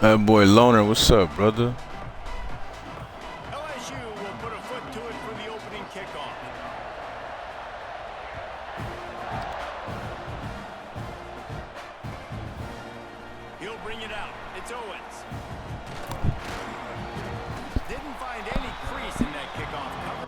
That boy Loner, what's up, brother? LSU will put a foot to it for the opening kickoff. He'll bring it out. It's Owens. Didn't find any crease in that kickoff cover.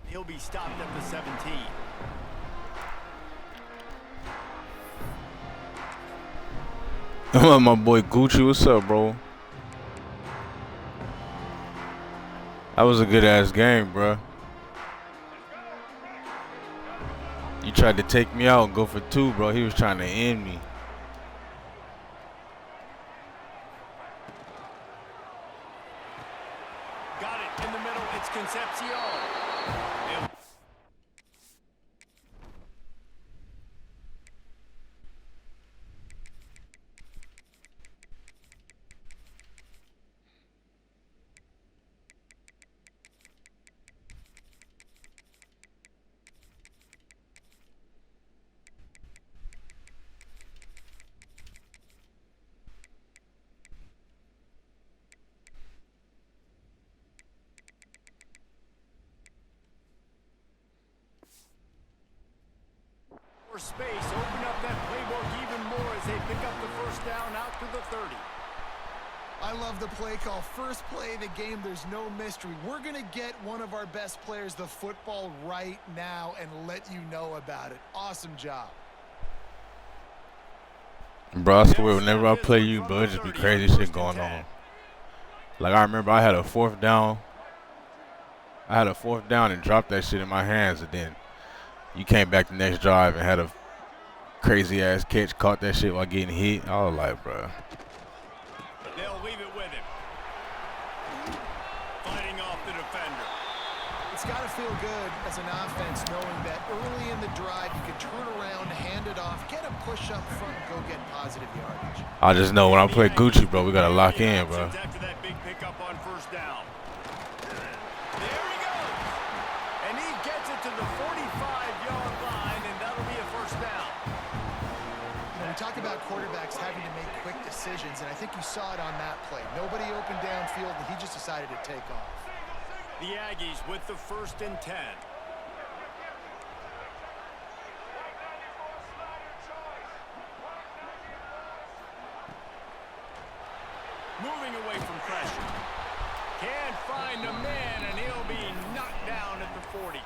He'll be stopped at the 17. My boy Gucci, what's up, bro? That was a good ass game, bro. You tried to take me out and go for 2, bro. He was trying to end me. Got it in the middle. It's Concepcion. Space, open up that playbook even more as they pick up the first down out to the 30. I love the play call. First play of the game, there's no mystery. We're going to get one of our best players the football right now and let you know about it. Awesome job. Bro, I swear, whenever I play you, bro, it just be crazy shit going on. Like, I remember I had a 4th down. And dropped that shit in my hands, and then you came back the next drive and had a crazy ass catch, caught that shit while getting hit. I was like, bro. They'll leave it with him. Fighting off the defender. It's got to feel good as an offense knowing that early in the drive you can turn around, hand it off, get a push up front, and go get positive yardage. I just know when I play Gucci, bro, we got to lock in, bro. After that big pickup on first down. There he goes. And he gets it to the 45-yard line, and that'll be a first down. You know, we talk about quarterbacks having to make quick decisions, and I think you saw it on that play. Nobody opened downfield, and he just decided to take off. The Aggies with the 1st and 10. Moving away from pressure. Can't find a man, and he'll be knocked down at the 40.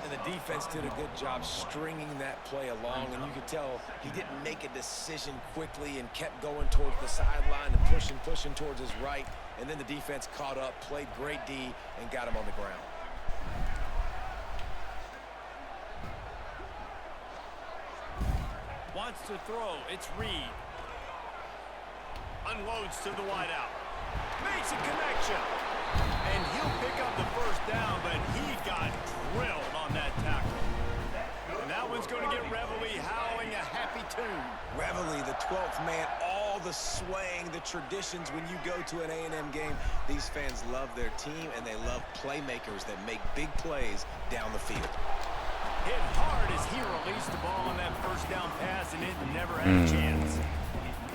And the defense did a good job stringing that play along, and you could tell he didn't make a decision quickly and kept going towards the sideline and pushing towards his right. And then the defense caught up, played great D, and got him on the ground. Wants to throw. It's Reed. Unloads to the wideout. Makes a connection. And he'll pick up the first down, but he got drilled on that tackle. And that one's going to get Reveille howling a happy tune. Reveille, the 12th man, all the swaying, the traditions when you go to an A&M game. These fans love their team, and they love playmakers that make big plays down the field. Hit hard as he released the ball on that first down pass, and it never had a chance.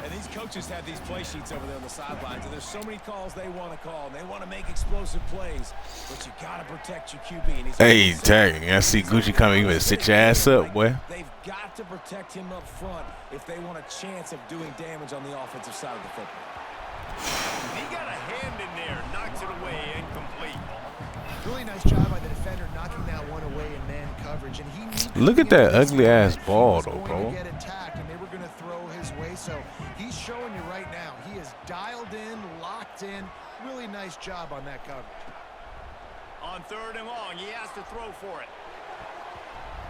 And these coaches have these play sheets over there on the sidelines, and there's so many calls they want to call, and they want to make explosive plays, but you got to protect your QB. And he's hey, Tag, I see Gucci coming. You better sit your ass up, boy. They've got to protect him up front if they want a chance of doing damage on the offensive side of the football. He got a hand in there, knocks it away, incomplete. Really nice job by the defender knocking that one away in man coverage. And he look at that ugly ass ball, though, bro. Get attacked, and they were going to throw his way. So he's showing you right now he is dialed in, locked in. Really nice job on that coverage. On 3rd and long, he has to throw for it.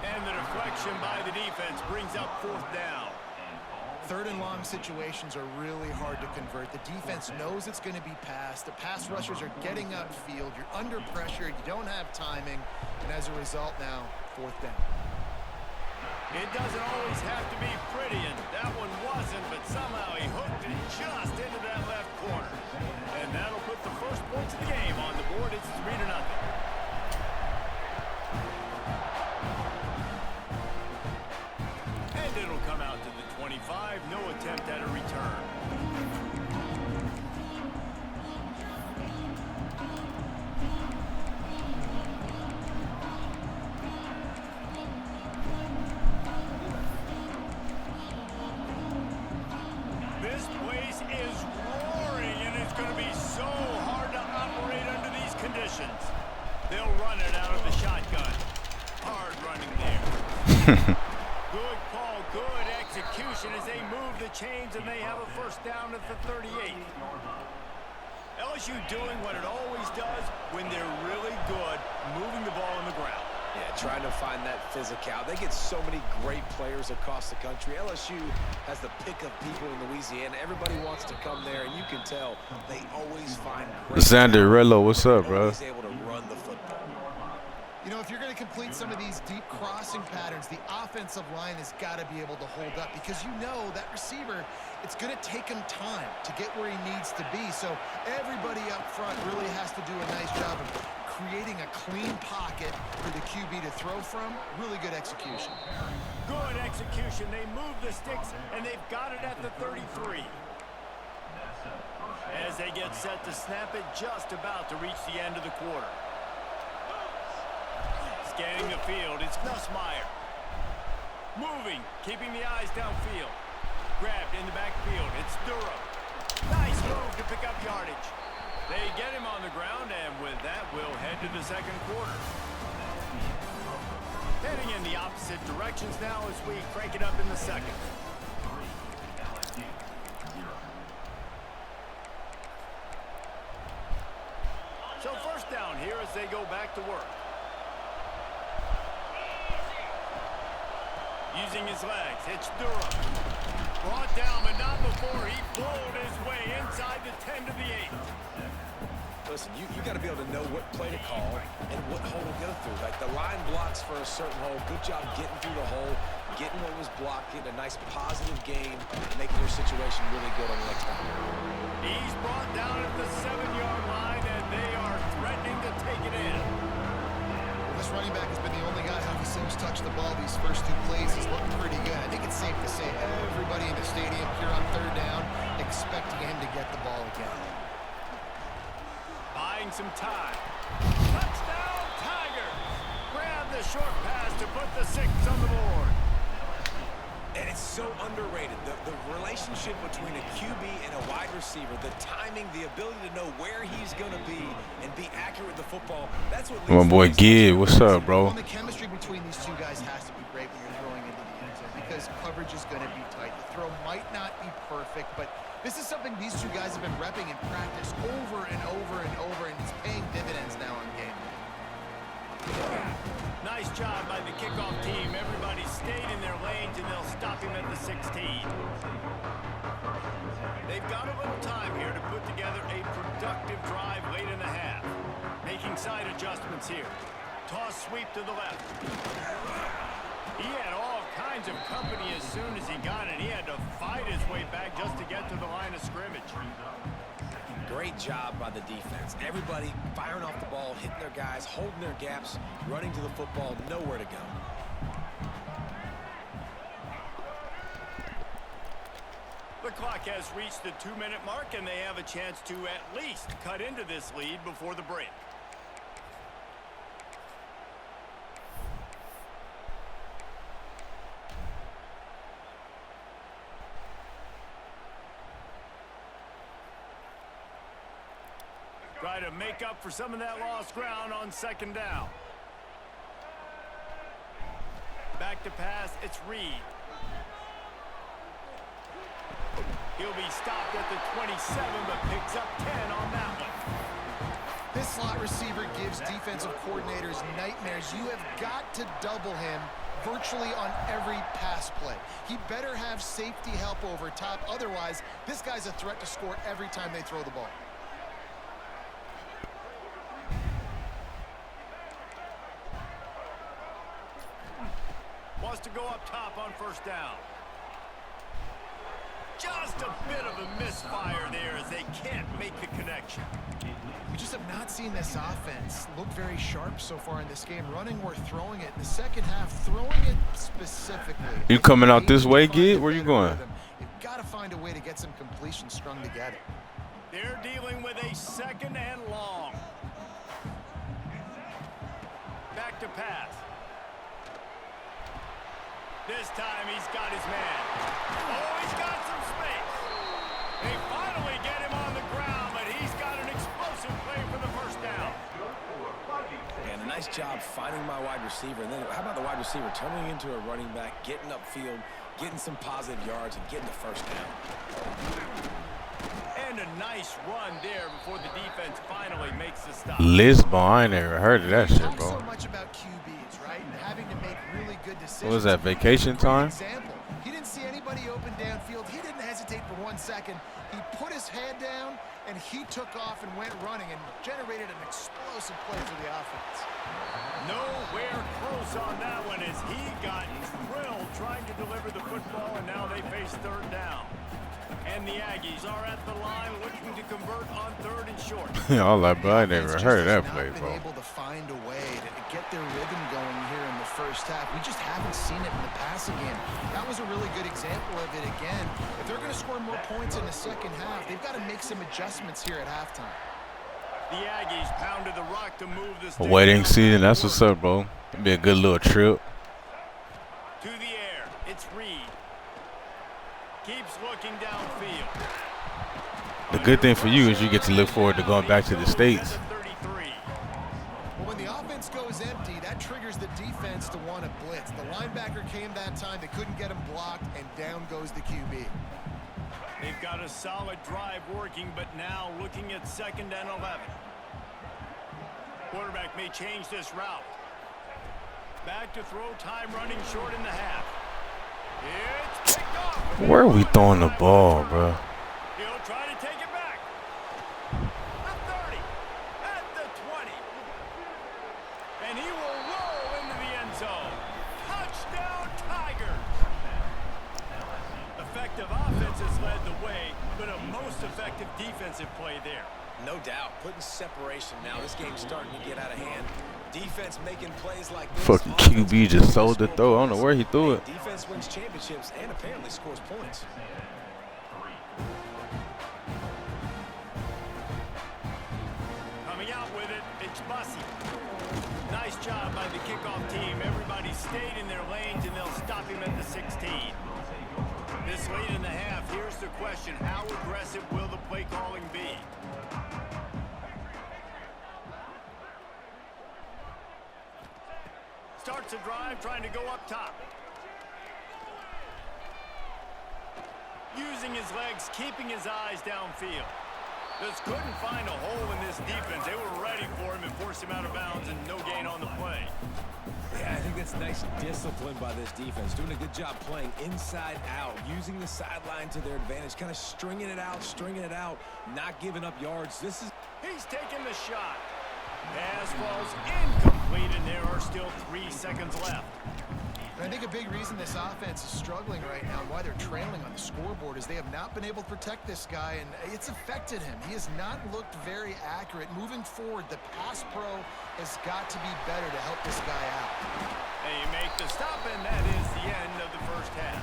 And the deflection by the defense brings up 4th down. 3rd and long situations are really hard to convert. The defense knows it's going to be passed. The pass rushers are getting upfield. You're under pressure. You don't have timing. And as a result now, 4th down. It doesn't always have to be pretty, and that one wasn't, but somehow he hooked it just into that left corner. And that'll put the first points of the game on the board. It's 3-0. And it'll come out to the 25. No attempt at a return. This place is roaring, and it's going to be so hard to operate under these conditions. They'll run it out of the shotgun. Hard running there. Good call, good execution as they move the chains, and they have a first down at the 38. LSU doing what it always does when they're really good, moving the ball on the ground. Yeah, trying to find that physical. They get so many great players across the country. LSU has the pick of people in Louisiana. Everybody wants to come there, and you can tell they always find great Xander Rello, what's up, bro? Always able to run the football. You know, if you're going to complete some of these deep crossing patterns, the offensive line has got to be able to hold up because you know that receiver, it's going to take him time to get where he needs to be. So everybody up front really has to do a nice job of creating a clean pocket for the QB to throw from. Really good execution. Good execution. They move the sticks, and they've got it at the 33. As they get set to snap it, just about to reach the end of the quarter. Scanning the field, it's Nussmeier. Moving, keeping the eyes downfield. Grabbed in the backfield, it's Durham. Nice move to pick up yardage. They get him on the ground, and with that, we'll head to the 2nd quarter. Heading in the opposite directions now as we crank it up in the 2nd. So first down here as they go back to work. Using his legs, it's Durham. Brought down, but not before he pulled his way inside the 10 to the 8. Listen, you got to be able to know what play to call and what hole to go through. Like the line blocks for a certain hole. Good job getting through the hole, getting what was blocked, getting a nice positive gain, making your situation really good on the next time. He's brought down at the 7-yard line, and they are threatening to take it in. This running back has been the only guy who's touched the ball these first 2 plays. He's looking pretty good. I think it's safe to say everybody in the stadium here on 3rd down expecting him to get the ball again. Buying some time. Touchdown, Tigers! Grab the short pass to put the 6 on the board. And it's so underrated. The relationship between a QB and a wide receiver, the timing, the ability to know where he's going to be and be accurate with the football, that's what leads My boy Gid, what's up, bro? Well, the chemistry between these 2 guys has to be great when you're throwing into the end zone because coverage is going to be tight. The throw might not be perfect, but this is something these 2 guys have been repping in practice over and over and over, and it's paying dividends now on game day. Nice job by the kickoff team. Everybody stayed in their lanes, and they'll stop him at the 16. They've got a little time here to put together a productive drive late in the half. Making side adjustments here. Toss sweep to the left. He had all kinds of company as soon as he got it. He had to fight his way back just to get to the line of scrimmage. Great job by the defense. Everybody firing off the ball, hitting their guys, holding their gaps, running to the football, nowhere to go. The clock has reached the 2-minute mark, and they have a chance to at least cut into this lead before the break. Try to make up for some of that lost ground on 2nd down. Back to pass, it's Reed. He'll be stopped at the 27, but picks up 10 on that one. This slot receiver gives defensive coordinators nightmares. You have got to double him virtually on every pass play. He better have safety help over top. Otherwise, this guy's a threat to score every time they throw the ball. Wants to go up top on first down. Just a bit of a misfire there as they can't make the connection. We just have not seen this offense look very sharp so far in this game, running or throwing it. In the second half, throwing it specifically. You coming out this way, Gid? Where you going? You've got to find a way to get some completion strung together. They're dealing with a second and long. Back to pass. This time he's got his man. Oh, he's got some space. They finally get him on the ground, but he's got an explosive play for the first down. And a nice job finding my wide receiver. And then how about the wide receiver turning into a running back, getting upfield, getting some positive yards, and getting the first down. And a nice run there before the defense finally makes the stop. Lisbon, I ain't never heard of that shit, Talk bro. so much about QBs, right? And having to make really good decisions. What was that, vacation time? Example. He didn't see anybody open downfield. He didn't hesitate for 1 second. He put his head down, and he took off and went running and generated an explosive play for the offense. Nowhere close on that one as he got drilled trying to deliver the football, and now they face third down. And the Aggies are at the line looking to convert on third and short. All that, bro. I never heard of that play, been bro. able to find a way to get their rhythm going here in the first half. We just haven't seen it in the passing game. That was a really good example of it again. If they're going to score more points in the second half, they've got to make some adjustments here at halftime. The Aggies pounded the rock to move this. Waiting season, that's what's up, bro. It'll be a good little trip. To the air, it's Reed. Keeps looking downfield. The good thing for you is you get to look forward to going back to the States. Well, when the offense goes empty, that triggers the defense to want to blitz. The linebacker came that time. They couldn't get him blocked, and down goes the QB. They've got a solid drive working, but now looking at 2nd and 11. Quarterback may change this route. Back to throw, time running short in the half. It's picked off. Where are we throwing the ball, bro? He'll try to take it back. The 30, at the 20. And he will roll into the end zone. Touchdown, Tigers. Effective offense has led the way, but a most effective defensive play there. No doubt. Putting separation now. This game's starting to get out of hand. Defense making plays like this. Fucking QB just sold the throw. I don't know where he threw it. Defense wins championships and apparently scores points. Coming out with it, it's Bussy. Nice job by the kickoff team. Everybody stayed in their lanes, and they'll stop him at the 16. This late in the half, here's the question. How aggressive will the play calling be? Starts a drive, trying to go up top. Using his legs, keeping his eyes downfield. Just couldn't find a hole in this defense. They were ready for him and forced him out of bounds, and no gain on the play. Yeah, I think that's nice discipline by this defense. Doing a good job playing inside out, using the sideline to their advantage, kind of stringing it out, not giving up yards. He's taking the shot. Pass falls incomplete, and there are still 3 seconds left. And I think a big reason this offense is struggling right now and why they're trailing on the scoreboard is they have not been able to protect this guy, and it's affected him. He has not looked very accurate. Moving forward, the pass pro has got to be better to help this guy out. They make the stop, and that is the end of the first half.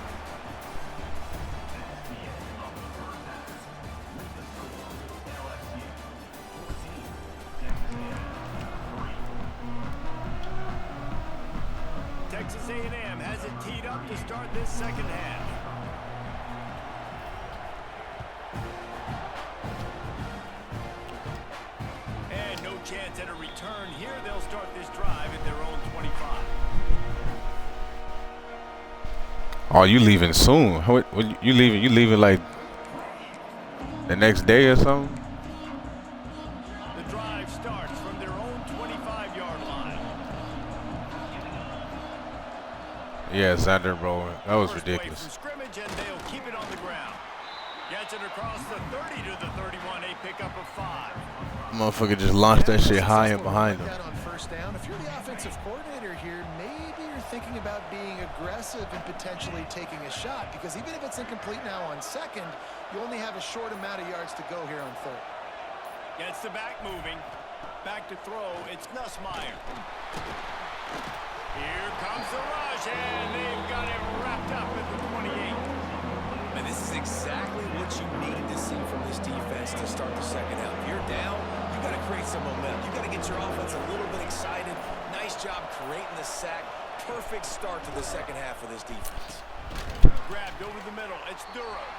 Texas A&M has it teed up to start this second half. And no chance at a return here. They'll start this drive at their own 25. Oh, you leaving soon? What you leaving? You leaving like the next day or something? The drive starts from their own 25-yard line. Yeah, Xander, bro. That was First play ridiculous. from scrimmage, and they'll keep it on the ground. Gets it across the 30 to the 31. A pickup of 5. Motherfucker just launched that shit high and behind him. On first down. If you're the offensive coordinator here, maybe you're thinking about being aggressive and potentially taking a shot, because even if it's incomplete now on second, you only have a short amount of yards to go here on third. Gets the back moving. Back to throw. It's Nussmeier. Here comes the rush, and they've got it wrapped up at the 28. And this is exactly what you needed to see from this defense to start the second half. If you're down, you got to create some momentum. You got to get your offense a little bit excited. Nice job creating the sack. Perfect start to the second half for this defense. Grabbed over the middle. It's Durham.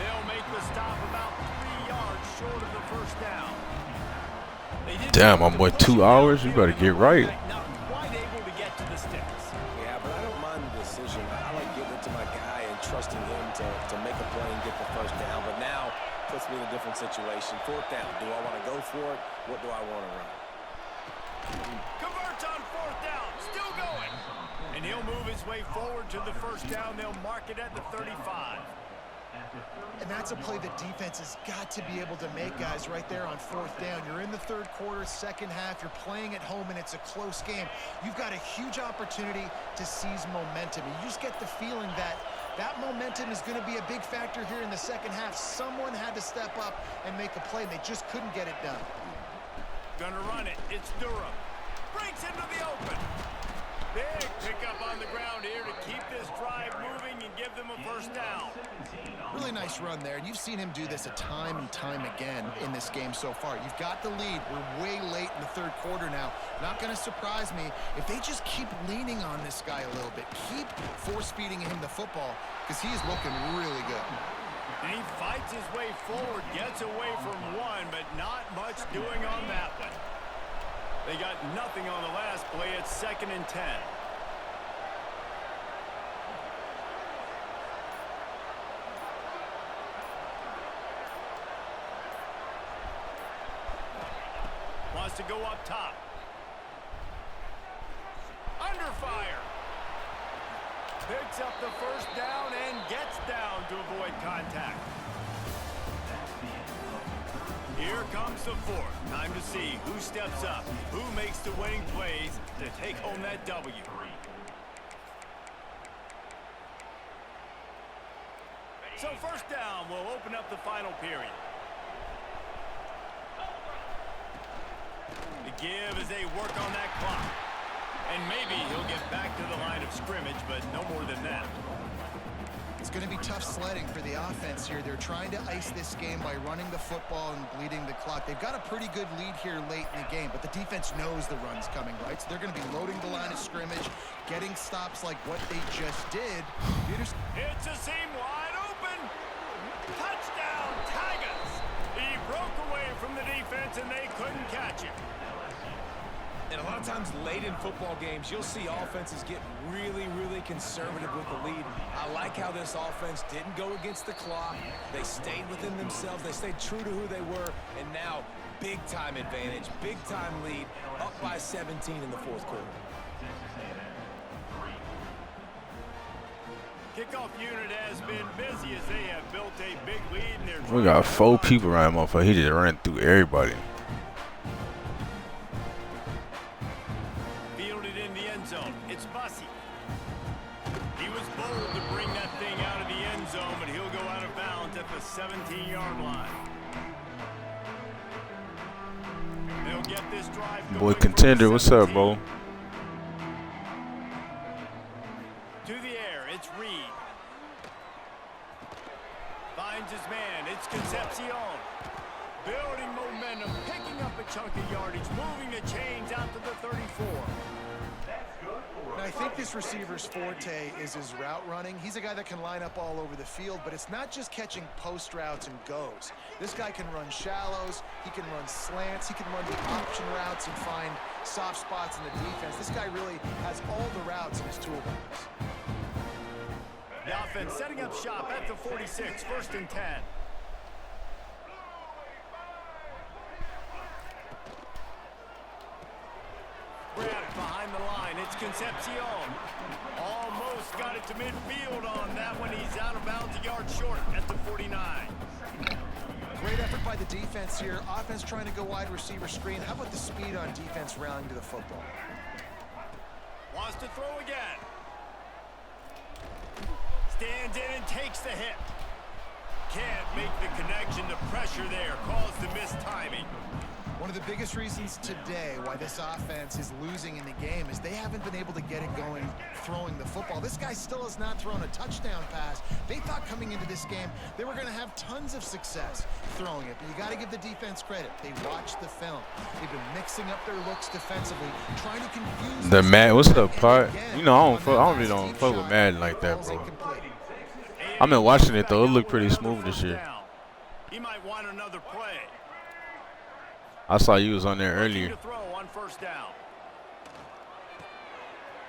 They'll make the stop about 3 yards short of the first down. Damn, I'm what, 2 hours? You better get right. Not quite able to get to the sticks. Yeah, but I don't mind the decision. I like giving it to my guy and trusting him to make a play and get the first down. But now puts me in a different situation. Fourth down. Do I want to go for it? What do I want to run? Converts on fourth down. Still going. And he'll move his way forward to the first down. They'll mark it at the 35. And that's a play that defense has got to be able to make, guys, right there on fourth down. You're in the third quarter, second half. You're playing at home, and it's a close game. You've got a huge opportunity to seize momentum. And you just get the feeling that that momentum is going to be a big factor here in the second half. Someone had to step up and make a play, and they just couldn't get it done. Gonna run it. It's Durham. Breaks into the open. Big pickup on the ground here to keep this drive moving and give them a first down. Really nice run there, and you've seen him do this a time and time again in this game so far. You've got the lead. We're way late in the third quarter now. Not going to surprise me if they just keep leaning on this guy a little bit. Keep force-feeding him the football, because he is looking really good. And he fights his way forward, gets away from one, but not much doing on that one. They got nothing on the last play. It's 2nd and 10. Wants to go up top. Under fire. Picks up the first down and gets down to avoid contact. Here comes the fourth. Time to see who steps up, who makes the winning plays to take home that W. So first down will open up the final period. The give as they work on that clock. And maybe he'll get back to the line of scrimmage, but no more than that. It's going to be tough sledding for the offense here. They're trying to ice this game by running the football and bleeding the clock. They've got a pretty good lead here late in the game, but the defense knows the run's coming, right? So they're going to be loading the line of scrimmage, getting stops like what they just did. It's a seam wide open. Touchdown, Tigers. He broke away from the defense, and they couldn't catch him. And a lot of times late in football games, you'll see offenses get really, really conservative with the lead. I like how this offense didn't go against the clock. They stayed within themselves. They stayed true to who they were. And now, big-time advantage, big-time lead, up by 17 in the fourth quarter. Kickoff unit has been busy as they have built a big lead. And We got 4 people around, motherfucker. He just ran through everybody. zone. It's Bussy. He was bold to bring that thing out of the end zone, but he'll go out of bounds at the 17-yard line. They'll get this drive going. Boy Contender, what's up, bro? To the air, it's Reed. Finds his man, it's Concepcion. Building momentum, picking up a chunk of yardage, moving the chains out to the 34. Now, I think this receiver's forte is his route running. He's a guy that can line up all over the field, but it's not just catching post routes and goes. This guy can run shallows, he can run slants, he can run the option routes and find soft spots in the defense. This guy really has all the routes in his toolbox. The offense setting up shop at the 46, 1st and 10. Grabbed behind the line, it's Concepcion almost got it to midfield on that one. He's out of bounds, a yard short at the 49. Great effort by the defense here. Offense trying to go wide receiver screen. How about the speed on defense rallying to the football? Wants to throw again. Stands in and takes the hit. Can't make the connection. The pressure there caused the missed timing. One of the biggest reasons today why this offense is losing in the game is they haven't been able to get it going throwing the football. This guy still has not thrown a touchdown pass. They thought coming into this game they were going to have tons of success throwing it, but you got to give the defense credit. They watched the film. They've been mixing up their looks defensively, trying to confuse The Madden, what's up, part? You know, I don't really fuck with Madden like that, bro. I've been watching it though. It looked pretty smooth this year. He might want another play. I saw you was on there earlier. To throw on first down.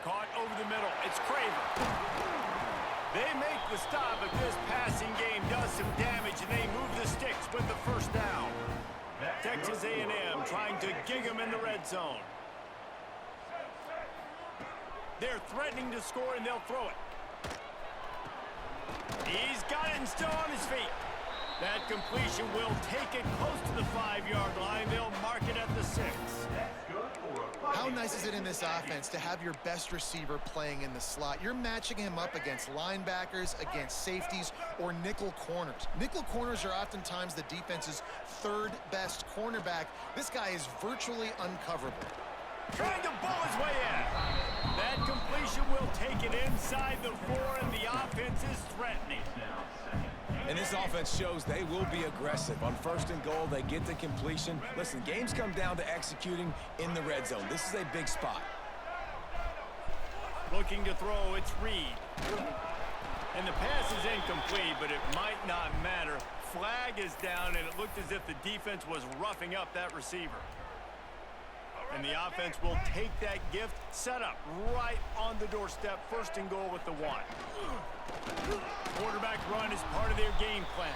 Caught over the middle. It's Craver. They make the stop, but this passing game does some damage, and they move the sticks with the first down. Texas A&M trying to gig them in the red zone. They're threatening to score, and they'll throw it. He's got it and still on his feet. That completion will take it close to the 5-yard line. They'll mark it at the 6. How nice is it in this offense to have your best receiver playing in the slot? You're matching him up against linebackers, against safeties, or nickel corners. Nickel corners are oftentimes the defense's third best cornerback. This guy is virtually uncoverable. Trying to ball his way in. That completion will take it inside the 4, and the offense is threatening. And this offense shows they will be aggressive. On first and goal, they get the completion. Listen, games come down to executing in the red zone. This is a big spot. Looking to throw, it's Reed. And the pass is incomplete, but it might not matter. Flag is down, and it looked as if the defense was roughing up that receiver. And the offense will take that gift, set up right on the doorstep, first and goal with the 1. Quarterback run is part of their game plan.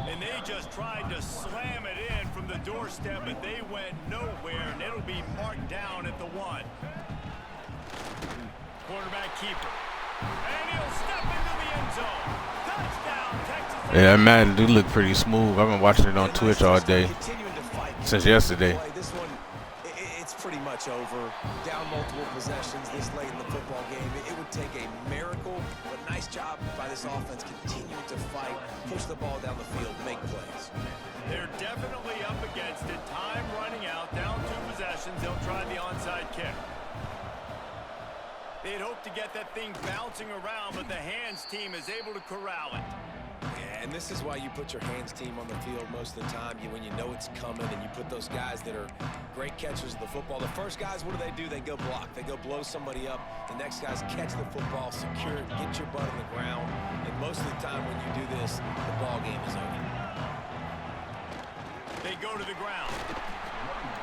And they just tried to slam it in from the doorstep, but they went nowhere, and it'll be marked down at the 1. Quarterback keeper. And he'll step into the end zone. Touchdown, Texas. Yeah, man, do look pretty smooth. I've been watching it on Twitch all day. Since yesterday. This one, it's pretty much over. Down multiple possessions this late in the football game. It would take a miracle, but nice job by this offense continuing to fight, push the ball down the field, make plays. They're definitely up against it. Time running out, down 2 possessions. They'll try the onside kick. They'd hoped to get that thing bouncing around, but the hands team is able to corral it. And this is why you put your hands team on the field most of the time. When you know it's coming, and you put those guys that are great catchers of the football. The first guys, what do? They go block. They go blow somebody up. The next guys catch the football, secure it, get your butt on the ground. And most of the time when you do this, the ball game is over. They go to the ground.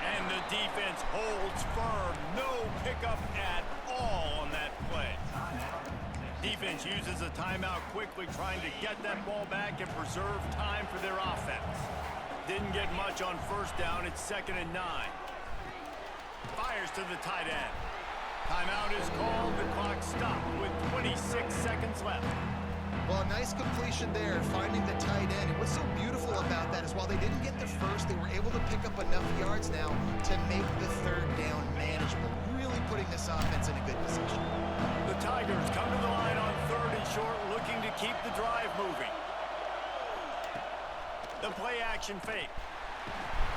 And the defense holds firm. No pickup at all on that play. Defense uses a timeout quickly, trying to get that ball back and preserve time for their offense. Didn't get much on first down. It's 2nd and 9. Fires to the tight end. Timeout is called. The clock stopped with 26 seconds left. Well, a nice completion there, finding the tight end. And what's so beautiful about that is while they didn't get the first, they were able to pick up enough yards now to make the 3rd down manageable, really putting this offense in a good position. The Tigers come to the line on 3rd and short, looking to keep the drive moving. The play action fake.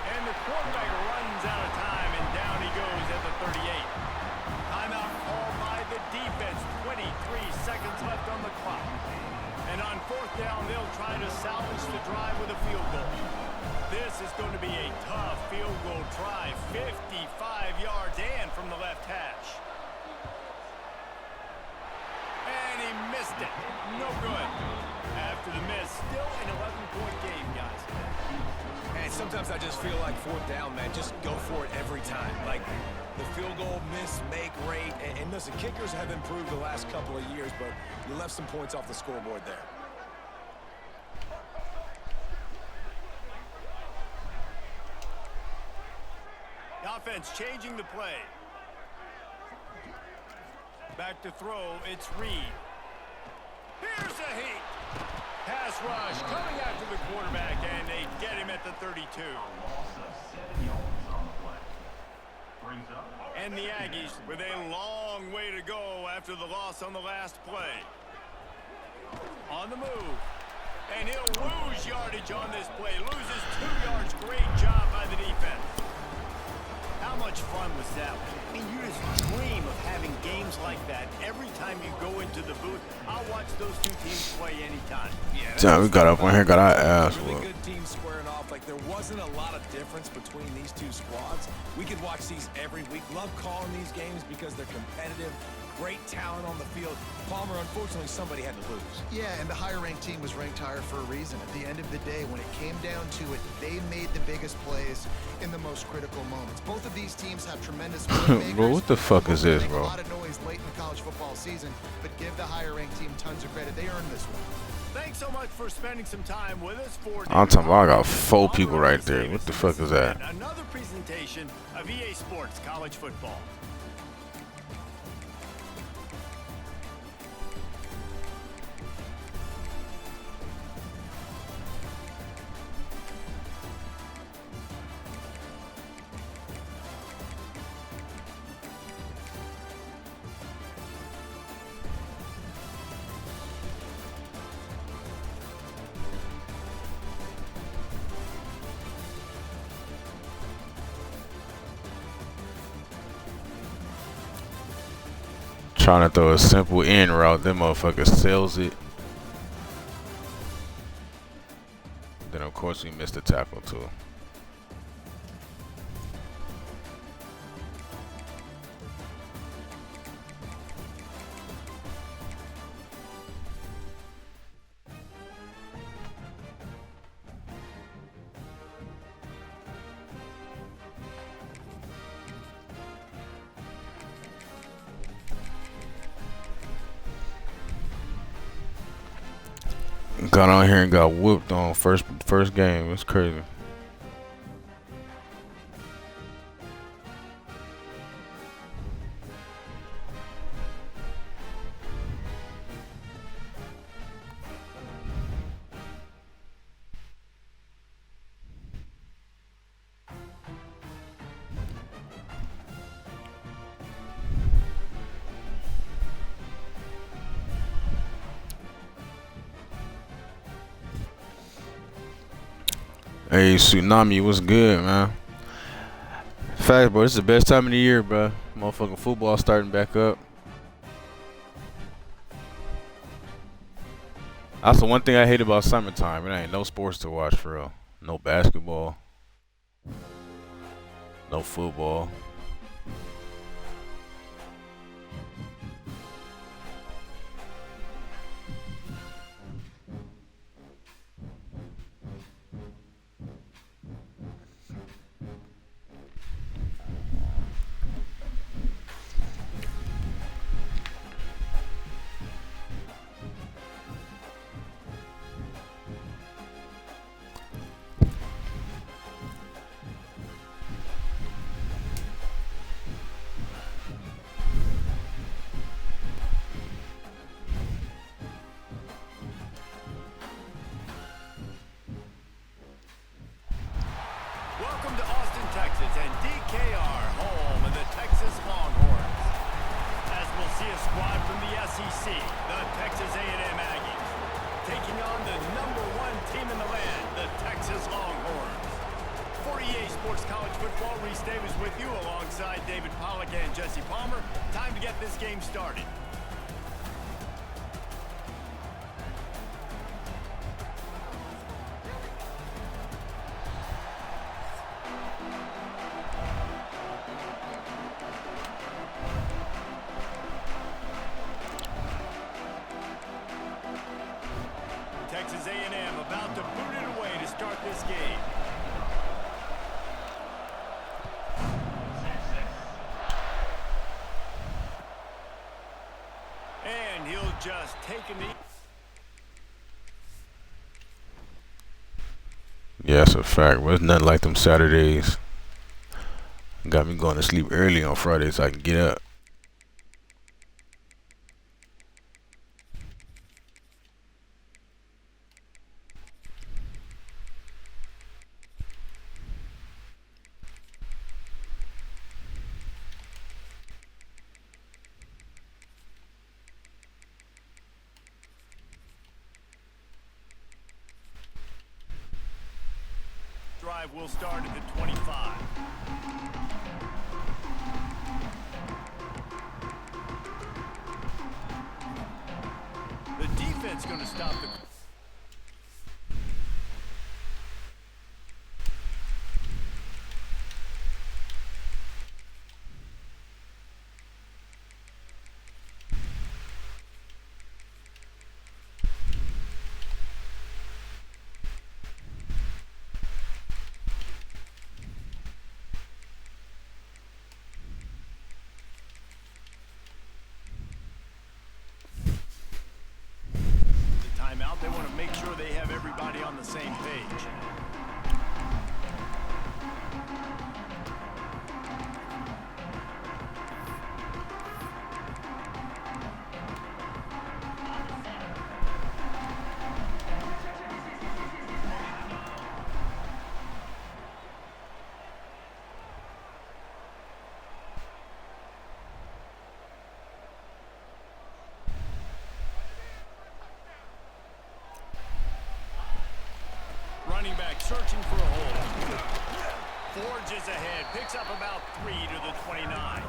And the quarterback runs out of time, and down he goes at the 38. Timeout called by the defense. 23 seconds left on the clock. And on 4th down, they'll try to salvage the drive with a field goal. This is going to be a tough field goal try. 55 yards and from the left hash. And he missed it. No good. After the miss, still an 11-point game, guys. And sometimes I just feel like 4th down, man, just go for it every time. Like the field goal miss, make rate. And listen, kickers have improved the last couple of years, but you left some points off the scoreboard there. The offense changing the play. Back to throw, it's Reed. Here's a heat. Pass rush coming after the quarterback, and they get him at the 32. And the Aggies with a long way to go after the loss on the last play. On the move. And he'll lose yardage on this play. Loses 2 yards. Great job by the defense. How much fun was that? I mean, you just dream of having games like that every time you go into the booth. I'll watch those two teams play anytime. Damn, we got up on here, got our ass Really whooped. good teams squaring off. Like, there wasn't a lot of difference between these two squads. We could watch these every week. Love calling these games because they're competitive. Great talent on the field. Palmer, unfortunately, somebody had to lose. Yeah, and the higher-ranked team was ranked higher for a reason. At the end of the day, when it came down to it, they made the biggest plays in the most critical moments. Both of these teams have tremendous playmakers. Bro, what the fuck is this, bro? A lot of noise late in the college football season, but give the higher-ranked team tons of credit. They earned this one. Thanks so much for spending some time with us. I'm talking about I got 4 people right there. What the fuck is that? Another presentation of EA Sports College Football. Trying to throw a simple in route, that motherfucker sells it. Then of course we missed the tackle too. Got on here and got whooped on first game. It's crazy. Hey, Tsunami, what's good, man? Fact, bro, this is the best time of the year, bro. Motherfucking football starting back up. That's the one thing I hate about summertime. It ain't no sports to watch for real. No basketball. No football. Welcome to Austin, Texas, and DKR, home of the Texas Longhorns. As we'll see a squad from the SEC, the Texas A&M Aggies, taking on the #1 team in the land, the Texas Longhorns. For EA Sports College Football, Reese Davis with you alongside David Pollack and Jesse Palmer. Time to get this game started. Texas A&M about to boot it away to start this game. And he'll just take a knee. Yeah, that's a fact. Well, it's nothing like them Saturdays. Got me going to sleep early on Fridays so I can get up. drive will start at the 25. The defense going to stop the... Timeout. They want to make sure they have everybody on the same page. Running back searching for a hole. Forges ahead, picks up about 3 to the 29.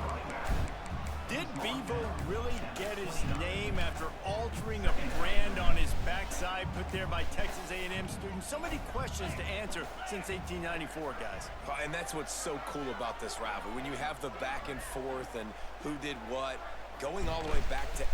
Did Bevo really get his name after altering a brand on his backside put there by Texas A&M students? So many questions to answer since 1894, guys. And that's what's so cool about this rivalry. When you have the back and forth and who did what, going all the way back to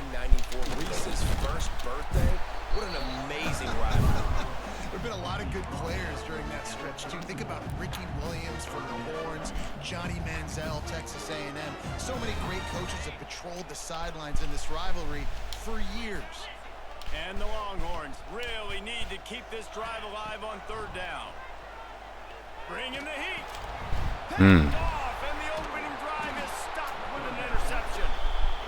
1894, Reese's first birthday. What an amazing rivalry. There have been a lot of good players during that stretch, too. Think about Ricky Williams from the Horns, Johnny Manziel, Texas A&M. So many great coaches have patrolled the sidelines in this rivalry for years. And the Longhorns really need to keep this drive alive on third down. Bring in the heat. Picked off, and the opening drive is stopped with an interception.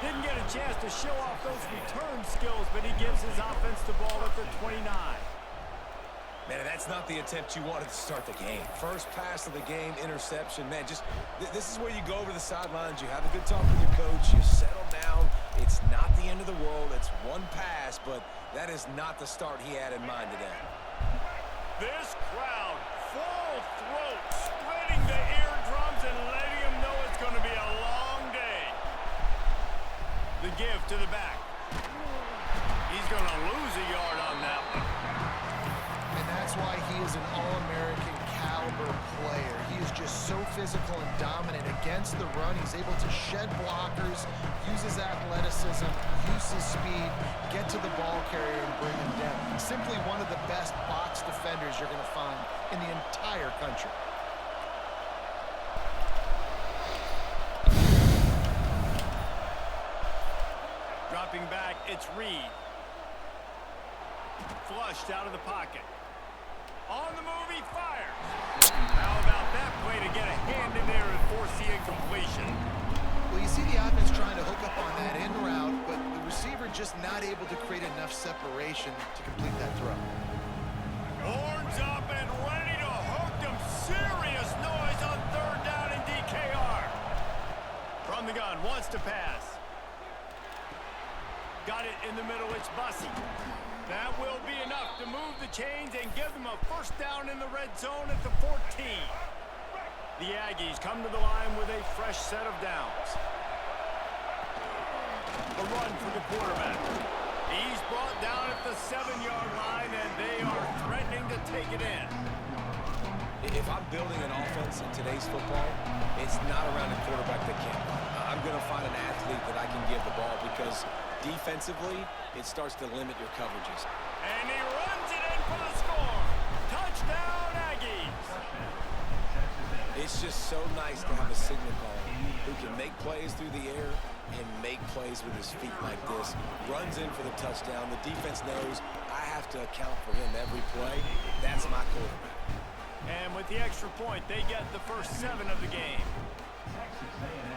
Didn't get a chance to show off those return skills, but he gives his offense the ball at the 29. Man, that's not the attempt you wanted to start the game. First pass of the game, interception. Man, just this is where you go over the sidelines. You have a good talk with your coach. You settle down. It's not the end of the world. It's one pass, but that is not the start he had in mind today. This crowd, full throat, splitting the eardrums and letting them know it's going to be a long day. The give to the back. He's going to lose a yard on that one. That's why he is an All-American caliber player. He is just so physical and dominant against the run. He's able to shed blockers, use his athleticism, use his speed, get to the ball carrier and bring him down. Simply one of the best box defenders you're going to find in the entire country. Dropping back, it's Reed. Flushed out of the pocket. On the move, he fires. How about that play to get a hand in there and force the incompletion? Well, you see the offense trying to hook up on that in route, but the receiver just not able to create enough separation to complete that throw. Horns up and ready to hook them. Serious noise on third down in DKR. From the gun, wants to pass. Got it in the middle, it's Bussey. That will be enough to move the chains and give them a first down in the red zone at the 14. The Aggies come to the line with a fresh set of downs. A run for the quarterback. He's brought down at the 7-yard line, and they are threatening to take it in. If I'm building an offense in today's football, it's not around a quarterback that can't run. I'm going to find an athlete that I can give the ball because defensively, it starts to limit your coverages. And he runs it in for the score. Touchdown, Aggies. It's just so nice to have a signal caller who can make plays through the air and make plays with his feet like this. Runs in for the touchdown. The defense knows I have to account for him every play. That's my quarterback. And with the extra point, they get the first 7 of the game.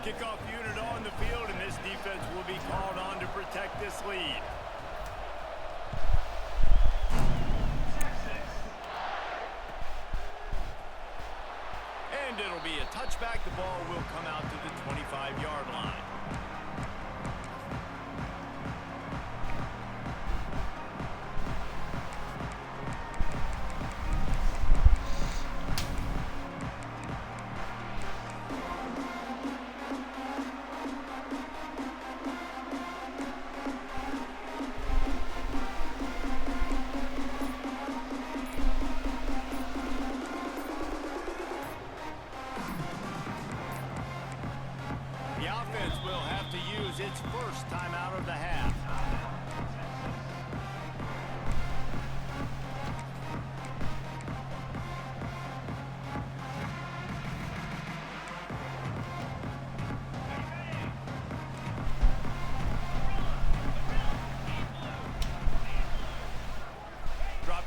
Kickoff unit on the field, and this defense will be called on to protect this lead. And it'll be a touchback. The ball will come out to the 25-yard line.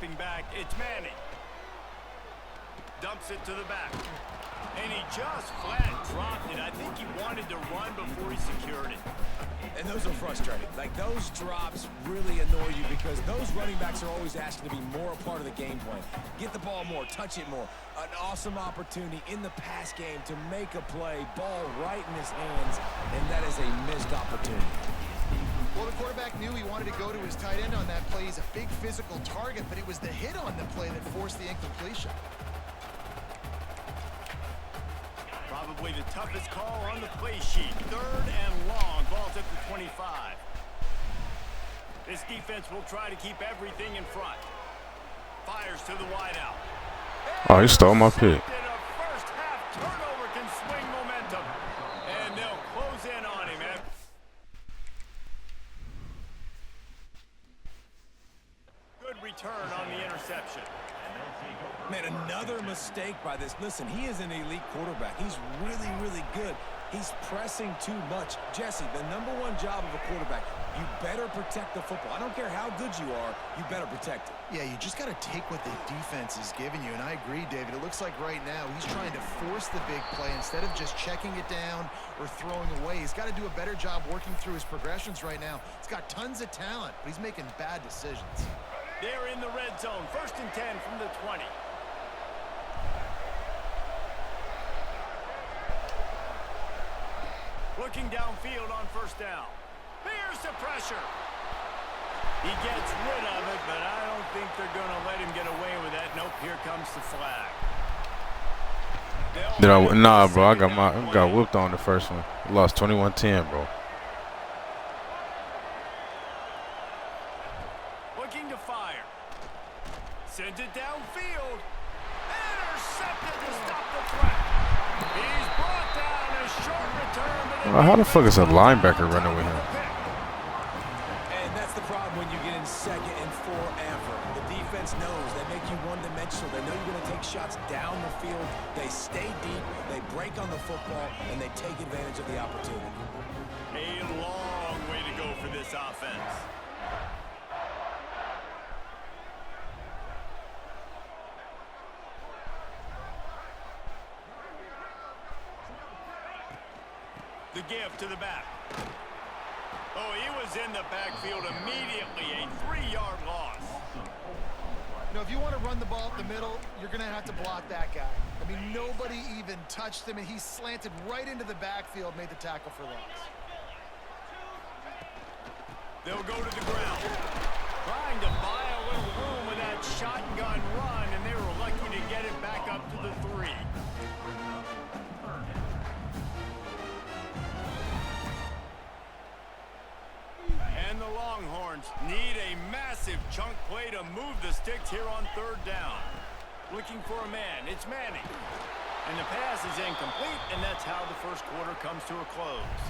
stepping back. It's Manning. Dumps it to the back. And he just flat dropped it. I think he wanted to run before he secured it. And those are frustrating. Like, those drops really annoy you because those running backs are always asking to be more a part of the game plan. Get the ball more, touch it more. An awesome opportunity in the pass game to make a play, ball right in his hands, and that is a missed opportunity. Well, the quarterback knew he wanted to go to his tight end on that play. He's a big physical target, but it was the hit on the play that forced the incompletion. Probably the toughest call on the play sheet. 3rd and long. Ball's at the 25. This defense will try to keep everything in front. Fires to the wideout. Oh, he stole my pick. A first half turnover can swing momentum. And they'll close in on him. Good return on the interception. Man, another mistake by this. Listen, he is an elite quarterback. He's really, really good. He's pressing too much. Jesse, the #1 job of a quarterback, you better protect the football. I don't care how good you are, you better protect it. Yeah, you just got to take what the defense is giving you, and I agree, David. It looks like right now he's trying to force the big play instead of just checking it down or throwing away. He's got to do a better job working through his progressions right now. He's got tons of talent, but he's making bad decisions. They're in the red zone. 1st and 10 from the 20. Looking downfield on 1st down. Here's the pressure. He gets rid of it, but I don't think they're going to let him get away with that. Nope, here comes the flag. Nah, bro, I got whipped on the first one. Lost 21-10, bro. Looking to fire. Sends it downfield. Intercepted to stop the threat. He's brought down a short return. How the fuck is a linebacker running with him? And that's the problem when you get in 2nd and 4 ever. The defense knows they make you one-dimensional. They know you're going to take shots down the field. They stay deep, they break on the football, and they take advantage of the opportunity. A long way to go for this offense. The give to the back. Oh, he was in the backfield immediately. A 3-yard loss. You know, if you want to run the ball up the middle, you're going to have to block that guy. I mean, nobody even touched him, and he slanted right into the backfield, made the tackle for loss. They'll go to the ground. Trying to buy a little room with that shotgun run, and they were lucky to get it back up to the 3. And the Longhorns need a massive chunk play to move the sticks here on 3rd down. Looking for a man. It's Manning. And the pass is incomplete, and that's how the 1st quarter comes to a close.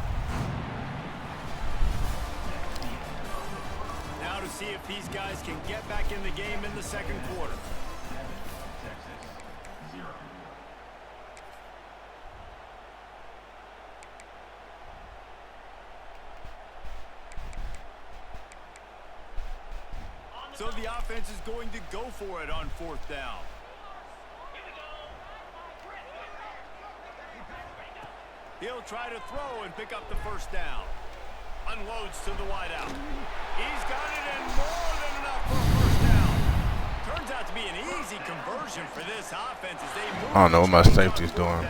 Now to see if these guys can get back in the game in the 2nd quarter. So the offense is going to go for it on 4th down. He'll try to throw and pick up the 1st down. Unloads to the wideout. He's got it in more than enough for a 1st down. Turns out to be an easy conversion for this offense as they move. I don't know what my safety's doing.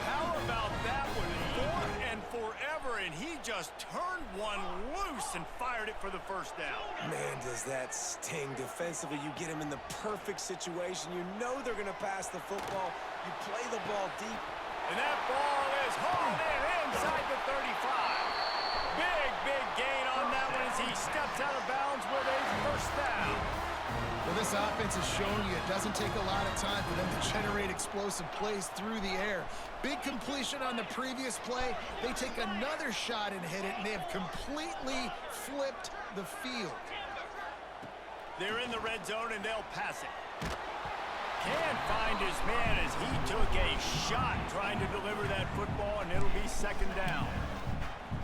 How about that one? 4th and forever, and he just turned one loose and fired it for the 1st down. Man, does that sting defensively. You get him in the perfect situation. You know they're going to pass the football. You play the ball deep. And that ball is hauled in inside the 35. Big gain on that one as he steps out of bounds with a 1st down. Well, this offense is showing you it doesn't take a lot of time for them to generate explosive plays through the air. Big completion on the previous play. They take another shot and hit it, and they have completely flipped the field. They're in the red zone, and they'll pass it. Can't find his man as he took a shot trying to deliver that football, and it'll be 2nd down.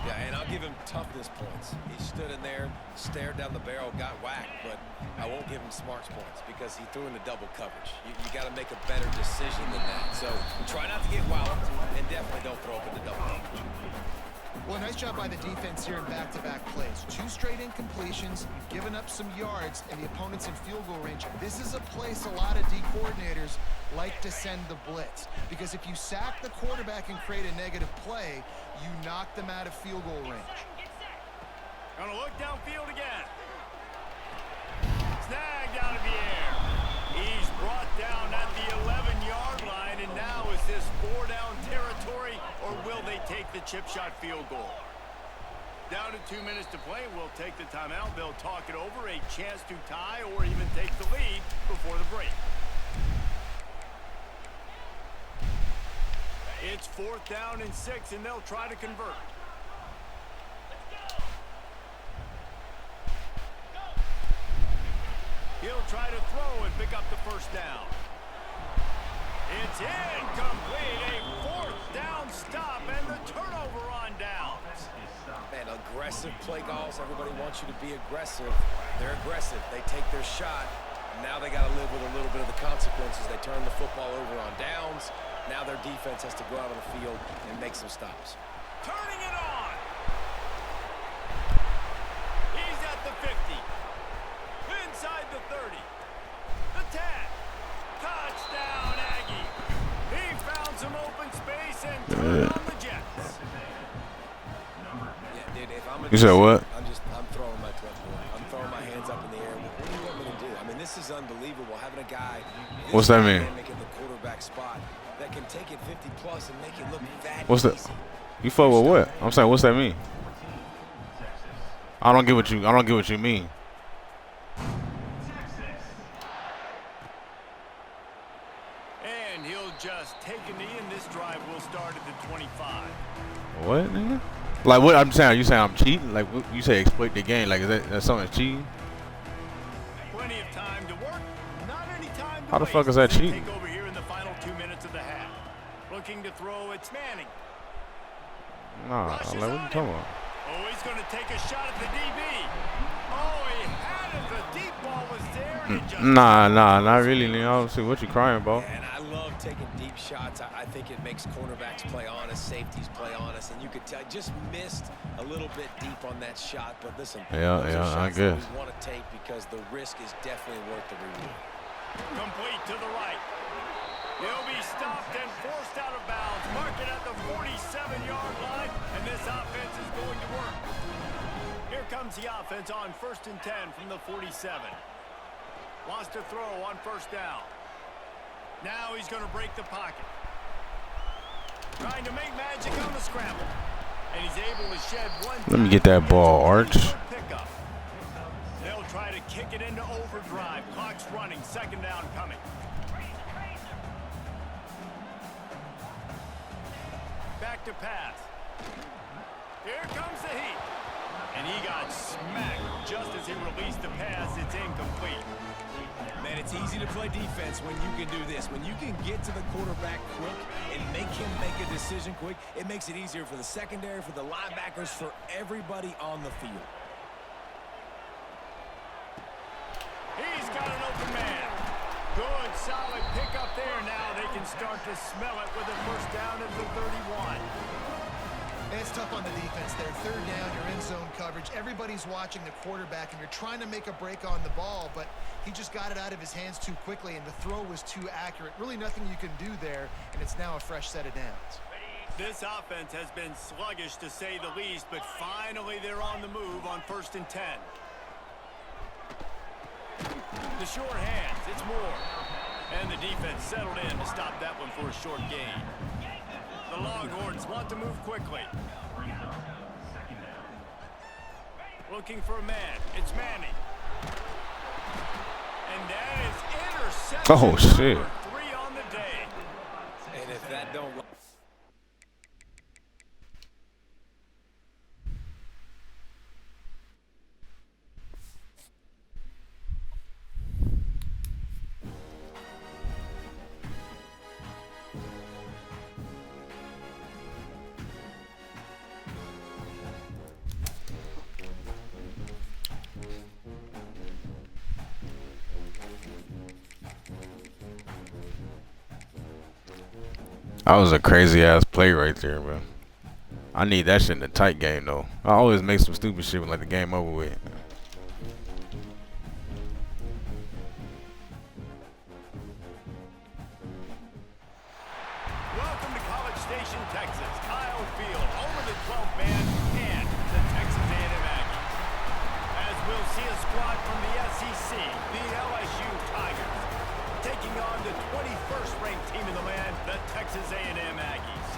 Yeah, and I'll give him toughness points. He stood in there, stared down the barrel, got whacked, but I won't give him smarts points because he threw into double coverage. You got to make a better decision than that. So try not to get wilded, and definitely don't throw up into double coverage. Well, nice job by the defense here in back-to-back plays. 2 straight incompletions, giving up some yards, and the opponent's in field goal range. This is a place a lot of D coordinators like to send the blitz, because if you sack the quarterback and create a negative play, you knock them out of field goal range. Gonna look downfield again. Snagged out of the air. He's brought down at the 11-yard line, and now is this 4-down territory, or will they take the chip shot field goal? Down to 2 minutes to play. We'll take the timeout. They'll talk it over, a chance to tie or even take the lead before the break. It's 4th down and 6, and they'll try to convert. He'll try to throw and pick up the 1st down. It's incomplete. A 4th down stop and the turnover on downs. Man, aggressive play calls. Everybody wants you to be aggressive. They're aggressive. They take their shot. Now they got to live with a little bit of the consequences. They turn the football over on downs. Now their defense has to go out on the field and make some stops. Turning it on. He's at the 50. Inside the 30. The 10. Touchdown, Aggie. He found some open space and turned on the Jets. Yeah, dude, if I'm You said what? I'm throwing my clipboard. I'm throwing my hands up in the air. What do you want me to do? I mean, this is unbelievable. Having a guy What's that mean? in the quarterback spot that can take it 50 plus and make it look that What's that? easy. You fuck with what? I'm saying, what's that mean? I don't get what you mean. And he'll just take a knee, and this drive will start at the 25. What, nigga? Like what I'm saying? You saying I'm cheating? Like what, you say exploit the game? Like is that something cheating? Plenty of time to work. Not any time to How the waste fuck is that as they cheating? Take over here in the final 2 minutes of the half. Looking to throw, it's Manning. Nah, Rushes like what you on talking him. about? Oh, he's going to take a shot at the DB. Oh, he had it. The deep ball was there. And it just Nah, not really, nigga. I don't see what you crying about. And I love taking deep shots. I think it makes cornerbacks play honest, safeties play honest, and you could tell just missed a little bit deep on that shot. But listen, Yeah, those are I shots that guess. we want to take because the risk is definitely worth the reward. complete to the right. He'll be stopped and forced out of bounds. Mark it at the 47-yard line, and this offense is going to work. Here comes the offense on 1st and 10 from the 47. Lost a throw on 1st down. Now he's going to break the pocket. Trying to make magic on the scramble. And he's able to shed one. Let me get that ball, Arch. Pickup. They'll try to kick it into overdrive. Clock's running. 2nd down coming. Back to pass. Here comes the heat. And he got smacked just as he released the pass. It's incomplete. Man, it's easy to play defense when you can do this. When you can get to the quarterback quick and make him make a decision quick, it makes it easier for the secondary, for the linebackers, for everybody on the field. He's got an open man. Good, solid pickup there. Now they can start to smell it with a 1st down at the 31. It's tough on the defense there. 3rd down, you're in zone coverage. Everybody's watching the quarterback, and you're trying to make a break on the ball, but he just got it out of his hands too quickly, and the throw was too accurate. Really nothing you can do there, and it's now a fresh set of downs. This offense has been sluggish, to say the least, but finally they're on the move on 1st and 10. The short hands, it's Moore. And the defense settled in to stop that one for a short gain. The Longhorns want to move quickly. Looking for a man. It's Manning. And that is interception. Oh, shit. Number 3 on the day. And if that don't... That was a crazy ass play right there, bro. I need that shit in a tight game though. I always make some stupid shit when like the game over with. Welcome to College Station, Texas. Kyle Field, home of the 12th man and the Texas A&M Aggies. As we'll see a squad from the SEC, the LSU Tigers, taking on the 21st ranked team in the land, the Texas A&M Aggies.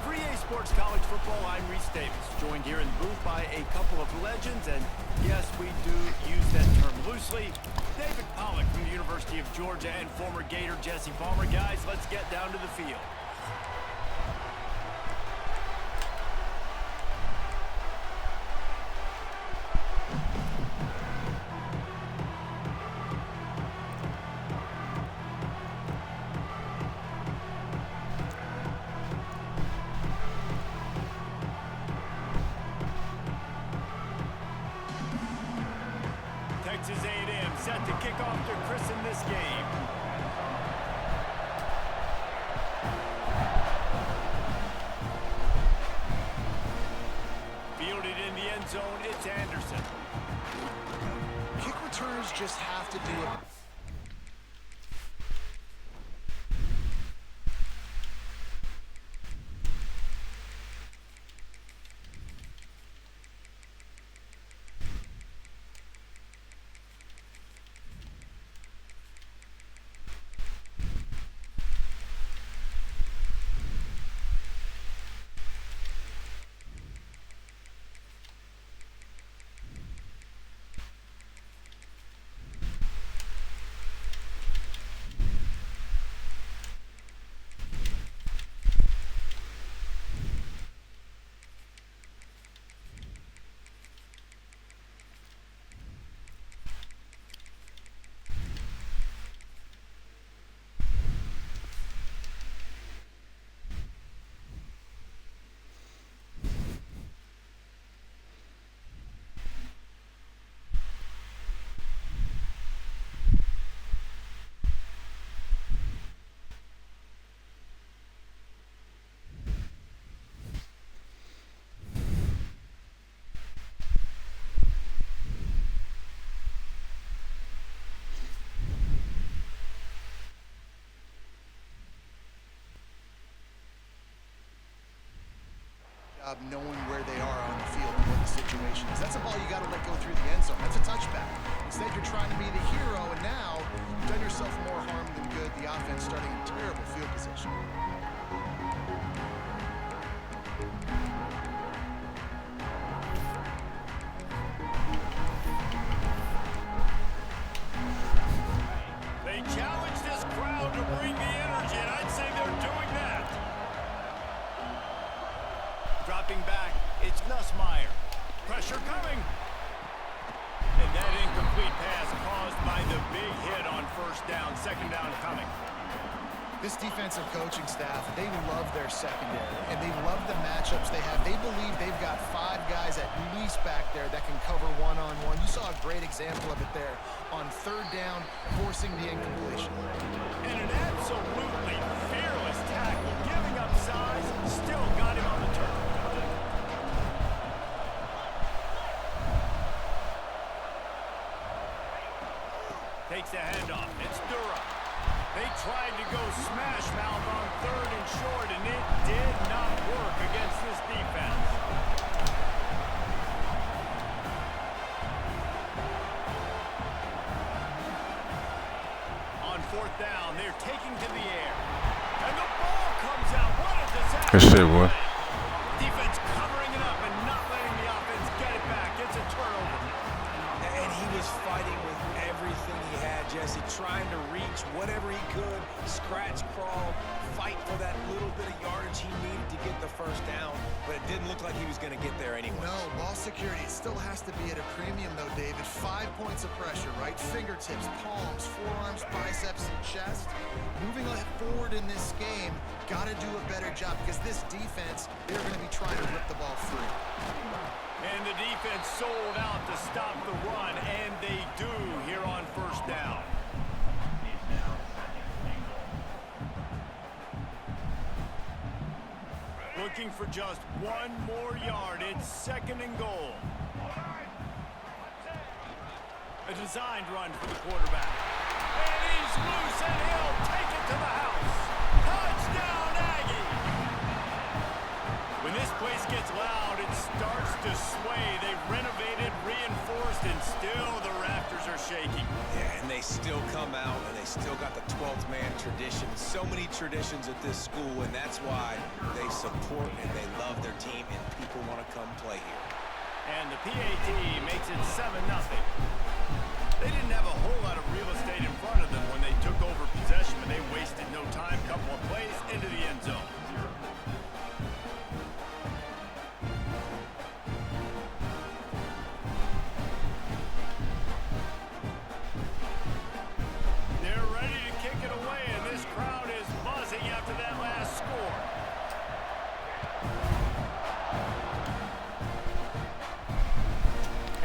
For EA Sports College Football, I'm Reese Davis, joined here in the booth by a couple of legends, and yes, we do use that term loosely. David Pollock from the University of Georgia and former Gator Jesse Palmer. Guys, let's get down to the field. Texas A&M set to kick off to christen this game. Fielded in the end zone, it's Anderson. Kick returners just have to do it. Knowing where they are on the field and what the situation is. That's a ball you got to let go through the end zone. That's a touchback. Instead, you're trying to be the hero, and now you've done yourself more harm than good. The offense starting in terrible field position. They challenge this crowd to bring the energy, and I'd say they're doing that. Dropping back, it's Nussmeier. Pressure coming. And that incomplete pass caused by the big hit on first down. Second down coming. This defensive coaching staff, they love their secondary, and they love the matchups they have. They believe they've got 5 guys at least back there that can cover one-on-one. You saw a great example of it there on third down, forcing the incompletion. And an absolutely fearless tackle, giving up size, still got him on the turn. Takes the handoff. It's Dura. They tried to go smash mouth on third and short, and it did not work against this defense. On fourth down, they're taking to the air. And the ball comes out. What a disaster. Good shit, boy. Defense covering it up and not letting the offense get it back. It's a turnover. And he was fighting with everything he had, Jesse, trying to reach whatever he could, scratch, crawl, fight for that little bit of yardage he needed to get the first down, but it didn't look like he was going to get there anyway. No, ball security still has to be at a premium, though, David. 5 points of pressure, right? Fingertips, palms, forearms, biceps, and chest. Moving forward in this game, got to do a better job because this defense, they're going to be trying to rip the ball free. And the defense sold out to stop the run, and they do here on first down. looking for just one more yard. It's 2nd and goal. A designed run for the quarterback. And he's loose, and he'll take it to the house. Touchdown, Aggie! When this place gets loud, it starts to sway. They've renovated, reinforced, and still the rafters are shaking. Yeah, and they still come out, and they still got the 12th man tradition. So many traditions at this school, and that's why they support and they love their team, and people want to come play here. And the PAT makes it 7-0. They didn't have a whole lot of real estate in front of them when they took over possession, but they wasted no time. Couple of plays into the end zone. They're ready to kick it away, and this crowd is buzzing after that last score.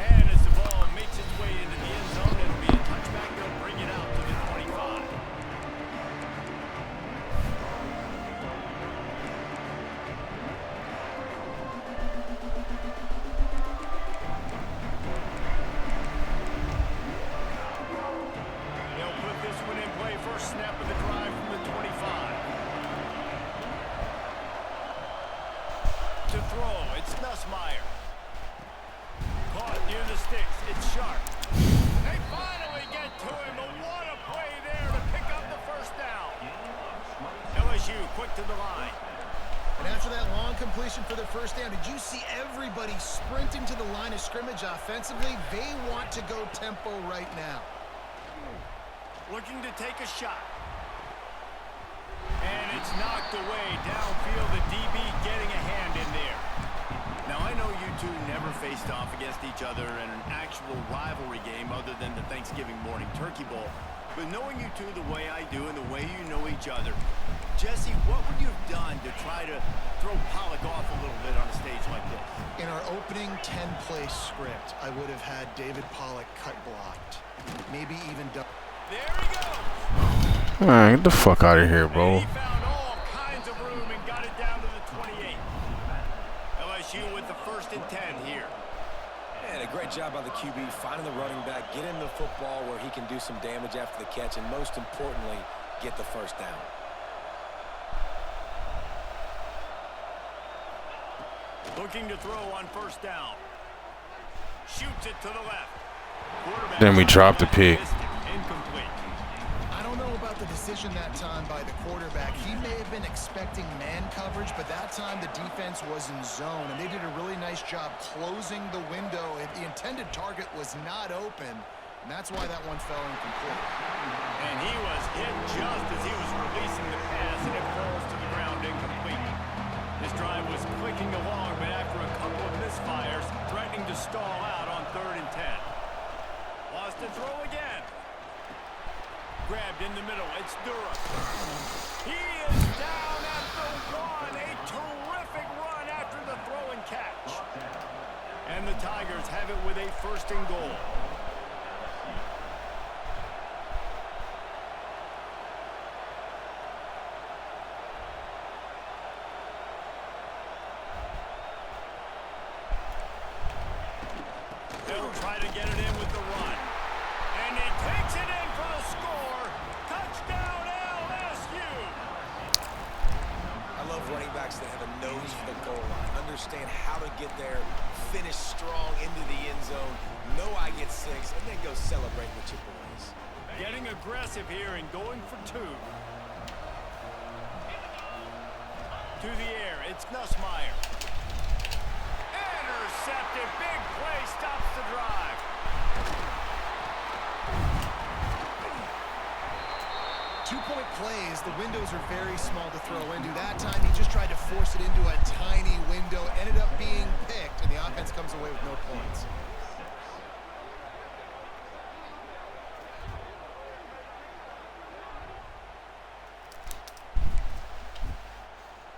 And as the ball makes its way into the end zone, it'll be a touchback. They'll bring it out to the 25. They'll put this one in play. First snap of the drive from the 25. To throw, it's Nussmeier. Caught near the sticks. It's Sharp. They finally get to him, but what a play there to pick up the first down. LSU quick to the line. And after that long completion for the first down, did you see everybody sprinting to the line of scrimmage offensively? They want to go tempo right now. Looking to take a shot. And it's knocked away downfield. The DB getting a hand in there. Now, I know you two never faced off against each other in an actual rivalry game other than the Thanksgiving morning turkey bowl. But knowing you two the way I do and the way you know each other, Jesse, what would you have done to try to throw Pollock off a little bit on a stage like this? In our opening 10-play script, I would have had David Pollock cut blocked. Maybe even done. There he goes. Man, get the fuck out of here, bro. He found all kinds of room and got it down to the 28. LSU with the 1st and 10 here. And a great job by the QB finding the running back, get him the football where he can do some damage after the catch, and most importantly, get the first down. Looking to throw on 1st down. Shoots it to the left. Quarterback Then we dropped the pick. incomplete. I don't know about the decision that time by the quarterback. He may have been expecting man coverage, but that time the defense was in zone, and they did a really nice job closing the window. The intended target was not open, and that's why that one fell incomplete. And he was hit just as he was releasing the pass, and it falls to the ground incomplete. His drive was clicking along, but after a couple of misfires, threatening to stall out on 3rd and 10. Lost to throw again. Grabbed in the middle. It's Durham. He is down at the 1. A terrific run after the throw and catch. And the Tigers have it with a 1st and goal. They'll try to get it in with the run. And he takes it in for the score. Touchdown, LSU. I love running backs that have a nose for the goal line, understand how to get there, finish strong into the end zone, know I get 6, and then go celebrate with your boys. Getting aggressive here and going for 2. To the air, it's Nussmeier. Intercepted, big play, stops the drive. Two-point plays, the windows are very small to throw into. That time he just tried to force it into a tiny window, ended up being picked, and the offense comes away with no points.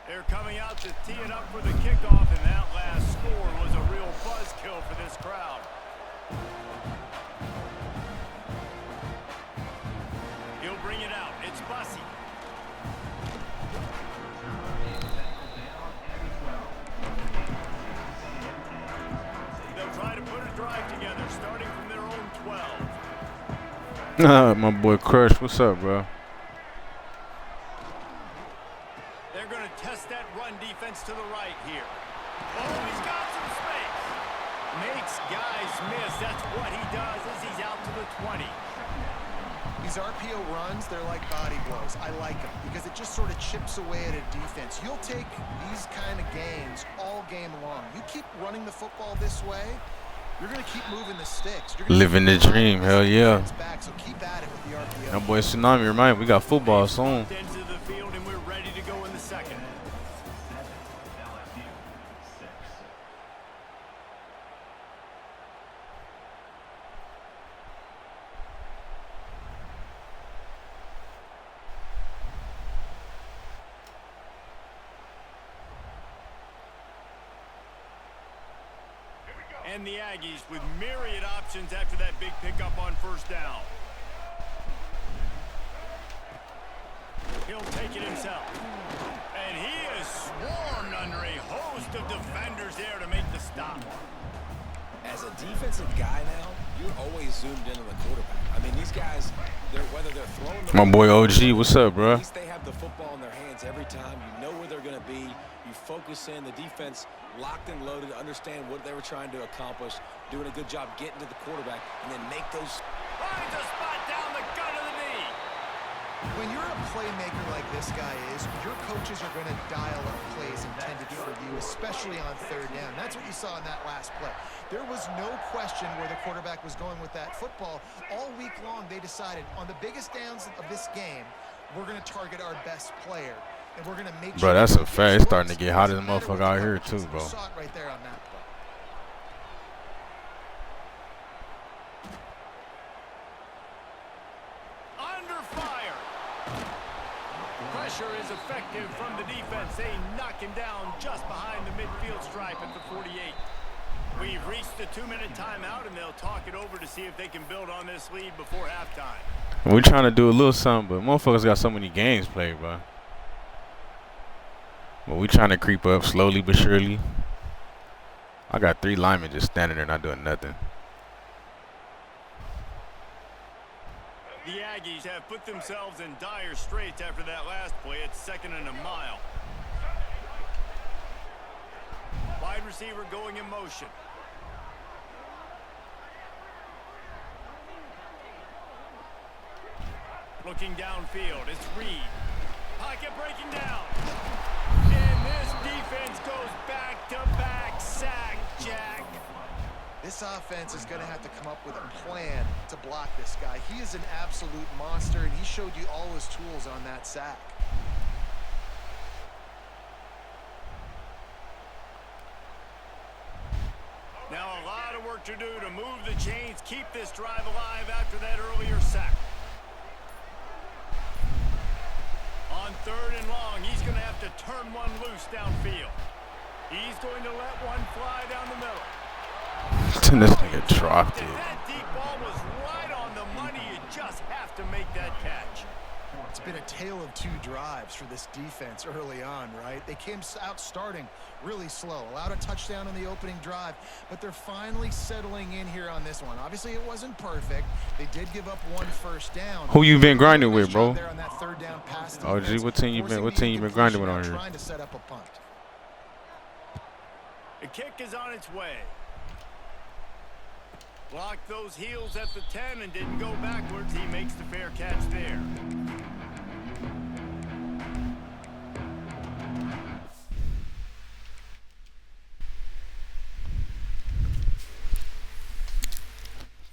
They're coming out to tee it up for the kickoff, and that last score was a real buzzkill for this crowd. He'll bring it out. It's Bussey. together, starting from their own 12. My boy Crush, what's up, bro? They're going to test that run defense to the right here. Oh, he's got some space. Makes guys miss. That's what he does as he's out to the 20. These RPO runs, they're like body blows. I like them because it just sort of chips away at a defense. You'll take these kind of gains all game long. You keep running the football this way, you're going to keep moving the sticks. Living the dream, hell yeah. Back, so keep at it with the RPO. My boy Tsunami, remind me, we got football soon. Into the field and we're ready to go in the second. And the Aggies with myriad options after that big pickup on first down. He'll take it himself. And he is swarmed under a host of defenders there to make the stop. As a defensive guy now, you're always zoomed in on the quarterback. I mean, these guys, whether they're throwing the My boy OG, what's up, bro? At least they have the football in their hands every time. You know where they're going to be. You focus in. The defense locked and loaded, understand what they were trying to accomplish, doing a good job getting to the quarterback, and then make those. Finds a spot down the gut of the knee. When you're a playmaker like this guy is, your coaches are going to dial up plays intended for you, especially on third down. That's what you saw in that last play. There was no question where the quarterback was going with that football. All week long, they decided on the biggest downs of this game, we're going to target our best player. And we're going to make Bro, that's a fact. It's starting to get hot as a motherfucker out here, too, bro. Saw it right there on that play. Under fire. Pressure is effective from the defense. They knock him down just behind the midfield stripe at the 48. We've reached the 2-minute timeout, and they'll talk it over to see if they can build on this lead before halftime. We're trying to do a little something, but motherfuckers got so many games played, bro. But we trying to creep up slowly but surely. I got 3 linemen just standing there not doing nothing. The Aggies have put themselves in dire straits after that last play. It's 2nd and a mile. Wide receiver going in motion. Looking downfield, it's Reed. Pocket breaking down. And this defense goes back-to-back sack, Jack. This offense is going to have to come up with a plan to block this guy. He is an absolute monster, and he showed you all his tools on that sack. Now a lot of work to do to move the chains, keep this drive alive after that earlier sack. On 3rd and long, he's going to have to turn one loose downfield. He's going to let one fly down the middle. This nigga dropped it. That deep ball was right on the money. You just have to make that catch. It's been a tale of 2 drives for this defense early on, right? They came out starting really slow, allowed a touchdown on the opening drive, but they're finally settling in here on this one. Obviously, it wasn't perfect. They did give up 1 first down. Who you been grinding with, bro? There on that 3rd down pass Oh, gee, what team you been grinding with on here? Trying to set up a punt. The kick is on its way. Blocked those heels at the 10 and didn't go backwards. He makes the fair catch there.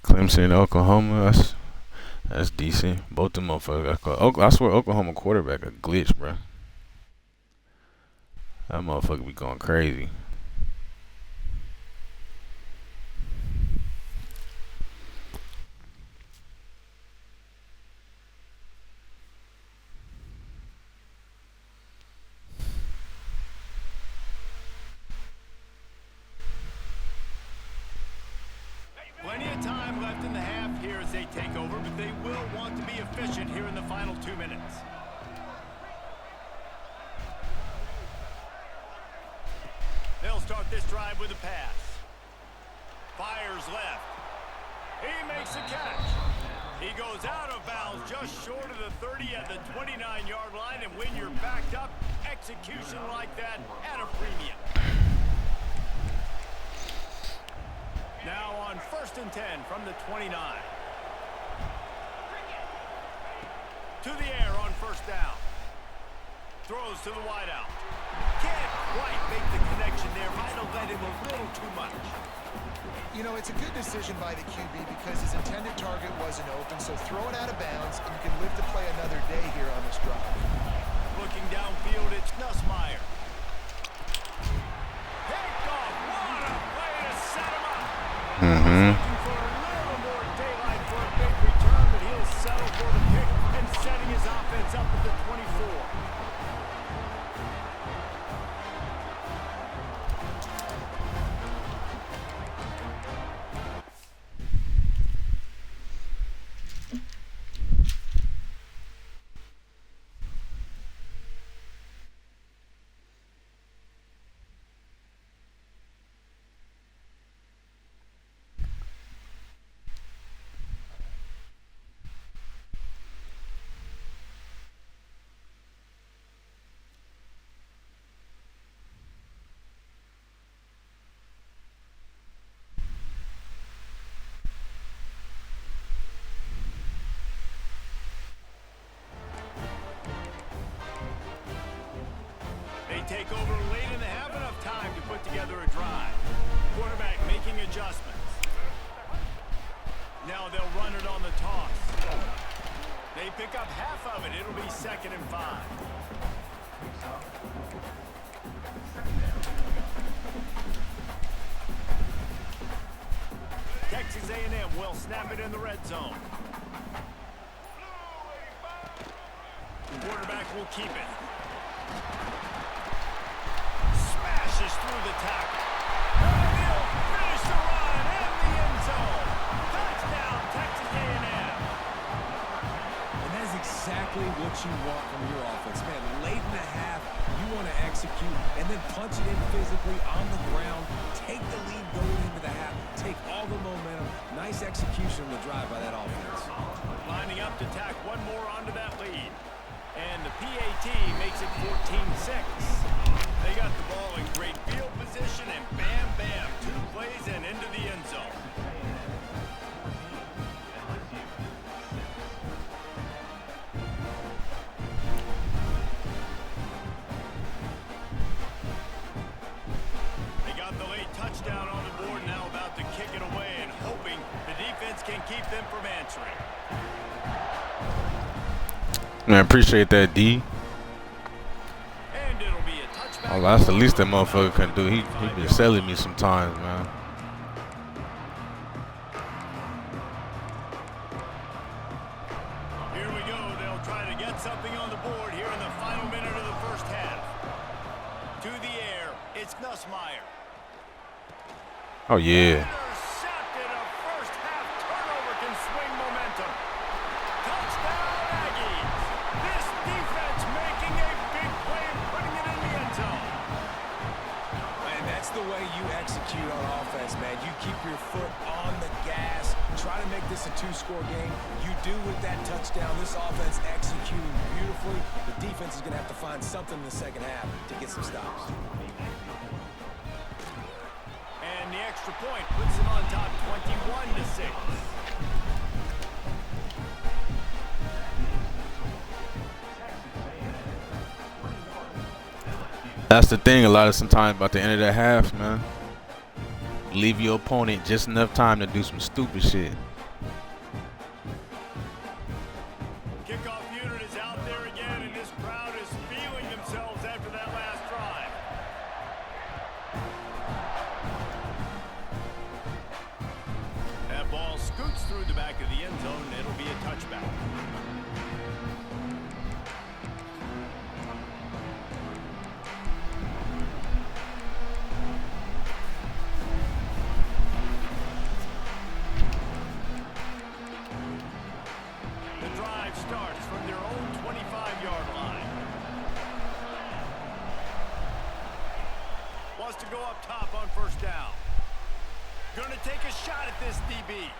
Clemson, Oklahoma, that's decent. Both them motherfuckers. I swear Oklahoma quarterback a glitch, bro. That motherfucker be going crazy. Plenty of time left in the half here as they take over, but they will want to be efficient here in the final 2 minutes. They'll start this drive with a pass. Fires left. He makes the catch. He goes out of bounds just short of the 30 at the 29-yard line, and when you're backed up, execution like that at a premium. Now on 1st and 10 from the 29. To the air on 1st down. Throws to the wideout. Can't quite make the connection there. Might have led him a little too much. You know, it's a good decision by the QB because his intended target wasn't open, so throw it out of bounds, and you can live to play another day here on this drive. Looking downfield, it's Nussmeier. Picked off. What a way to set him up. Looking for a little more daylight for a big return, but he'll settle for the pick and setting his offense up at the 24. Take over late in the half, enough time to put together a drive. Quarterback making adjustments. Now they'll run it on the toss. They pick up half of it. It'll be 2nd and 5. Texas A&M will snap it in the red zone. The quarterback will keep it. Smashes through the tackle. And he'll finish the run in the end zone. Touchdown, Texas A&M. And that's exactly what you want from your offense, man. Late in the half, you want to execute and then punch it in physically on the ground. Take the lead going into the half. Take all the momentum. Nice execution on the drive by that offense. Lining up to tack one more onto that lead. And the PAT makes it 14-6. They got the ball in great field position, and bam, bam, 2 plays and into the end zone. They got the late touchdown on the board, now about to kick it away and hoping the defense can keep them from answering. Man, appreciate that, D. Oh, that's the least that motherfucker can do. He been selling me sometimes, man. Here we go. They'll try to get something on the board here in the final minute of the 1st half. To the air, it's Nussmeier. Oh, yeah. Intercepted. A 1st half turnover can swing momentum. Touchdown, Aggies. This defense making a big play and putting it in the end zone. And that's the way you execute on offense, man. You keep your foot on the gas. Try to make this a 2-score game. You do with that touchdown. This offense executing beautifully. The defense is going to have to find something in the 2nd half to get some stops. And the extra point puts them on top 21-6. That's the thing a lot of sometimes about the end of the half, man. Leave your opponent just enough time to do some stupid shit. Kickoff unit is out there again, and this crowd is feeling themselves after that last drive. That ball scoots through the back of the end zone, and it'll be a touchback. Starts from their own 25-yard line. Wants to go up top on 1st down. Going to take a shot at this DB.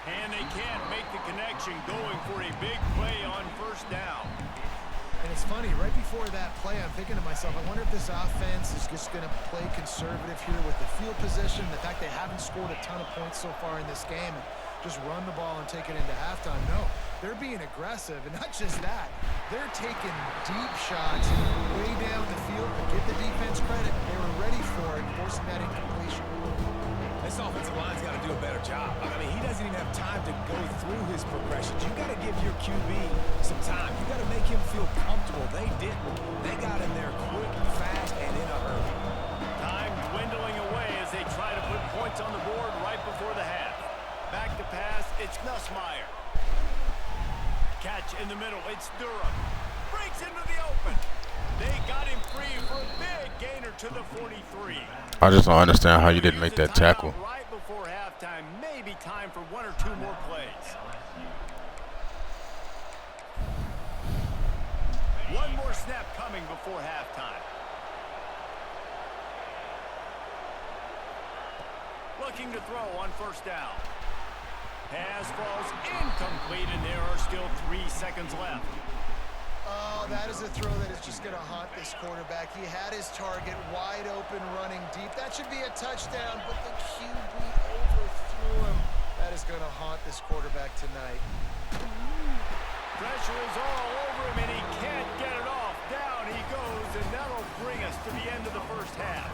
And they can't make the connection, going for a big play on first down. And it's funny, right before that play, I'm thinking to myself, I wonder if this offense is just going to play conservative here with the field position, the fact they haven't scored a ton of points so far in this game, and just run the ball and take it into halftime. No, they're being aggressive, and not just that, they're taking deep shots way down the field. But give the defense credit, they were ready for it, forcing that incompletion. This offensive line's got to do a better job. I mean, he doesn't even have time to go through his progressions. You got to give your QB some time. You got to make him feel comfortable. They didn't. They got in there quick, fast, and in a hurry. Time dwindling away as they try to put points on the board right before the half. Back to pass, it's Nussmeier. Catch in the middle, it's Durham. Breaks into the open. They got him free for a big gainer to the 43. I just don't understand how you didn't make that tackle. Right before halftime, maybe time for 1 or 2 more plays. One more snap coming before halftime. Looking to throw on first down. Pass falls incomplete, and there are still 3 seconds left. Oh, that is a throw that is just going to haunt this quarterback. He had his target wide open, running deep. That should be a touchdown, but the QB overthrew him. That is going to haunt this quarterback tonight. Pressure is all over him, and he can't get it off. Down he goes, and that'll bring us to the end of the first half.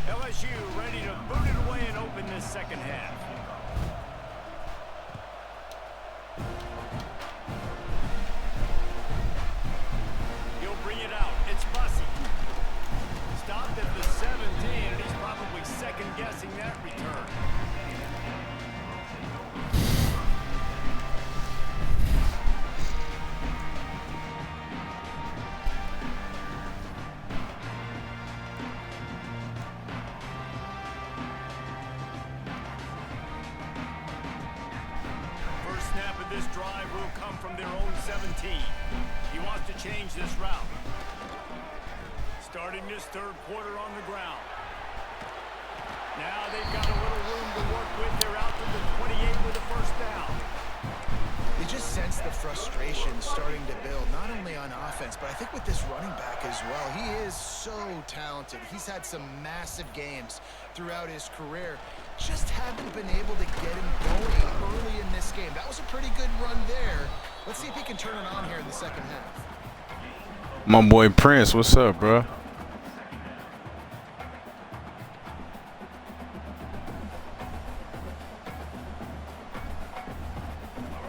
LSU ready to boot it away and open this second half. He'll bring it out. It's Bussey. Stopped at the 17, and he's probably second-guessing that return. Snap of this drive will come from their own 17. He wants to change this route. Starting this third quarter on the ground. Now they've got a little room to work with. They're out to the 28 with a first down. You just sense the frustration starting to build, not only on offense, but I think with this running back as well. He is so talented. He's had some massive games throughout his career. Just haven't been able to get him going early in this game. That was a pretty good run there. Let's see if he can turn it on here in the second half. My boy Prince, what's up, bro?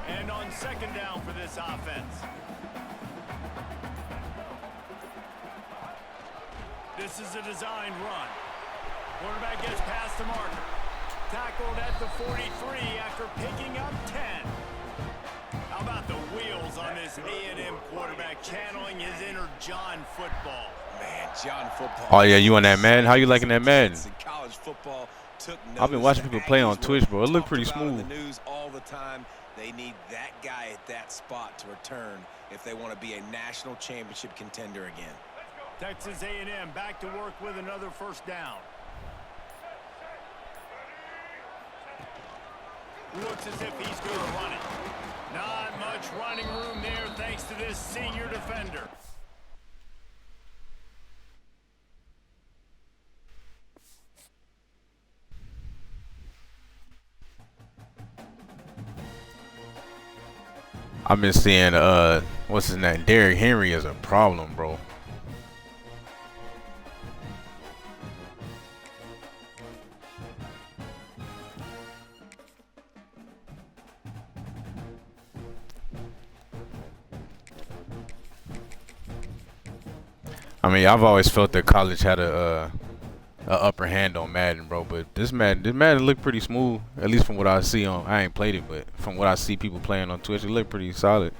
And on second down for this offense. This is a designed run. Quarterback gets past the marker. Tackled at the 43 after picking up 10. How about the wheels on this A&M quarterback, channeling his inner John Football? Man, John Football. Oh, yeah, you on that Madden? How you liking that Madden? College football took I've been watching people play on Twitch, bro. It looked pretty smooth. In the news all the time. They need that guy at that spot to return if they want to be a national championship contender again. Texas A&M back to work with another first down. Looks as if he's going to run it. Not much running room there thanks to this senior defender. I've been seeing what's his name? Derrick Henry is a problem, bro. I mean, I've always felt that college had a upper hand on Madden, bro. But this Madden looked pretty smooth, at least from what I see on. I ain't played it, but from what I see people playing on Twitch, it looked pretty solid.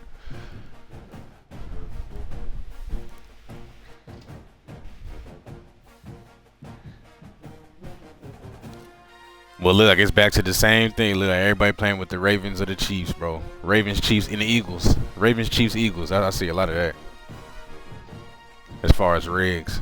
Well, look, like it's back to the same thing. Look, like everybody playing with the Ravens or the Chiefs, bro. Ravens, Chiefs, and the Eagles. Ravens, Chiefs, Eagles. I see a lot of that. As far as rigs.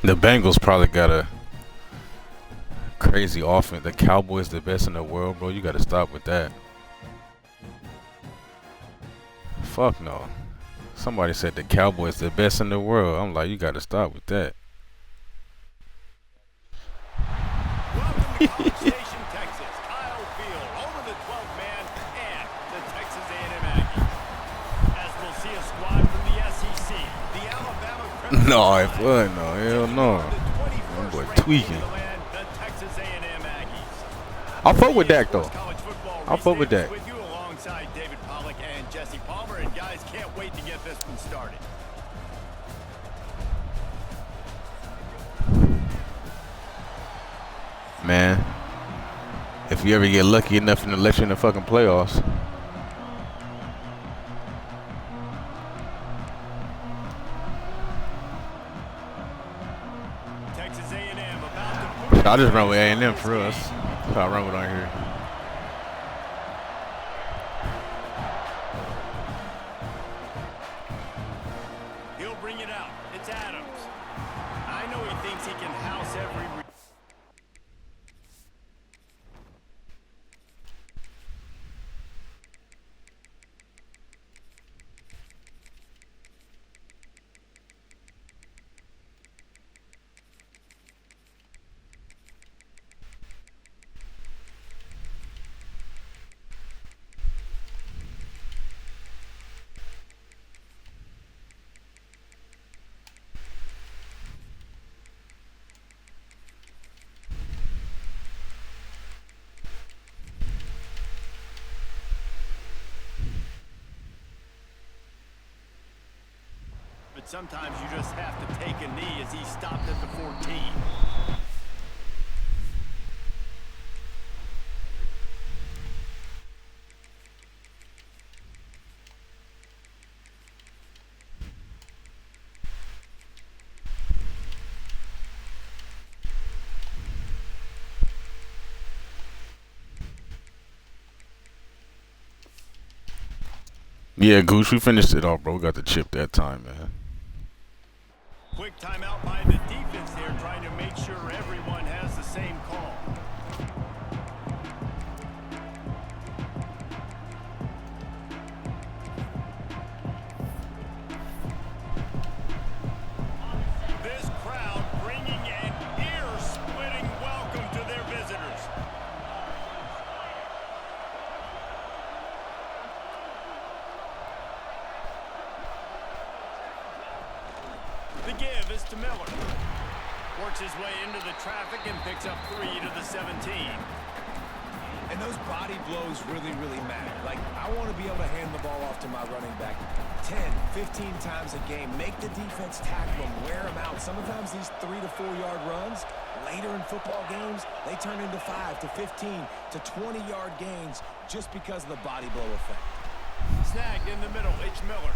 The Bengals probably got a crazy offense. The Cowboys the best in the world, bro. You got to stop with that. Fuck no. Somebody said the Cowboys the best in the world. I'm like, you got to stop with that. Welcome to College Station, Texas. Kyle Field over the 12th man and the Texas A&M Aggies. As we'll see a squad from the SEC, the Alabama Crimson No, Tide, it wasn't. No, hell no. the 21st boy ranked tweaking. team in the land, the Texas A&M Aggies. I'll fuck with Dak, though. College football I'll fuck with restays Dak. with you alongside David Pollack and Jesse Palmer. And guys, can't wait to get this one started. Man, if you ever get lucky enough in the election in the fucking playoffs. Texas A&M about to I just run with A&M for us. That's how I run with on here. He'll bring it out. It's Adams. I know he thinks he can house every... But sometimes you just have to take a knee as he stopped at the 14. Yeah, Goose, we finished it off, bro. We got the chip that time, man. Quick timeout by the defense there, trying to make sure everyone has the same call. This crowd bringing an ear-splitting welcome to their visitors. The give is to Miller. Works his way into the traffic and picks up 3 to the 17. And those body blows really, really matter. Like, I want to be able to hand the ball off to my running back 10, 15 times a game. Make the defense tackle them, wear them out. Sometimes these 3 to 4 yard runs, later in football games, they turn into 5 to 15 to 20 yard gains just because of the body blow effect. Snagged in the middle, it's Miller.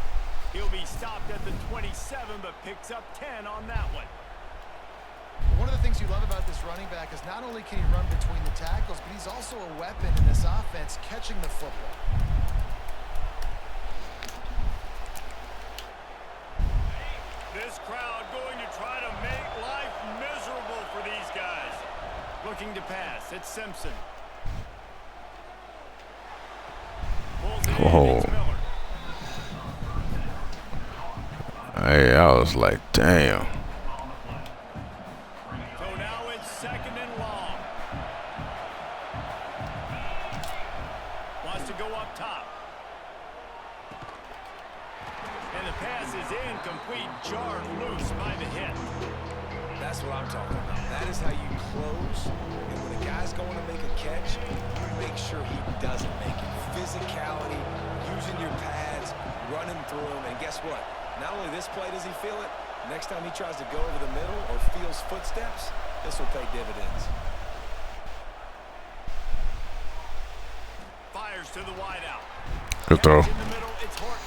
He'll be stopped at the 27, but picks up 10 on that one. One of the things you love about this running back is not only can he run between the tackles, but he's also a weapon in this offense catching the football. This crowd going to try to make life miserable for these guys. Looking to pass, it's Simpson. Pulls it in, it's Miller. Hey, I was like, damn. So now it's 2nd and long. Wants to go up top. And the pass is incomplete, jarred loose by the hit. That's what I'm talking about. That is how you close. And when a guy's going to make a catch, you make sure he doesn't make it. Physicality, using your pads, running through them. And guess what? Not only this play does he feel it, next time he tries to go over the middle or feels footsteps, this will pay dividends. Fires to the wideout. Good throw. In the middle, it's Horton.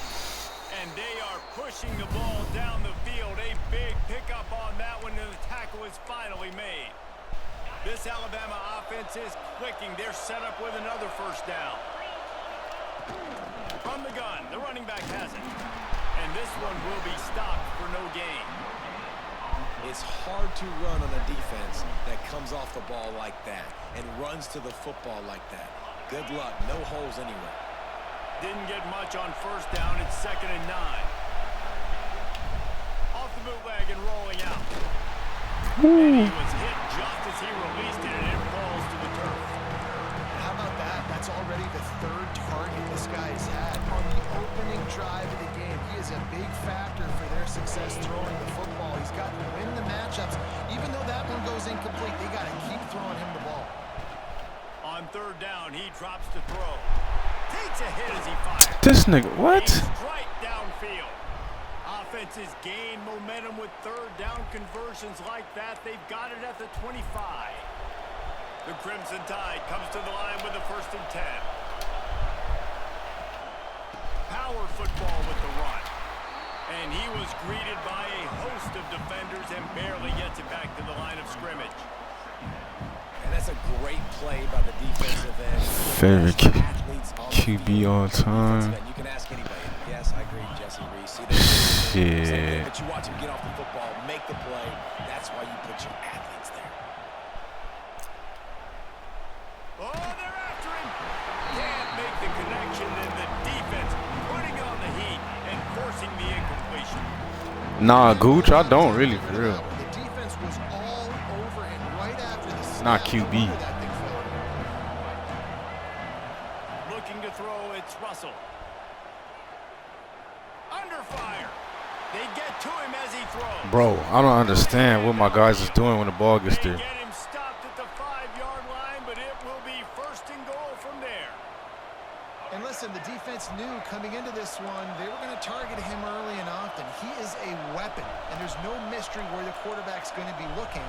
And they are pushing the ball down the field. A big pickup on that one, and the tackle is finally made. This Alabama offense is clicking. They're set up with another first down. From the gun, the running back has it. And this one will be stopped for no gain. It's hard to run on a defense that comes off the ball like that and runs to the football like that. Good luck. No holes anywhere. Didn't get much on first down. It's 2nd and 9. Off the bootleg and rolling out. And he was hit just as he released it, and it falls to the turf. How about that? That's already the 3rd target this guy has had on the opening drive of the game. He is a big factor for their success throwing the football. He's got to win the matchups. Even though that one goes incomplete, they got to keep throwing him the ball. On 3rd down, he drops to throw. Takes a hit as he fires. This nigga, what? Strike downfield. Offenses gain momentum with 3rd down conversions like that. They've got it at the 25. The Crimson Tide comes to the line with the 1st and 10. Power football with the run. And he was greeted by a host of defenders and barely gets it back to the line of scrimmage. And that's a great play by the defensive end. Favorite QB all time. You can ask anybody. Yes, I agree, Jesse Reese. Shit. But you watch him get off the football, make the play. That's why you put your athletes there. Oh, they're after him. Can't make the connection, and the defense putting on the heat and forcing the incompletion. Nah, Gooch, I don't really, for real. The defense was all over him right after the snap. Not QB. Looking to throw, it's Russell. Under fire. They get to him as he throws. Bro, I don't understand what my guys is doing when the ball gets They there. get him stopped at the 5-yard line, but it will be 1st and goal from there. And listen, the defense knew coming into this one, they were going to target him early and often. He is a weapon, and there's no mystery where the quarterback's going to be looking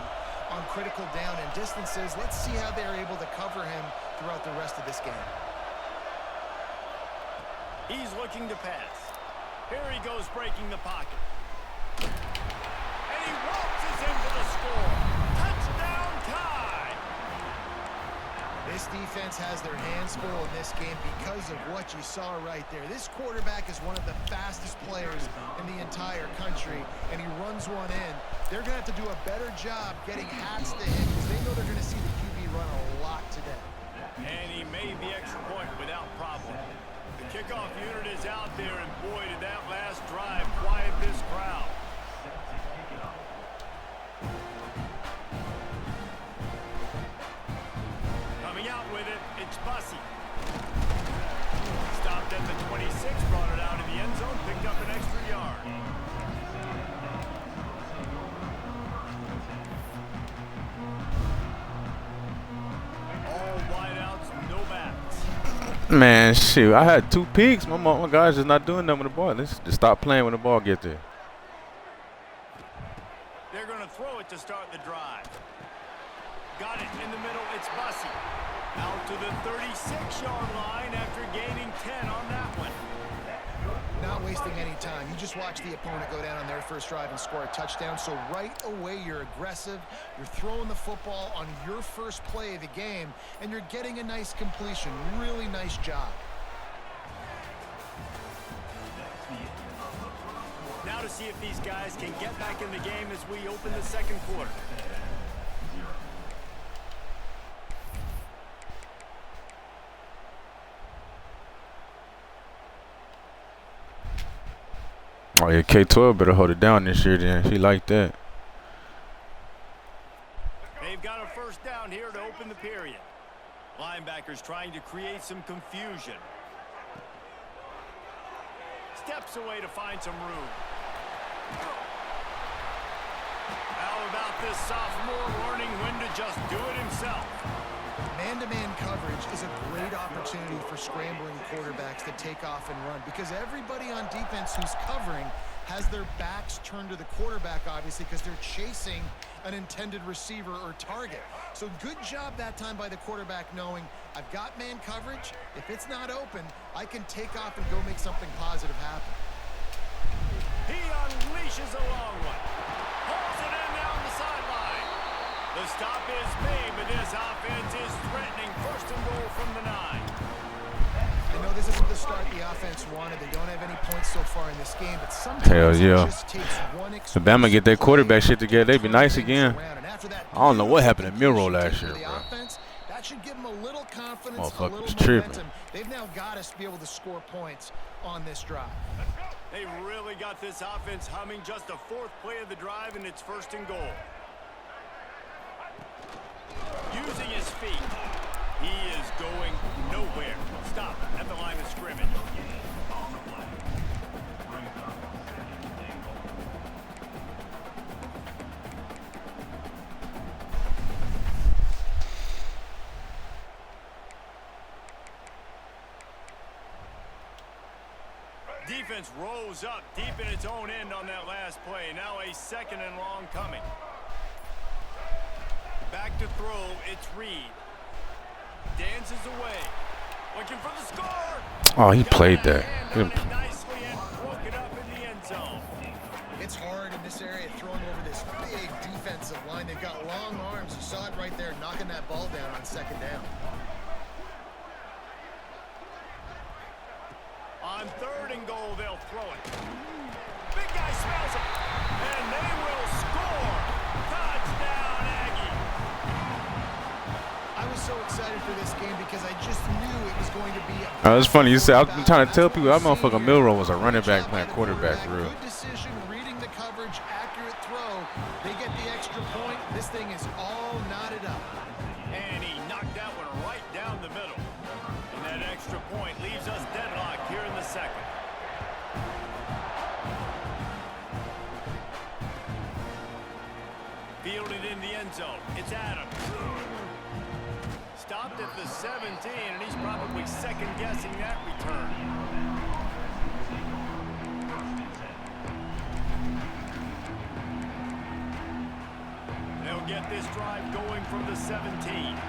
on critical down and distances. Let's see how they're able to cover him throughout the rest of this game. He's looking to pass. Here he goes breaking the pocket. And he waltzes in for the score. Touchdown tie. This defense has their hands full in this game because of what you saw right there. This quarterback is one of the fastest players in the entire country, and he runs one in. They're going to have to do a better job getting hats to him because they know they're going to see the QB run a lot today. And he made the extra point without problem. The kickoff unit is out there, and boy, did that last drive quiet this crowd. Coming out with it, it's Bussey. Stopped at the 26, brought it out in the end zone, picked up an extra yard. All wideouts, no backs. Man, shoot, I had 2 picks. My guys is not doing nothing with the ball. Let's just stop playing when the ball gets there. They're going to throw it to start the drive. Got it in the middle. It's Bussey. Out to the 36-yard line after gaining 10 on that one. Not wasting any time. You just watch the opponent go down on their first drive and score a touchdown. So right away, you're aggressive. You're throwing the football on your first play of the game, and you're getting a nice completion. Really nice job. Now to see if these guys can get back in the game as we open the 2nd quarter. Oh yeah, K-12 better hold it down this year then. She like that. They've got a first down here to open the period. Linebackers trying to create some confusion. Steps away to find some room. about this sophomore learning when to just do it himself. Man-to-man coverage is a great opportunity for scrambling quarterbacks to take off and run because everybody on defense who's covering has their backs turned to the quarterback, obviously, because they're chasing an intended receiver or target. So good job that time by the quarterback knowing I've got man coverage. If it's not open, I can take off and go make something positive happen. He unleashes a long one. Pulls it in down the sideline. The stop is made, but this offense is threatening. First and goal from the 9. I know this isn't the start the offense wanted. They don't have any points so far in this game, but sometimes Hell yeah. it just takes one If Bama get their quarterback shit together, they'd be nice again. I don't know what happened to Miro last year, bro. That should give them a little confidence, a little Motherfuckers tripping. momentum. They've now got us to be able to score points on this drive. They really got this offense humming. Just the 4th play of the drive, and it's first and goal. Using his feet. He is going nowhere. Stop at the line of scrimmage. Defense rolls up deep in its own end on that last play. Now a 2nd and long coming. Back to throw, it's Reed. Dances away. Looking for the score. Oh, he played that. Nicely and broke it up in the end zone. It's hard in this area throwing over this big defensive line. They've got long arms. You saw it right there, knocking that ball down on 2nd down. On 3rd and goal, they'll throw it. Big guy smells it. And they will score. Touchdown, Aggie. I was so excited for this game because I just knew it was going to be Oh, it's funny. You said I've been trying to tell people that motherfucker Milroe was a running back playing quarterback for real. Good decision, reading the coverage, accurate throw. They get the extra point. This thing is all knotted up. And he knocked that one right down the middle. And that extra point leaves us deadlocked here in the 2nd. Fielded in the end zone. It's Adams. Stopped at the 17, and he's probably second-guessing that return. They'll get this drive going from the 17.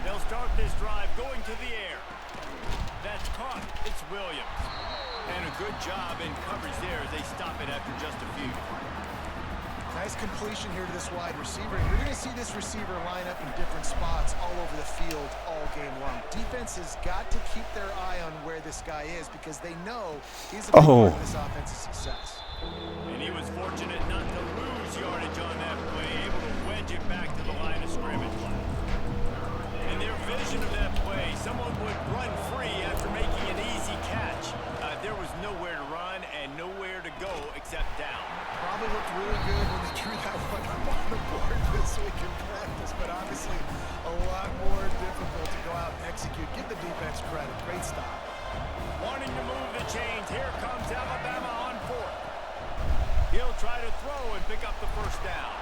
They'll start this drive going to the air. That's caught. It's Williams. And a good job in coverage there as they stop it after just a few. Nice completion here to this wide receiver. You're going to see this receiver line up in different spots all over the field all game long. Defense has got to keep their eye on where this guy is because they know he's a big part of this offense's success. And he was fortunate not to lose yardage on that play, able to wedge it back to the line of scrimmage. In their vision of that play, someone would run free after making an easy catch. There was nowhere to run and nowhere to go except down. Probably looked really good when they drew that one up on the board this week in practice, but obviously a lot more difficult to go out and execute. Give the defense credit. Great stop. Wanting to move the chains, here comes Alabama on 4th. He'll try to throw and pick up the first down.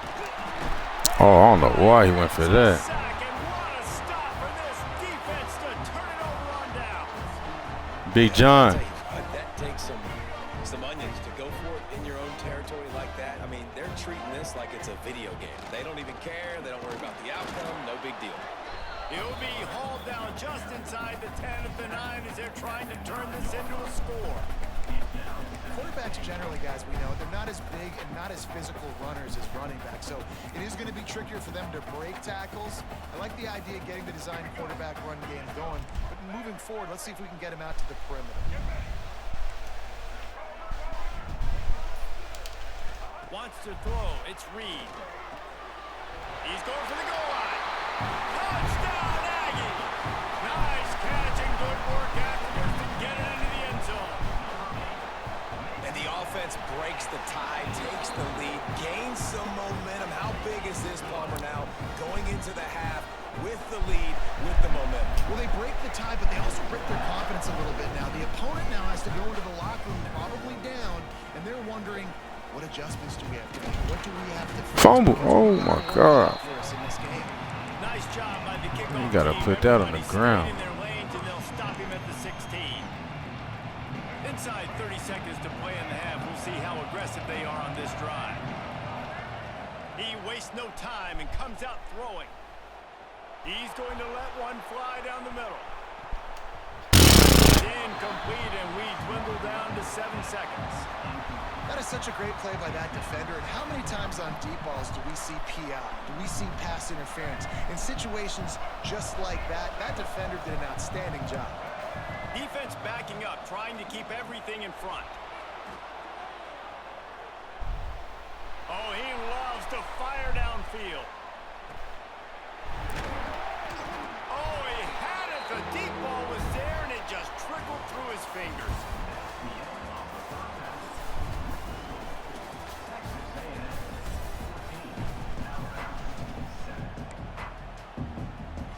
Oh, I don't know why he went for that. Sack, and what a stop for this defense to turn it over on downs. Big John. That takes some onions to go for it in your own territory like that. I mean, they're treating this like it's a video game. They don't even care. They don't worry about the outcome. No big deal. He'll be hauled down just inside the 10 of the 9 as they're trying to turn this into a score. Quarterbacks generally, guys, we know, they're not as big and not as physical runners as running backs, so it is going to be trickier for them to break tackles. I like the idea of getting the design quarterback run game going, but moving forward, let's see if we can get him out to the perimeter. Wants to throw. It's Reed. He's going for the goal line. Touchdown, Aggie! Nice catch and good work afterwards to get it into the end zone. And the offense breaks the tie, takes the lead, gains some momentum. How big is this, Palmer, now going into the half with the lead, with the momentum? Well, they break the tie, but they also break their confidence a little bit now. The opponent now has to go into the locker room probably down, and they're wondering, What adjustments do we have to make? What do we have to fix? Fumble. Because Oh we my are God. for us in this game. Nice job by the kickoff You gotta team. put that on the Everybody ground. stayed in their lanes, and they'll stop him at the 16. Inside 30 seconds to play in the half. We'll see how aggressive they are on this drive. He wastes no time and comes out throwing. He's going to let one fly down the middle. Incomplete, and we dwindle down to 7 seconds. That is such a great play by that defender. And how many times on deep balls do we see PI? Do we see pass interference? In situations just like that, that defender did an outstanding job. Defense backing up, trying to keep everything in front. Oh, he loves to fire downfield. Oh, he had it. The deep ball was there, and it just trickled through his fingers.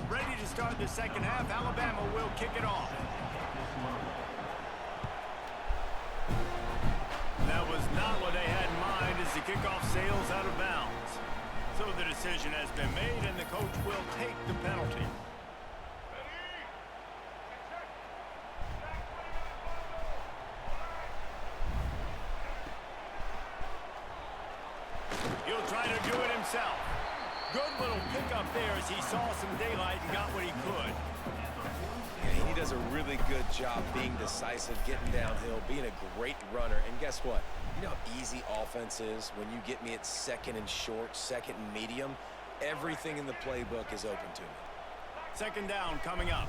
Ready to start the second half. Alabama will kick it off. That was not what they had in mind as the kickoff sails out of bounds. So the decision has been made, and the coach will take the penalty. He'll try to do it himself. Good little pickup there as he saw some daylight and got what he could. Yeah, he does a really good job being decisive, getting downhill, being a great runner. And guess what? You know how easy offense is when you get me at second and short, second and medium? Everything in the playbook is open to me. Second down coming up.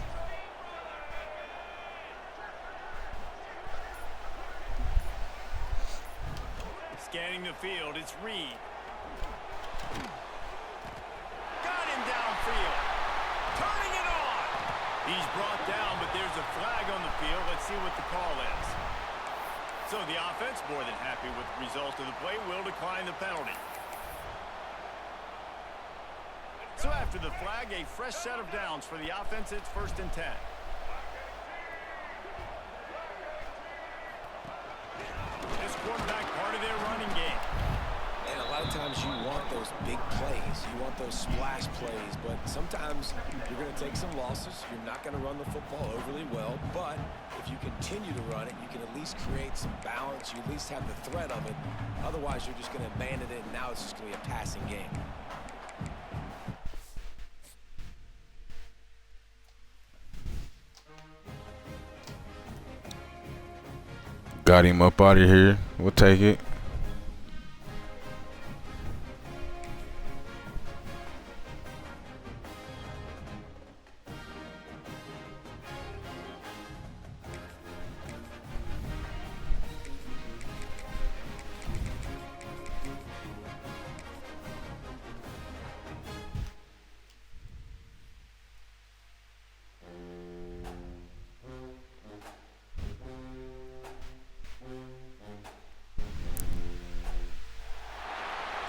Scanning the field, it's Reed. Got him downfield. Turning it on. He's brought down, but there's a flag on the field. Let's see what the call is. So the offense, more than happy with the result of the play, will decline the penalty. So after the flag, a fresh set of downs for the offense. It's 1st and 10. This quarterback part of their running game. And a lot of times you want those big plays. You want those splash plays. But sometimes you're going to take some losses. You're not going to run the football overly well. But if you continue to run it, you can at least create some balance. You at least have the threat of it. Otherwise, you're just going to abandon it, and now it's just going to be a passing game. Got him up out of here. We'll take it.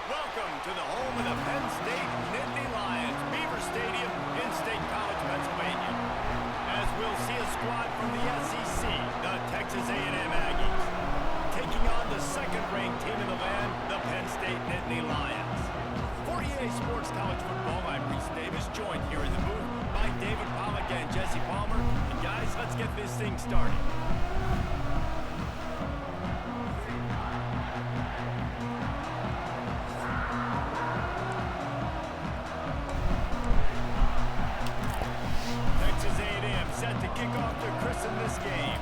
Welcome to the home of the Penn State Nittany Lions, Beaver Stadium in State College, Pennsylvania. As we'll see a squad from the SEC, the Texas A&M Aggies, taking on the second-ranked team in the land, the Penn State Nittany Lions. For EA Sports College Football, I'm Reese Davis, joined here in the booth by David Pollack and Jesse Palmer. And guys, let's get this thing started. Texas A&M set to kick off to christen this game.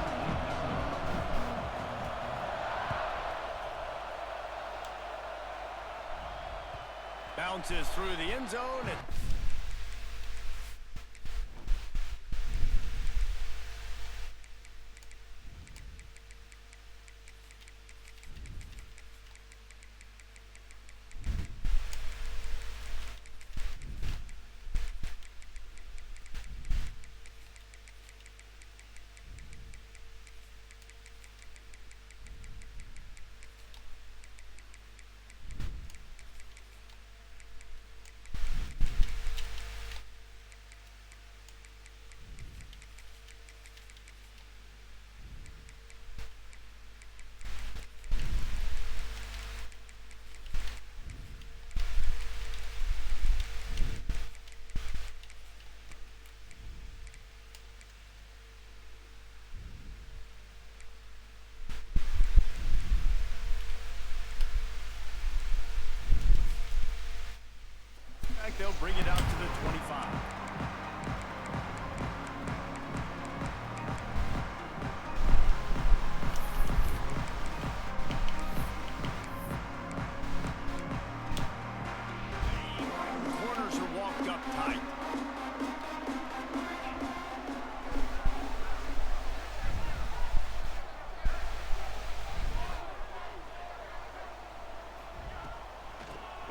Bounces through the end zone. they'll bring it out to the 25. Corners are walked up tight.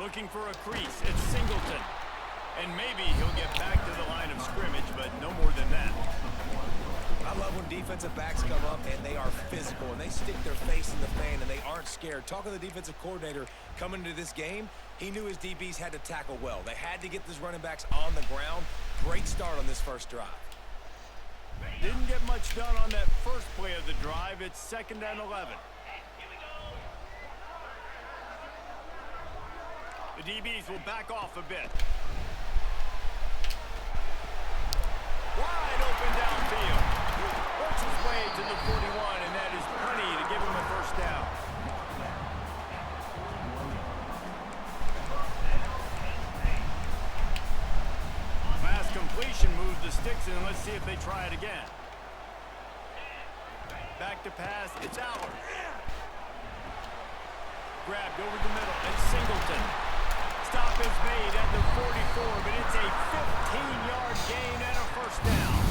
Looking for a crease, it's Singleton. And maybe he'll get back to the line of scrimmage, but no more than that. I love when defensive backs come up and they are physical and they stick their face in the fan and they aren't scared. Talking to the defensive coordinator coming into this game, he knew his DBs had to tackle well. They had to get these running backs on the ground. Great start on this first drive. Didn't get much done on that first play of the drive. It's 2nd and 11. The DBs will back off a bit. Wide open downfield. Works his way to the 41, and that is plenty to give him a first down. Pass completion moves the sticks in. Let's see if they try it again. Back to pass. It's Allen. Grabbed over the middle. It's Singleton. Stop is made at the 44, but it's a 15-yard gain and a first down.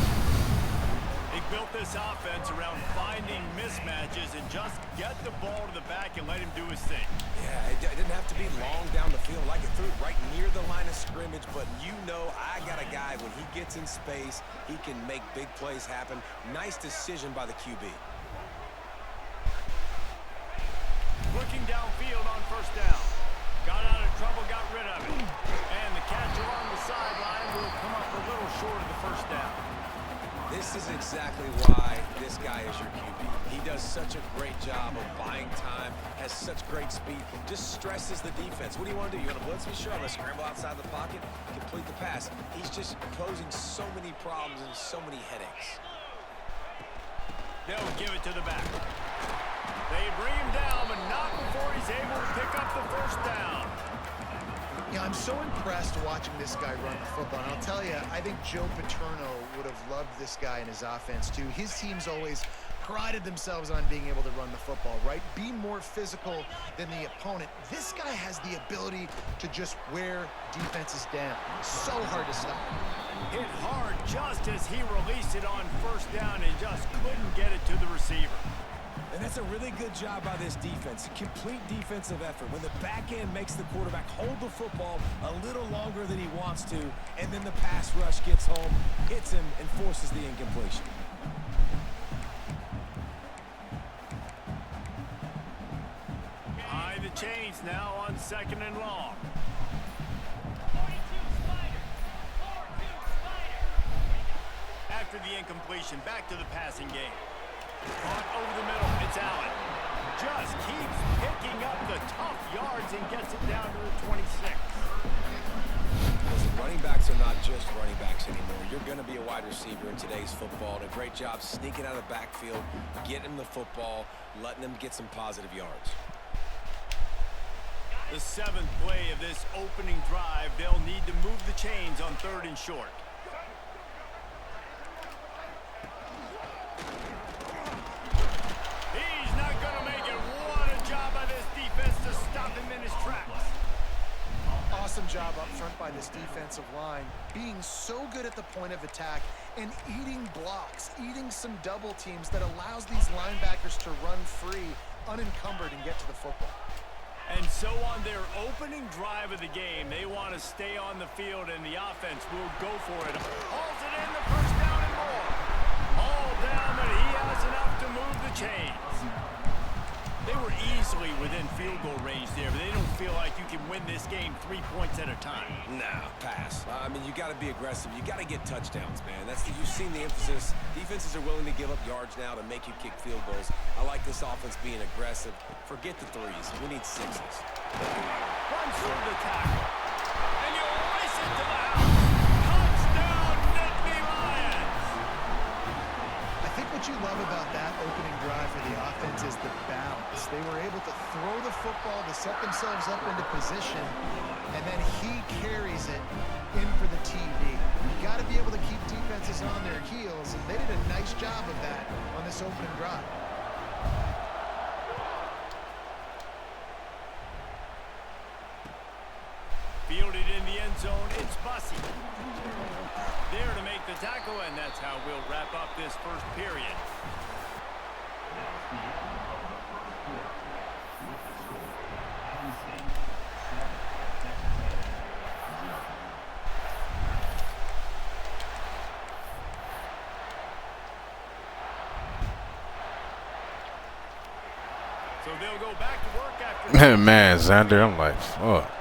They built this offense around finding mismatches and just get the ball to the back and let him do his thing. Yeah, it didn't have to be long down the field. I could throw it right near the line of scrimmage, but you know I got a guy, when he gets in space, he can make big plays happen. Nice decision by the QB. Looking downfield on first down. Got out of trouble, got rid of it. And the catch along the sideline will come up a little short of the first down. This is exactly why this guy is your QB. He does such a great job of buying time, has such great speed, just stresses the defense. What do you want to do? You want to blitz me? Sure, I'm going to scramble outside the pocket, complete the pass. He's just posing so many problems and so many headaches. They'll give it to the back. They bring him down, but not before he's able to pick up the first down. Yeah, I'm so impressed watching this guy run the football. And I'll tell you, I think Joe Paterno would have loved this guy in his offense too. His teams always prided themselves on being able to run the football, right? Be more physical than the opponent. This guy has the ability to just wear defenses down. So hard to stop. Hit hard just as he released it on first down and just couldn't get it to the receiver. And that's a really good job by this defense. Complete defensive effort. When the back end makes the quarterback hold the football a little longer than he wants to, and then the pass rush gets home, hits him, and forces the incompletion. Behind the chains now on 2nd and long. After the incompletion, back to the passing game. Caught over the middle, it's Allen. Just keeps picking up the tough yards and gets it down to the 26. Listen, running backs are not just running backs anymore. You're going to be a wide receiver in today's football. And a great job sneaking out of the backfield, getting the football, letting them get some positive yards. The 7th play of this opening drive, they'll need to move the chains on 3rd and short. He's not going to make it. What a job by this defense to stop him in his tracks. Awesome job up front by this defensive line, being so good at the point of attack and eating blocks, eating some double teams that allows these linebackers to run free, unencumbered, and get to the football. And so on their opening drive of the game, they want to stay on the field, and the offense will go for it. Hauls it in, the first down and more. All down, but he has enough to move the chains. They were easily within field goal range there, but they don't feel like you can win this game 3 points at a time. Nah, pass. I mean, you got to be aggressive. You got to get touchdowns, man. You've seen the emphasis. Defenses are willing to give up yards now to make you kick field goals. I like this offense being aggressive. Forget the threes. We need sixes. Runs through the tackle. And you race it to the house. Touchdown, Nittany Lions. I think what you love about that opening drive for the offense is the balance. They were able to throw the football to set themselves up into position, and then he carries it is on their heels, and they did a nice job of that on this opening drive. Fielded in the end zone, it's Bussy. There to make the tackle, and that's how we'll wrap up this first period. So they'll go back to work after Man, Xander, I'm like, fuck.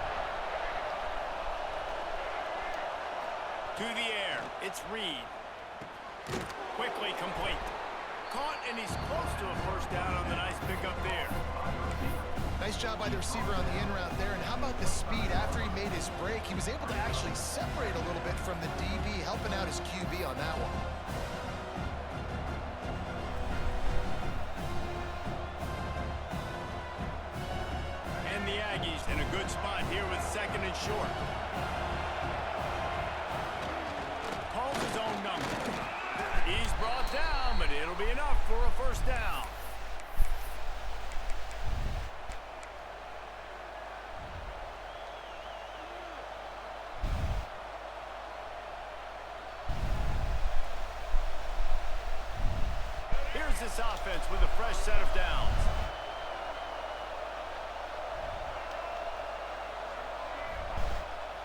to the air. It's Reed. Quickly complete. Caught, and he's close to a first down on the nice pickup there. Nice job by the receiver on the in route there. And how about the speed after he made his break? He was able to actually separate a little bit from the DB, helping out his QB on that one. And the Aggies in a good spot here with second and short. Calls his own number. He's brought down, but it'll be enough for a first down. Here's this offense with a fresh set of downs.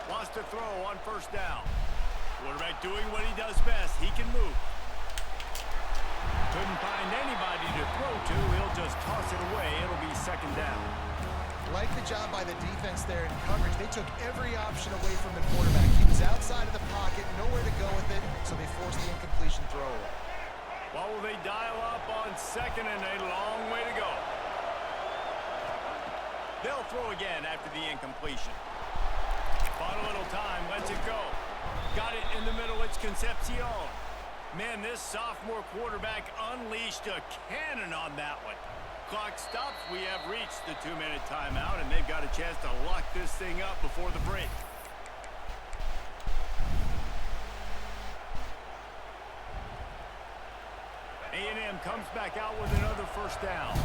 Wants to throw on first down. Quarterback doing what he does best. He can move. Couldn't find anybody to throw to. He'll just toss it away. It'll be second down. Like the job by the defense there in coverage. They took every option away from the quarterback. He was outside of the pocket, nowhere to go with it, so they forced the incompletion throw away. What will they dial up on second and a long way to go? They'll throw again after the incompletion. Bought a little time, lets it go. Got it in the middle, it's Concepcion. Man, this sophomore quarterback unleashed a cannon on that one. Clock stops, we have reached the 2-minute timeout, and they've got a chance to lock this thing up before the break. A&M comes back out with another first down.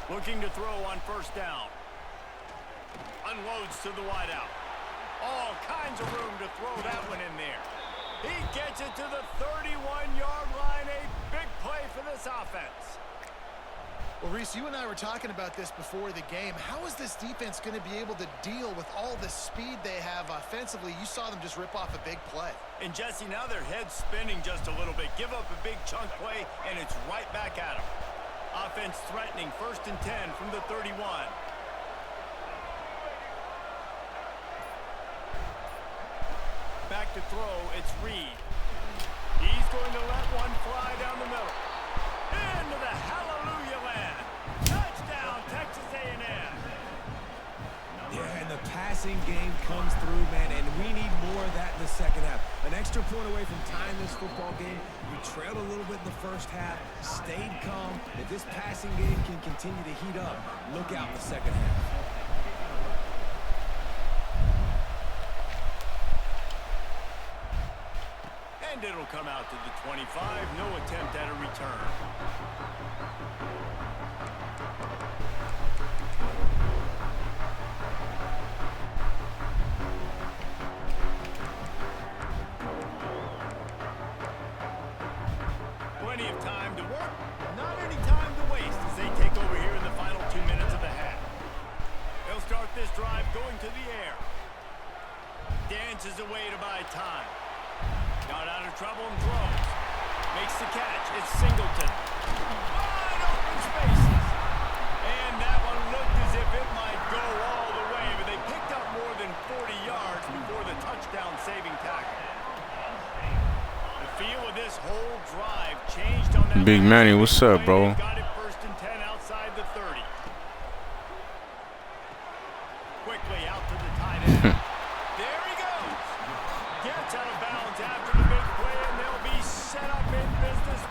Looking to throw on first down. Unloads to the wideout. All kinds of room to throw that one in there. He gets it to the 31-yard line. A big play for this offense. Well, Reese, you and I were talking about this before the game. How is this defense going to be able to deal with all the speed they have offensively? You saw them just rip off a big play. And Jesse, now their head's spinning just a little bit. Give up a big chunk play, and it's right back at them. Offense threatening, 1st and 10 from the 31. Back to throw, it's Reed. He's going to let one fly down the middle. Into the hallelujah land. Touchdown, Texas A&M. Yeah, and the passing game comes through, man, and we need more of that in the second half. An extra point away from tying this football game. We trailed a little bit in the first half, stayed calm. If this passing game can continue to heat up, look out in the second half. And it'll come out to the 25. No attempt at a return. Plenty of time to work. Not any time to waste as they take over here in the final 2 minutes of the half. They'll start this drive going to the air. Dances away to buy time. Got out of trouble and throws. Makes the catch. It's Singleton. Wide open spaces. And that one looked as if it might go all the way, but they picked up more than 40 yards before the touchdown-saving tackle. The feel of this whole drive changed on that. Big Manny, what's up, bro? Got it 1st and 10 outside the 30. Quickly out to the tight end. There he goes. Gets out of bounds after the big play, and they'll be set up in business.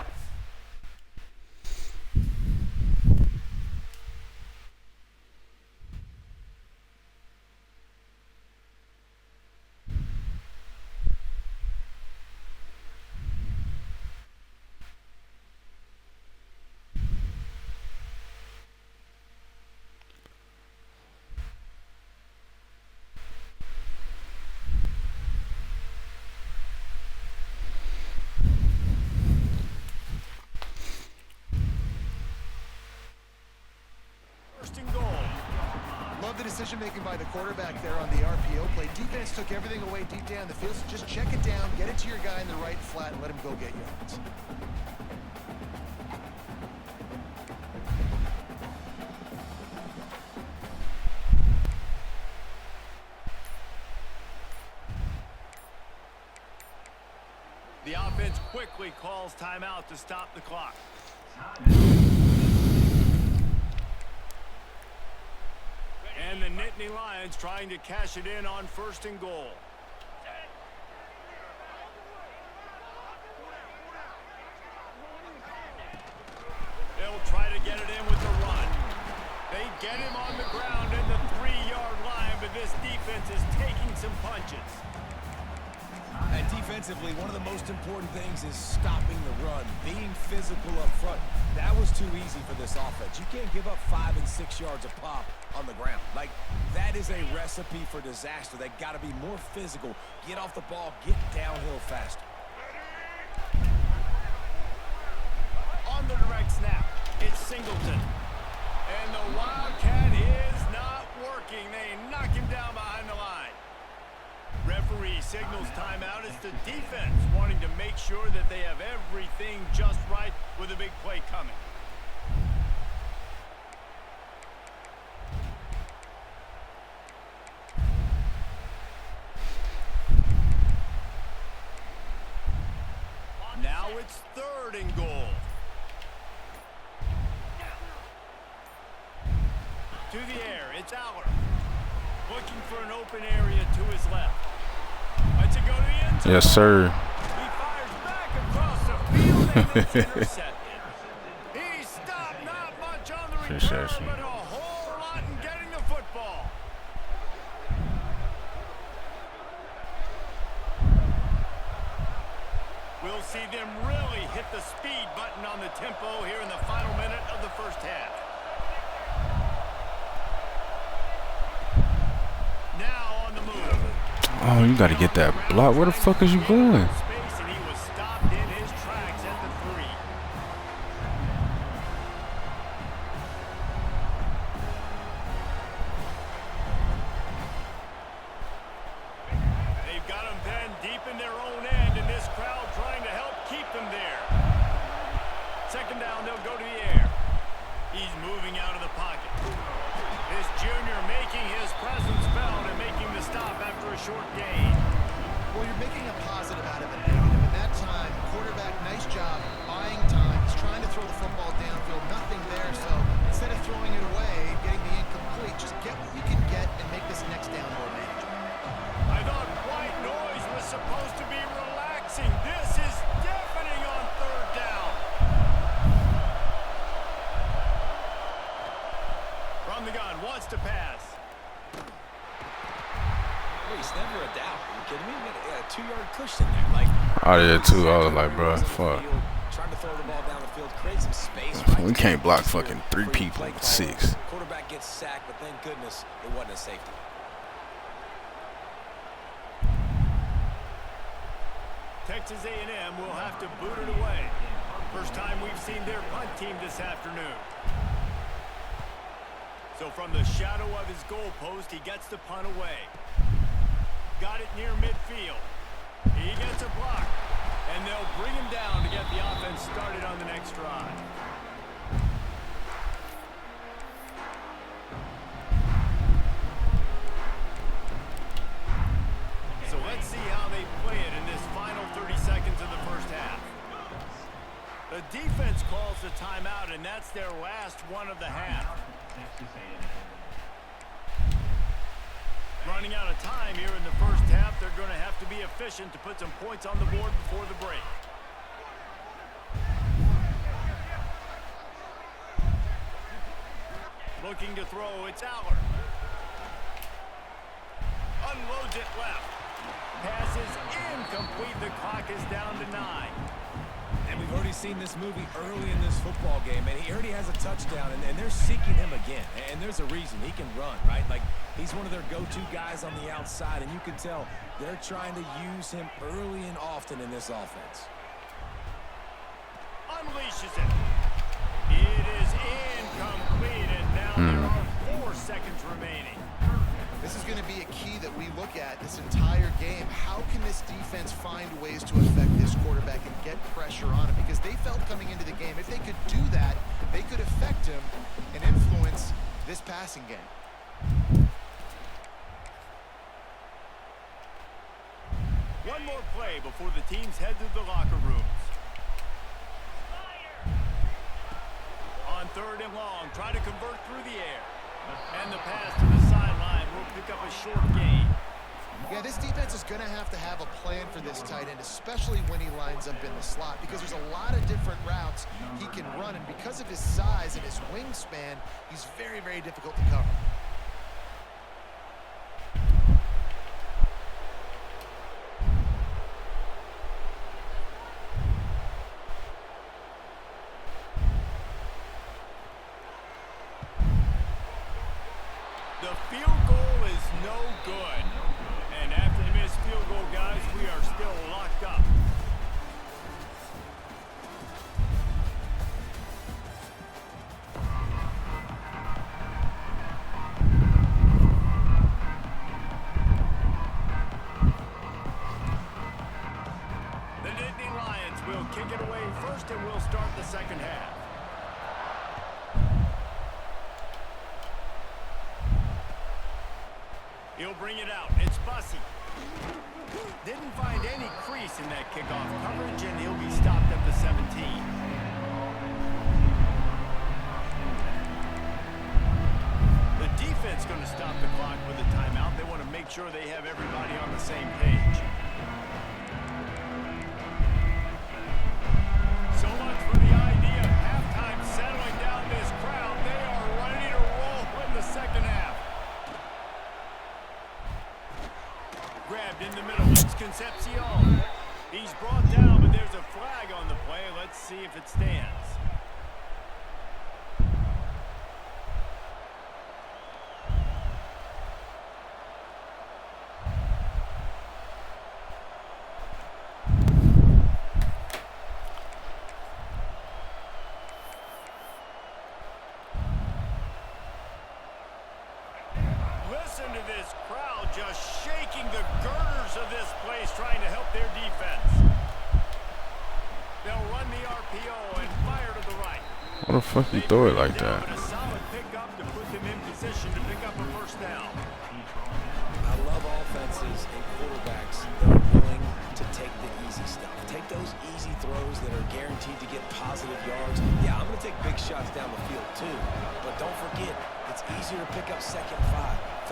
first and goal. Love the decision-making by the quarterback there on the RPO play. Defense took everything away deep down the field, so just check it down, get it to your guy in the right flat, and let him go get yards. The offense quickly calls timeout to stop the clock. And the Nittany Lions trying to cash it in on first and goal. They'll try to get it in with the run. They get him on the ground at the 3-yard line, but this defense is taking some punches. And defensively, one of the most important things is stopping the run, being physical up front. That was too easy for this offense. You can't give up 5 and 6 yards a pop on the ground. Like, that is a recipe for disaster. They got to be more physical, get off the ball, get downhill faster. On the direct snap, it's Singleton. And the Wildcat is not working. They knock him down behind the line. Referee signals timeout. It's the defense wanting to make sure that they have everything just right with a big play coming. Now it's third and goal. To the air, it's Aller. Looking for an open area to his left. Let's it go to the end zone. Yes, sir. He fires back across the field and it's intercepted. He stopped not much on the return, but a whole lot in getting the football. We'll see them really hit the speed button on the tempo here in the final minute of the first half. Now on the move. Oh, you got to get that block. Where the fuck is you going? Space, and he was stopped in his tracks at the 3. They've got him penned deep in their own end, and this crowd trying to help keep them there. Second down, they'll go to the air. He's moving out of the pocket. This junior making his presence felt and making the stop after a short gain. Well, you're making a positive out of a negative. At that time, quarterback, nice job, buying time. He's trying to throw the football downfield, nothing there. So instead of throwing it away, getting the incomplete, just get what you can get and make this next down more manageable. I thought white noise was supposed to be relaxing. This is deafening on third down. From the gun, wants to pass. He's never a doubt. Are you kidding me? We got a 2-yard cushion there. Like, I did too. I was like, bro, fuck. Trying to throw the ball down the field, create some space. We can't block fucking 3 people with 6. Quarterback gets sacked, but thank goodness it wasn't a safety. Texas A&M will have to boot it away. First time we've seen their punt team this afternoon. So from the shadow of his goalpost, he gets the punt away. Got it near midfield. He gets a block, and they'll bring him down to get the offense started on the next drive. So let's see how they play it in this final 30 seconds of the first half. The defense calls the timeout, and that's their last one of the half. Running out of time here in the first half. They're going to have to be efficient to put some points on the board before the break. Looking to throw, it's Aller. Unloads it left. Pass is incomplete. The clock is down to 9. And we've already seen this movie early in this football game, and he already has a touchdown, and they're seeking him again. And there's a reason. He can run, right? Like, he's one of their go-to guys on the outside, and you can tell they're trying to use him early and often in this offense. Unleashes it. It is incomplete, and now There are 4 seconds remaining. This is going to be a key that we look at this entire game. How can this defense find ways to affect this quarterback and get pressure on him? Because they felt coming into the game, if they could do that, they could affect him and influence this passing game. One more play before the teams head to the locker rooms. On 3rd and long, try to convert through the air. And the pass to the sideline will pick up a short gain. Yeah, this defense is going to have a plan for this tight end, especially when he lines up in the slot, because there's a lot of different routes he can run, and because of his size and his wingspan, he's very, very difficult to cover. The field goal is no good. And after the missed field goal, guys, we are still locked up. The Nittany Lions will kick it away first, and we'll start the second half. He'll bring it out. It's Bussey. Didn't find any crease in that kickoff coverage, and he'll be stopped at the 17. The defense going to stop the clock with a timeout. They want to make sure they have everybody on the same page. So much for the idea of halftime settling down this crowd. They are ready to roll in the second half. Grabbed in the middle. It's Concepcion. He's brought down, but there's a flag on the play. Let's see if it stands. Listen to this crowd just shaking the girders of this place, trying to help their defense. They'll run the RPO and fire to the right. What the fuck you throw it like that? A solid pickup to put them in position to pick up a first down. I love offenses and quarterbacks that are willing to take the easy stuff. Take those easy throws that are guaranteed to get positive yards. Yeah, I'm going to take big shots down the field too. But don't forget, it's easier to pick up 2nd and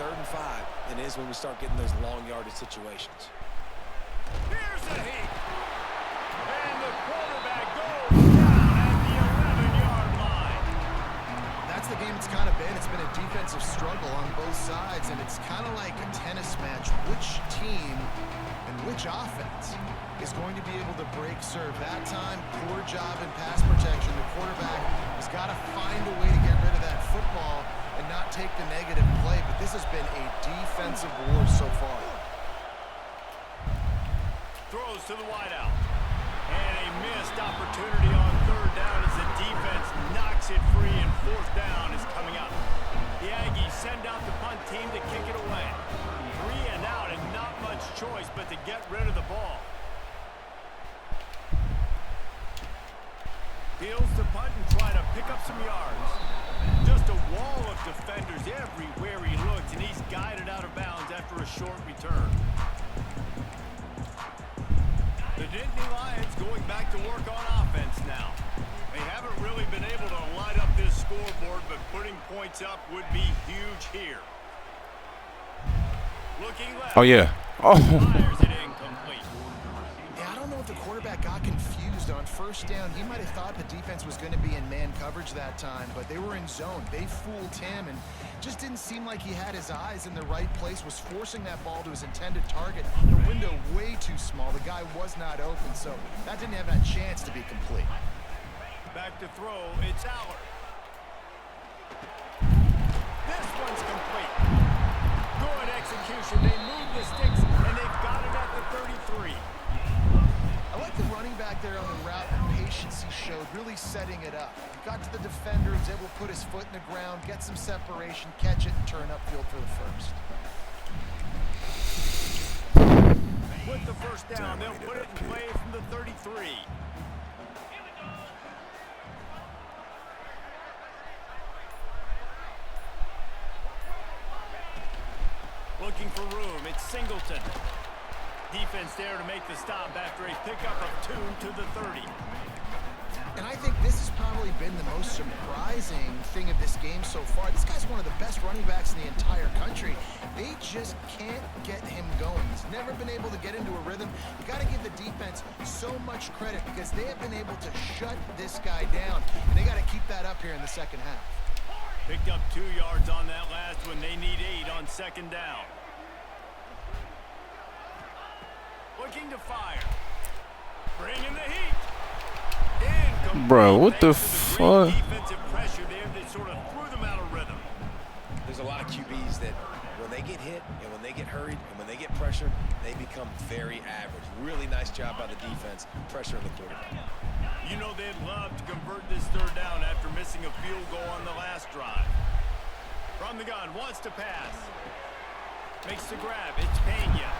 5, 3rd and 5 than it is when we start getting those long yardage situations. Here's the heat. And the quarterback goes down at the 11-yard line. That's the game it's kind of been. It's been a defensive struggle on both sides, and it's kind of like a tennis match. Which team and which offense is going to be able to break serve? That time, poor job in pass protection. The quarterback has got to find a way to get rid of that football and not take the negative play, but this has been a defensive war so far. Throws to the wideout. And a missed opportunity on 3rd down as the defense knocks it free, and 4th down is coming up. The Aggies send out the punt team to kick it away. 3 and out, and not much choice but to get rid of the ball. Fields to punt and try to pick up some yards. Just a wall of defenders everywhere he looks, and he's guided out of bounds after a short return. The Nittany Lions going back to work on offense now. They haven't really been able to light up this scoreboard, but putting points up would be huge here. Looking left. Oh yeah. Oh. Fires it incomplete. Yeah, I don't know if the quarterback got confused on 1st down. He might have thought the defense was going to be in man coverage that time, but they were in zone. They fooled him and just didn't seem like he had his eyes in the right place, was forcing that ball to his intended target. The window way too small. The guy was not open, so that didn't have that chance to be complete. Back to throw, it's Aller. This one's complete. Good execution. They move the sticks, and they've got it at the 33. I like the running back there on the route and patience he showed, really setting it up. He got to the defender, was able to put his foot in the ground, get some separation, catch it, and turn upfield for the first. With the first down, they'll put it in play from the 33. Looking for room, it's Singleton. Defense there to make the stop after a pickup of 2 to the 30. And I think this has probably been the most surprising thing of this game so far. This guy's one of the best running backs in the entire country. They just can't get him going. He's never been able to get into a rhythm. You got to give the defense so much credit because they have been able to shut this guy down. And they got to keep that up here in the second half. Picked up 2 yards on that last one. They need 8 on second down. Looking to fire. Bringing the heat. Bro, what the fuck? Defensive pressure there that sort of threw them out of rhythm. There's a lot of QBs that when they get hit and when they get hurried and when they get pressured, they become very average. Really nice job by the defense, pressuring the quarterback. You know they'd love to convert this third down after missing a field goal on the last drive. From the gun, wants to pass. Makes the grab, it's Pena.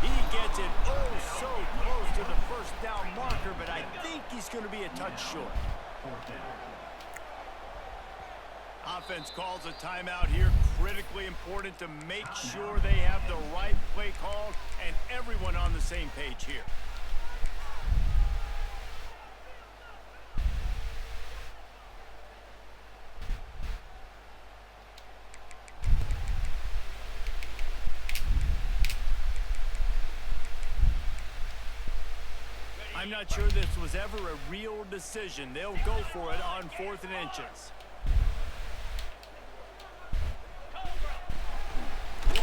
He gets it oh so close to the first down marker, but I think he's going to be a touch short. Offense calls a timeout here. Critically important to make sure they have the right play called and everyone on the same page here. I'm not sure this was ever a real decision. They'll go for it on 4th and inches.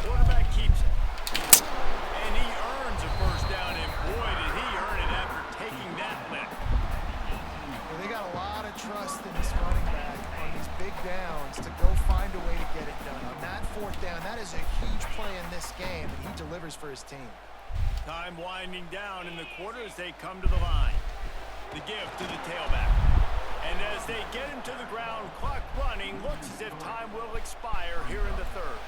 Quarterback keeps it. And he earns a first down, and boy, did he earn it after taking that lick. Well, they got a lot of trust in this running back on these big downs to go find a way to get it done. On that 4th down, that is a huge play in this game, and he delivers for his team. Time winding down in the quarter as they come to the line. The give to the tailback. And as they get him to the ground, clock running, looks as if time will expire here in the third.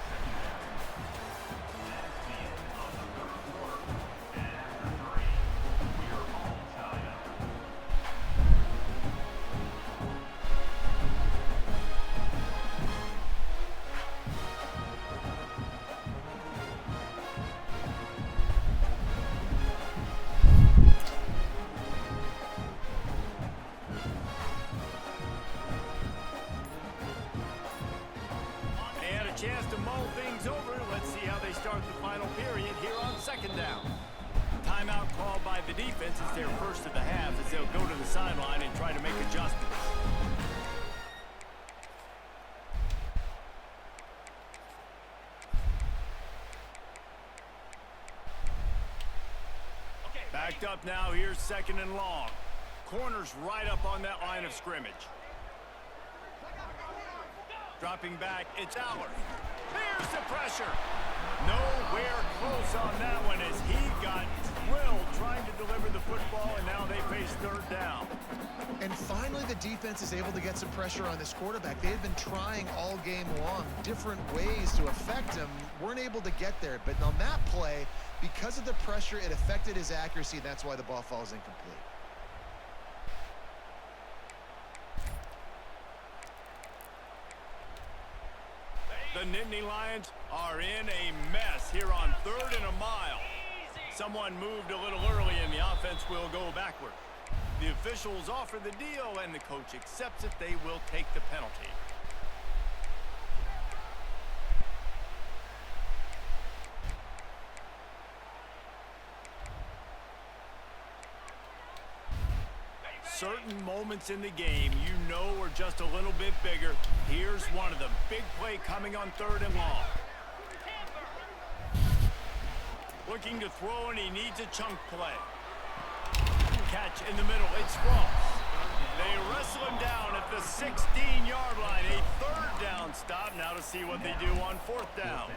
Chance to mull things over. Let's see how they start the final period here on second down. Timeout called by the defense. It's their first of the half as they'll go to the sideline and try to make adjustments. Backed up now. Here's 2nd and long. Corners right up on that line of scrimmage. Dropping back, it's Aller. There's the pressure. Nowhere close on that one as he got drilled trying to deliver the football, and now they face 3rd down. And finally, the defense is able to get some pressure on this quarterback. They had been trying all game long different ways to affect him. Weren't able to get there. But on that play, because of the pressure, it affected his accuracy. And that's why the ball falls incomplete. The Nittany Lions are in a mess here on 3rd and a mile. Someone moved a little early and the offense will go backward. The officials offer the deal and the coach accepts it. They will take the penalty. Certain moments in the game you know are just a little bit bigger. Here's one of them. Big play coming on 3rd and long. Looking to throw, and he needs a chunk play. Catch in the middle. It's Ross. They wrestle him down at the 16-yard line. A 3rd down stop. Now to see what they do on 4th down.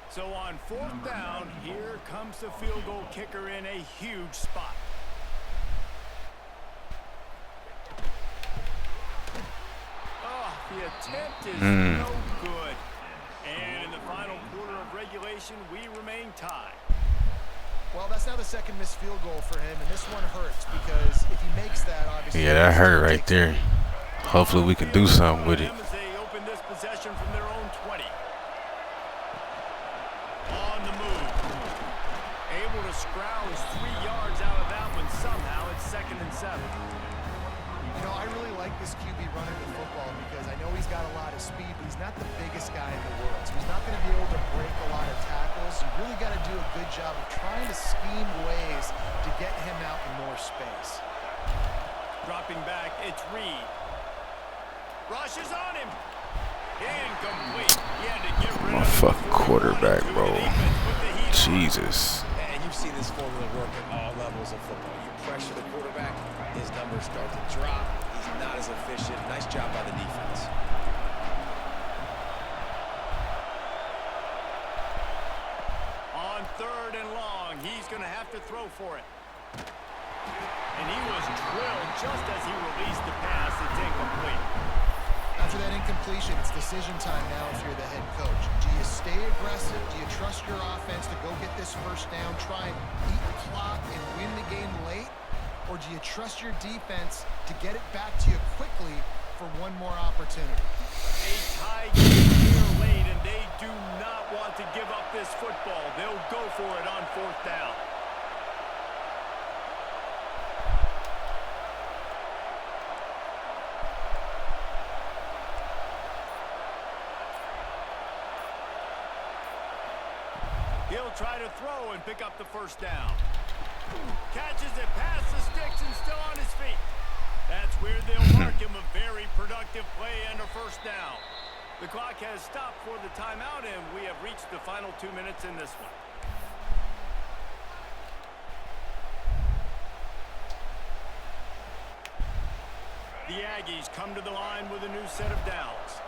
So on 4th down, here comes the field goal kicker in a huge spot. attempt is no good. And in the final quarter of regulation, we remain tied. Well, that's now the second missed field goal for him, and this one hurts because if he makes that, obviously... Yeah, that hurt right there. Hopefully we can do something with it. They open this possession from their own 20. On the move. Able to scrounge 3 yards out of that one somehow. It's 2nd and 7. You know, I really like this QB running the football because I know he's got a lot of speed, but he's not the biggest guy in the world. So he's not going to be able to break a lot of tackles. You really got to do a good job of trying to scheme ways to get him out in more space. Dropping back, it's Reed. Rushes on him. Incomplete. He had to get rid of My fucking quarterback, bro. Jesus. And you've seen this formula work at all levels of football. You pressure the quarterback, his numbers start to drop. He's not as efficient. Nice job by the defense. On 3rd and long, he's going to have to throw for it. And he was drilled just as he released the pass. It's incomplete. After that incompletion, it's decision time now if you're the head coach. Do you stay aggressive? Do you trust your offense to go get this first down, try and eat the clock and win the game late? Or do you trust your defense to get it back to you quickly for one more opportunity? A tie game here late, and they do not want to give up this football. They'll go for it on 4th down. He'll try to throw and pick up the first down. Catches it past the sticks and still on his feet. That's where they'll mark him a very productive play and a first down. The clock has stopped for the timeout, and we have reached the final 2 minutes in this one. The Aggies come to the line with a new set of downs.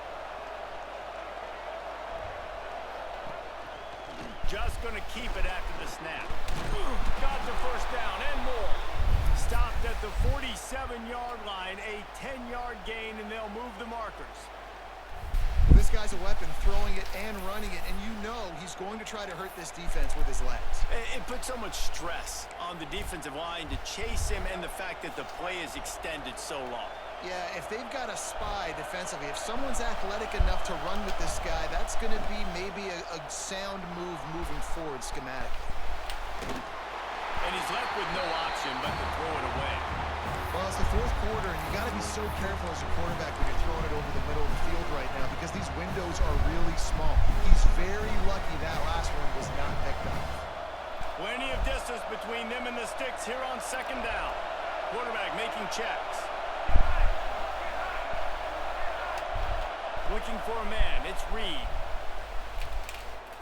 Just going to keep it after the snap. Got the first down and more. Stopped at the 47-yard line, a 10-yard gain, and they'll move the markers. This guy's a weapon, throwing it and running it, and you know he's going to try to hurt this defense with his legs. It puts so much stress on the defensive line to chase him and the fact that the play is extended so long. Yeah, if they've got a spy defensively, if someone's athletic enough to run with this guy, that's going to be maybe a sound move moving forward schematically. And he's left with no option but to throw it away. Well, it's the 4th quarter, and you got to be so careful as a quarterback when you're throwing it over the middle of the field right now because these windows are really small. He's very lucky that last one was not picked up. Plenty of distance between them and the sticks here on 2nd down. Quarterback making checks. Looking for a man. It's Reed.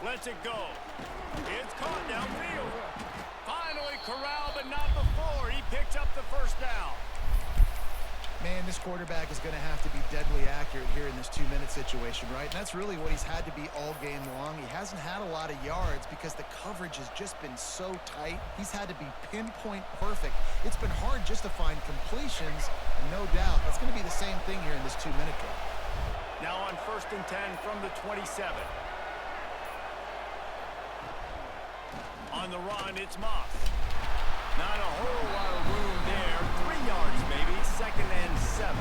Lets it go. It's caught downfield. Finally corralled, but not before. He picks up the first down. Man, this quarterback is going to have to be deadly accurate here in this 2-minute situation, right? And that's really what he's had to be all game long. He hasn't had a lot of yards because the coverage has just been so tight. He's had to be pinpoint perfect. It's been hard just to find completions, and no doubt that's going to be the same thing here in this 2-minute drill. Now on 1st and 10 from the 27. On the run, it's Moss. Not a whole lot of room there. 3 yards maybe. 2nd and 7.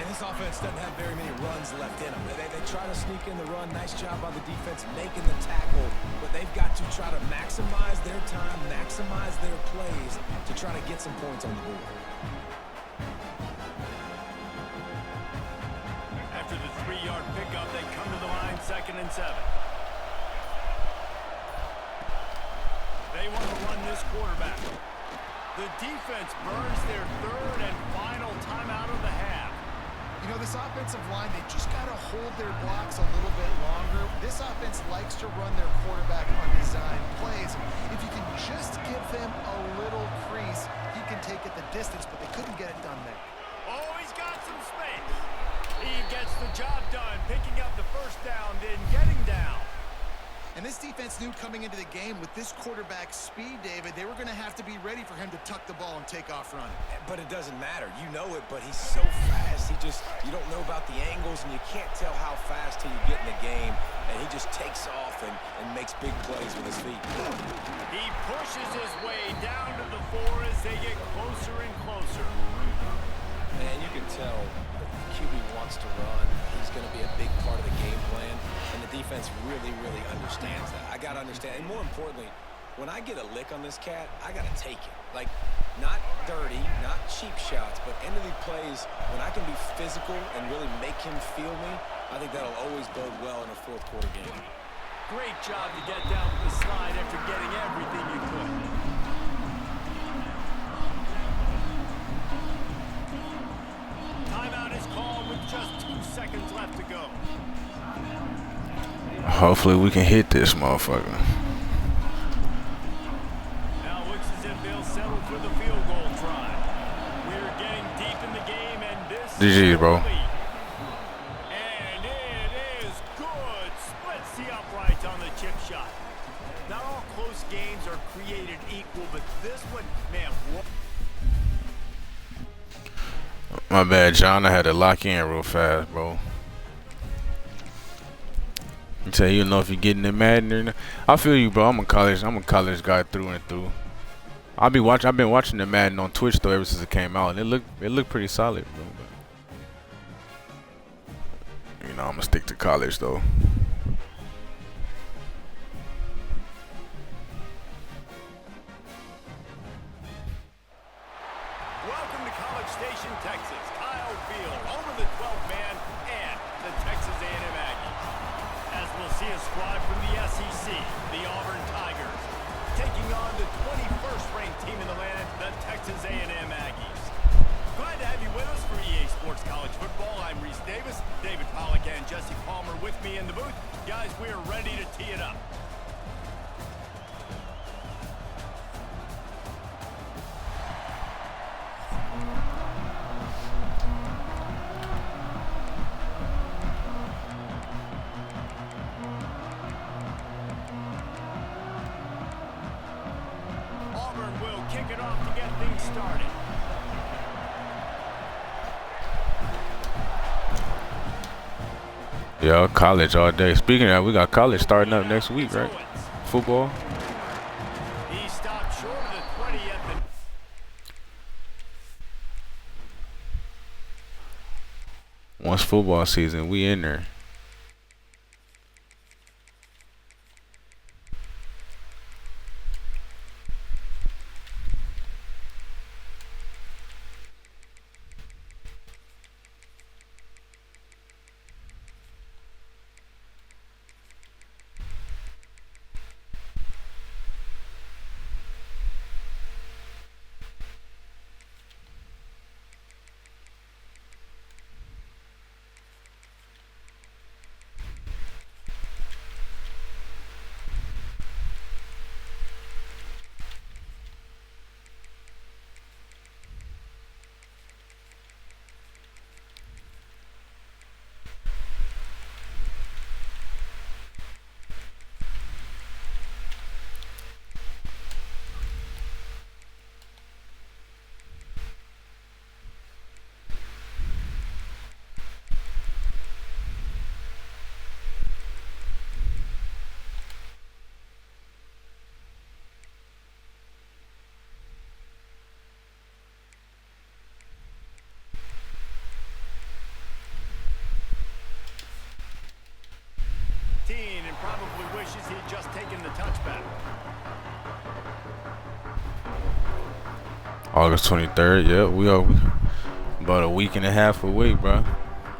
And this offense doesn't have very many runs left in them. They try to sneak in the run. Nice job by the defense making the tackle. But they've got to try to maximize their time, maximize their plays to try to get some points on the board. After the 3-yard pickup, they come to the line 2nd and 7. They want to run this quarterback. The defense burns their 3rd and final timeout of the half. You know, this offensive line, they just got to hold their blocks a little bit longer. This offense likes to run their quarterback on design plays. If you can just give them a little crease, he can take it the distance, but they couldn't get it done there. Oh, he's got some space. He gets the job done, picking up the first down, then getting down. And this this defense knew coming into the game with this quarterback's speed, David, they were going to have to be ready for him to tuck the ball and take off running. But it doesn't matter. You know it, but he's so fast. You don't know about the angles, and you can't tell how fast till you get in the game. And he just takes off and makes big plays with his feet. He pushes his way down to the 4 as they get closer and closer. And you can tell the QB wants to run. He's going to be a big part of the game plan. And the defense really, really understands that. I got to understand. And more importantly, when I get a lick on this cat, I got to take it. Like, not dirty, not cheap shots, but end of the plays, when I can be physical and really make him feel me, I think that'll always bode well in a fourth quarter game. Great job to get down with the slide after getting everything you could. Timeout is called with just 2 seconds left to go. Hopefully we can hit this motherfucker. Now looks as if they'll settle for the field goal try. We're getting deep in the game, and this GG, bro. And it is good. Splits the uprights on the chip shot. Not all close games are created equal, but this one, man, what? My bad, John. I had to lock in real fast, bro. I tell you, know if you're getting in Madden or not. I feel you, bro. I'm a college guy through and through. I've been watching the Madden on Twitch though ever since it came out, and it looked pretty solid, bro. But, you know, I'm gonna stick to college though. Welcome to College Station, Texas. Kyle Field over the 12th man and the Texas A&M Aggies. As we'll see a squad from the SEC, the Auburn Tigers, taking on the 21st ranked team in the land, the Texas A&M Aggies. Glad to have you with us for EA Sports College Football. I'm Reese Davis, David Pollack, and Jesse Palmer with me in the booth. Guys, we are ready to tee it up. Auburn will kick it off to get things started. Yeah, college all day. Speaking of that, we got college starting up next week, right? Football. He stopped short of the 20 at the... Once football season, we in there. And probably wishes he'd just taken the touchback. August 23rd. Yeah, we are about a week and a half away, bro.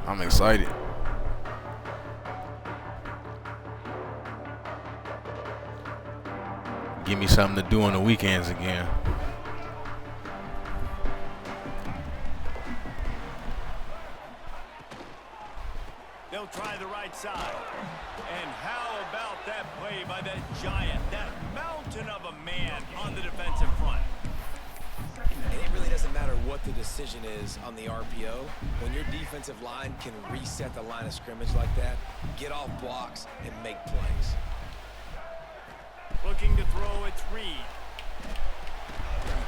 I'm excited. Give me something to do on the weekends again. They'll try the right side. And how about that play by that giant, that mountain of a man on the defensive front? And it really doesn't matter what the decision is on the RPO. When your defensive line can reset the line of scrimmage like that, get off blocks and make plays. Looking to throw, it's Reed.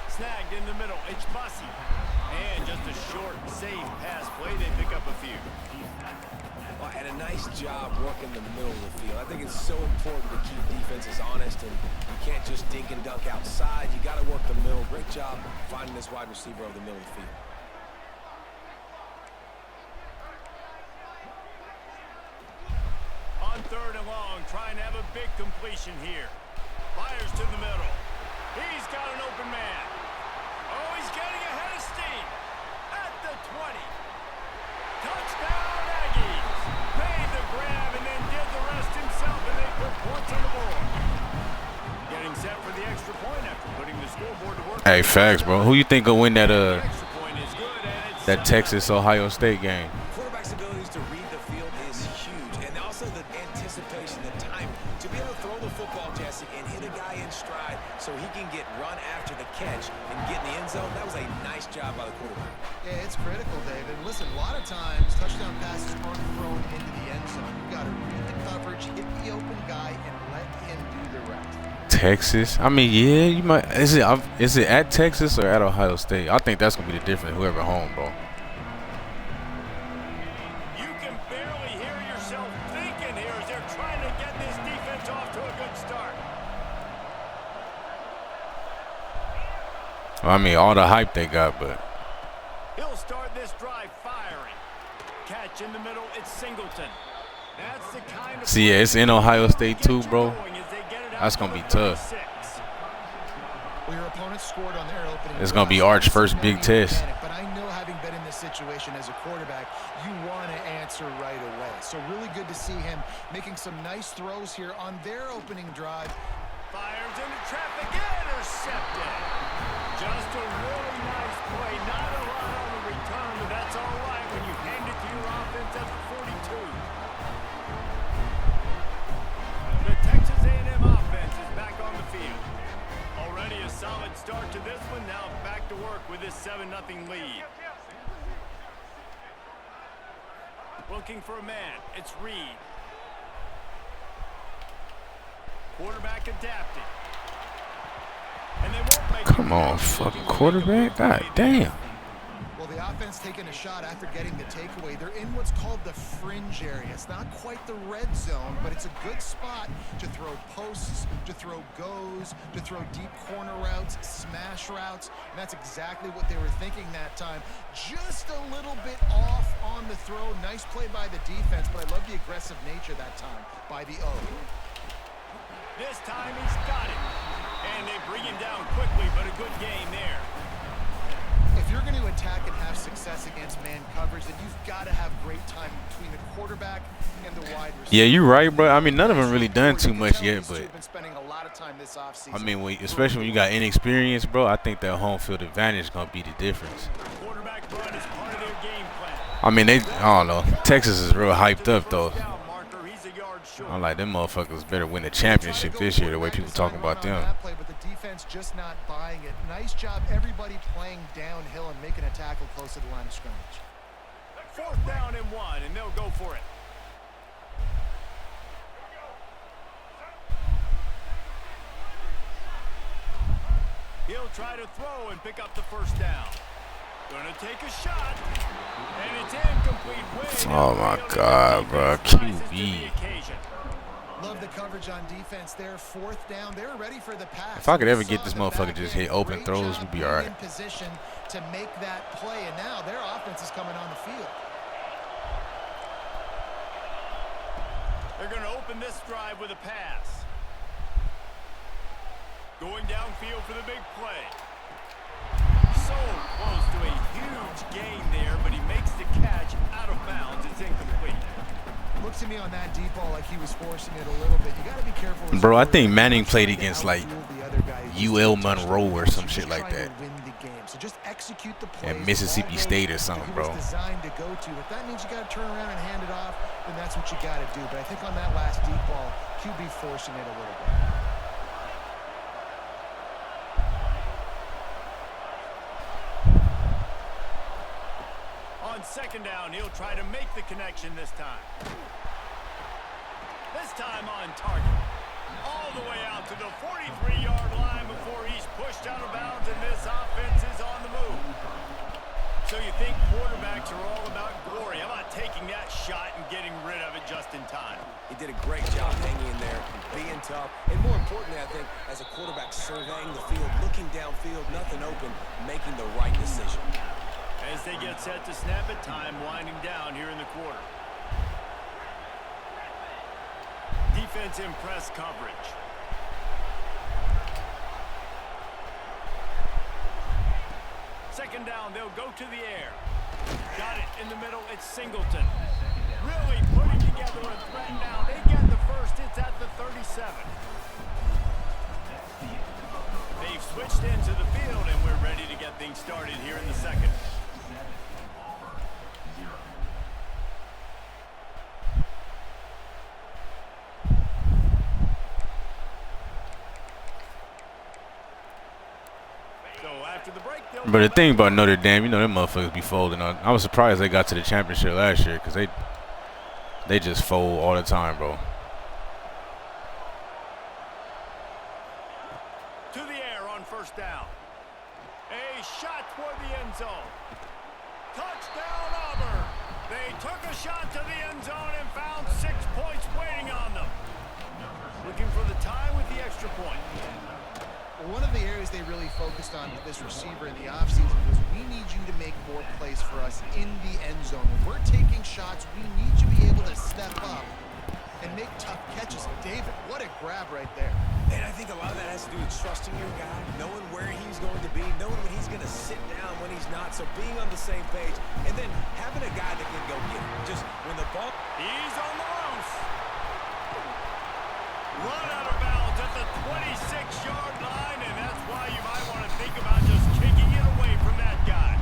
Snagged in the middle, it's Bussy. And just a short, safe pass play, they pick up a few. Well, and a nice job working the middle of the field. I think it's so important to keep defenses honest, and you can't just dink and dunk outside. You got to work the middle. Great job finding this wide receiver over the middle of the field. On 3rd and long, trying to have a big completion here. Fires to the middle. He's got an open man. Oh, he's getting ahead of steam. At the 20. Touchdown, Aggies. Made the grab and then did the rest himself, and they put points on the board. Getting set for the extra point after putting the scoreboard to work. Hey, facts, bro. Who you think will win that Extra point is good, and it's that Texas-Ohio State game? Quarterback's abilities to read the field is huge, and also the anticipation, the time to be able to throw the football, Jesse, and hit a guy in stride so he can get run after the catch and get in the end zone. That was a nice job by the quarterback. Yeah, it's critical, David. Listen, a lot of times touchdown passes aren't thrown into the end zone. You got to read the coverage, hit the open guy, and let him do the rest. Texas. I mean, yeah, you might. Is it at Texas or at Ohio State? I think that's gonna be the difference. Whoever home, bro. You can barely hear yourself thinking here as they're trying to get this defense off to a good start. I mean, all the hype they got, but He'll start this drive firing. Catch in the middle, it's Singleton. That's the kind of see, yeah, it's in Ohio State too, bro. going as they get it out That's gonna to be the tough. 36. Well, your opponent scored on their opening. It's gonna be Arch's first big test. But I know, having been in this situation as a quarterback, you want to answer right away. So really good to see him making some nice throws here on their opening drive. Fires into traffic, intercepted. Just a really nice play. Not a lot on the return, but that's all right when you hand it to your offense at the 42. The Texas A&M offense is back on the field. Already a solid start to this one. Now back to work with this 7-0 lead. Looking for a man. It's Reed. Quarterback adapted. And they won't make come on, fucking quarterback. God damn. Well, the offense taking a shot after getting the takeaway. They're in what's called the fringe area. It's not quite the red zone, but it's a good spot to throw posts, to throw goes, to throw deep corner routes, smash routes. And that's exactly what they were thinking that time. Just a little bit off on the throw. Nice play by the defense, but I love the aggressive nature that time by the O. This time he's got it. And they bring him down quickly, but a good game there. If you're going to attack and have success against man coverage, then you've got to have great time between the quarterback and the wide receiver. Yeah, you're right, bro. I mean, none of them really done too much yet, but I mean, especially when you got inexperience, bro, I think that home field advantage is gonna be the difference. Quarterback run is part of their game plan. I mean, I don't know. Texas is real hyped up though. Down marker, he's a yard short. I'm like, them motherfuckers better win the championship this year. The way people talking about them. But the defense just not buying it. Nice job, everybody playing downhill and making a tackle close to the line of scrimmage. 4th down and 1, and they'll go for it. He'll try to throw and pick up the first down. Gonna take a shot, and it's incomplete. Oh my God, bro, QB. Love the coverage on defense there. 4th down, they're ready for the pass. If I could ever get this motherfucker just hit open throws, we'd be all right. In position to make that play, and now their offense is coming on the field. They're going to open this drive with a pass. Going downfield for the big play. So close to a huge gain there, but he makes the catch out of bounds. It's incomplete. Looks to me on that deep ball like he was forcing it a little bit. You got to be careful. Bro, I think Manning played against like UL Monroe or some shit like that. So just execute the play. And Mississippi State or something, bro. Designed to go to. If that means you got to turn around and hand it off, then that's what you got to do. But I think on that last deep ball, QB forcing it a little bit. On 2nd down, he'll try to make the connection this time. This time on target. all the way out to the 43-yard line before he's pushed out of bounds, and this offense is on the move. So you think quarterbacks are all about glory. How about taking that shot and getting rid of it just in time? He did a great job hanging in there, being tough, and more importantly, I think, as a quarterback surveying the field, looking downfield, nothing open, making the right decision. As they get set to snap it, time winding down here in the quarter. Defense in press coverage. Second down, they'll go to the air. Got it in the middle, it's Singleton. Really putting together a threat now. They get the first, it's at the 37. They've switched into the field, and we're ready to get things started here in the second. But the thing about Notre Dame, you know, them motherfuckers be folding on. I was surprised they got to the championship last year because they just fold all the time, bro. To the air on first down. A shot toward the end zone. Touchdown, Auburn. They took a shot to the end zone and found 6 points waiting on them. Looking for the tie with the extra point. One of the areas they really focused on with this receiver in the offseason was we need you to make more plays for us in the end zone. When we're taking shots, we need you to be able to step up and make tough catches. David, what a grab right there. And I think a lot of that has to do with trusting your guy, knowing where he's going to be, knowing when he's going to sit down, when he's not. So being on the same page, and then having a guy that can go get it. Just when the ball... He's on the loose. Run out of bounds at the 26-yard line, and that's why you might want to think about just kicking it away from that guy.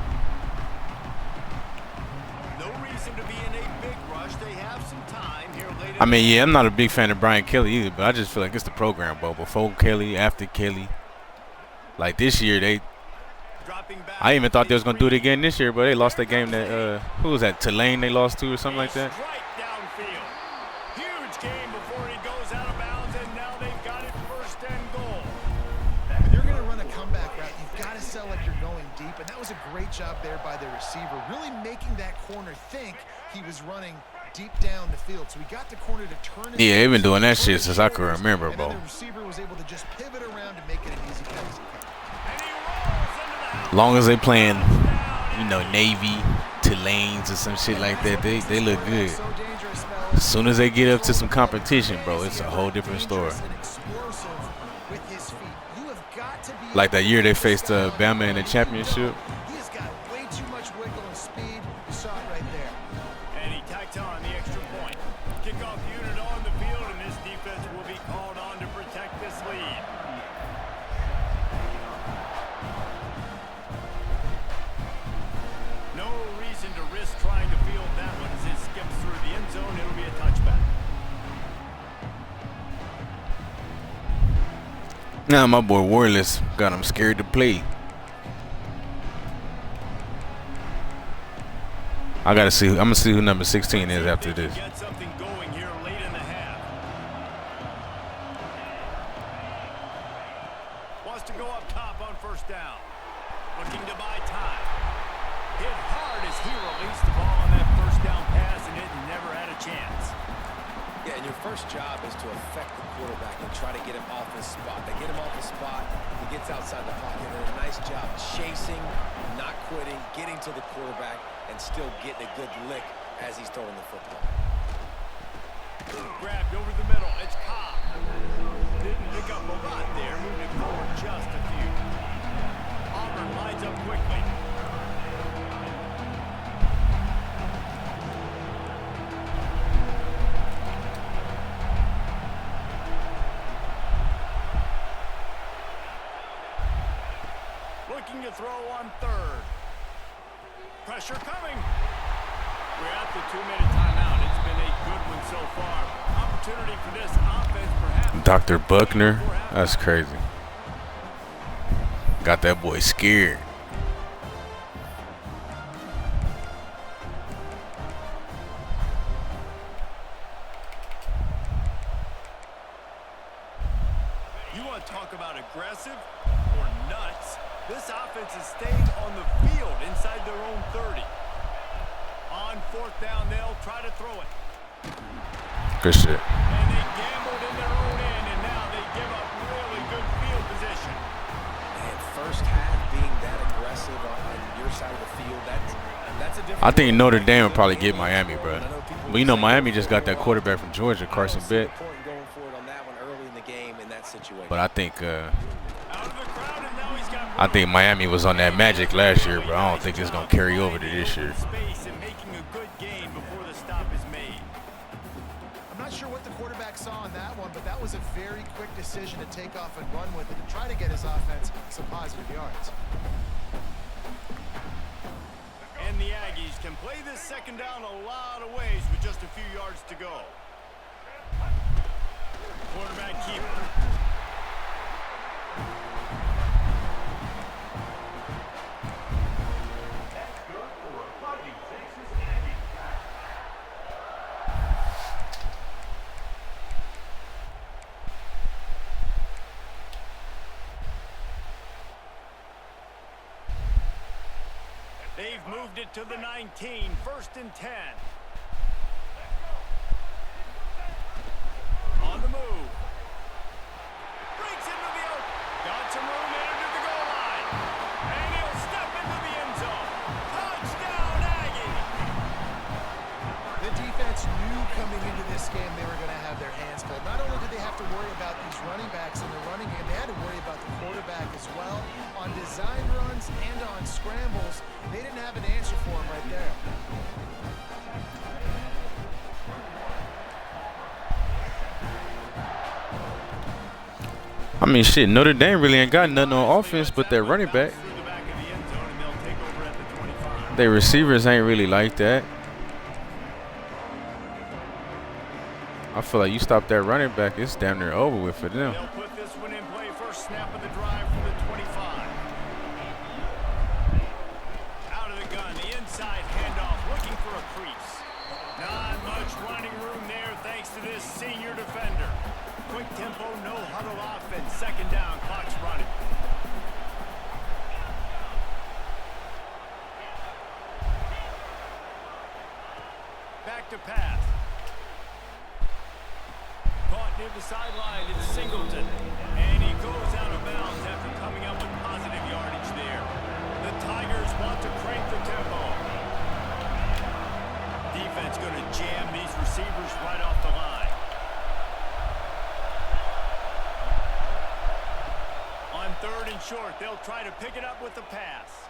No reason to be in a big rush. They have some time here later. I mean, yeah, I'm not a big fan of Brian Kelly either, but I just feel like it's the program, bro. Before Kelly, after Kelly. Like this year, I even thought they was going to do it again this year, but they lost that game that, who was that, Tulane they lost to or something like that? Right downfield. Huge game before he goes out of bounds, and now they've got it first and goal. When you're going to run a comeback route, you've got to sell like you're going deep, and that was a great job there by the receiver, really making that corner think he was running deep down the field. So he got the corner to turn. Yeah, they've been doing that shit since I can remember, bro. And then the receiver was able to just pivot around and make it an easy pass. Long as they playing, you know, Navy, Tulanes or some shit like that, they look good. As soon as they get up to some competition, bro, it's a whole different story. Like that year they faced Bama in the championship. He's got way too much wiggle and speed. You saw it right there. And he tacked on the extra point. Kickoff unit on the field, and this defense will be called on to protect this lead. No reason to risk trying to field that one as it skips through the end zone. It'll be a touchback. Now my boy Warless got him scared to play. I gotta see. I'm gonna see who number 16 is after this. Get something going here late in the half. Wants to go up top on first down. Looking to buy time. Hit hard as he released the ball on that first down pass, and it never had a chance. Yeah, and your first job is to affect the quarterback and try to get him off his spot. They get him off the spot, he gets outside the pocket, and a nice job chasing, not quitting, getting to the quarterback, and still getting a good lick as he's throwing the football. Grabbed over the middle, it's Cobb. Didn't pick up a lot there, moving forward just a few. Auburn lines up quickly. Looking to throw on third. Pressure coming. We're at the 2-minute timeout. It's been a good one so far. Opportunity for this offense, perhaps. Dr. Buckner, that's crazy. Got that boy scared. want to talk about aggressive or nuts? This offense is staying on the field inside their own 30. On 4th down, they'll try to throw it. Good shit. And they gambled in their own end, and now they give up really good field position. And first half being that aggressive on your side of the field, that's a different. I think Notre Dame will probably get Miami, bro. But you know, Miami just got that quarterback from Georgia, Carson Beck. But I think Miami was on that magic last year, but I don't think it's gonna carry over to this year. I'm not sure what the quarterback saw in that one, but that was a very quick decision to take off and run with it and try to get his offense some positive yards. And the Aggies can play this 2nd down a lot of ways with just a few yards to go. Quarterback keeper. They've moved it to the 19, 1st and 10. On the move. Breaks into the open. Got some room into the goal line. And he'll step into the end zone. Touchdown, Aggie. The defense knew coming into this game they were going to have their hands full. Not only did they have to worry about these running backs in the running game, they had to worry about the quarterback as well. On design runs and on scrambles, they didn't have an answer for him right there. I mean, shit, Notre Dame really ain't got nothing on offense but their running back. Their receivers ain't really like that. I feel like you stop that running back, it's damn near over with for them. They'll put this one in play. First snap of the drive from the 25. Out of the gun, the inside handoff, looking for a crease. Not much running room there thanks to this senior defender. Quick tempo, no huddle offense. 2nd down, clock's running. Back to pass. Caught near the sideline, it's Singleton. And he goes out of bounds after coming up with positive yardage there. The Tigers want to crank the tempo. Defense going to jam these receivers right off the line. On 3rd and short, they'll try to pick it up with the pass.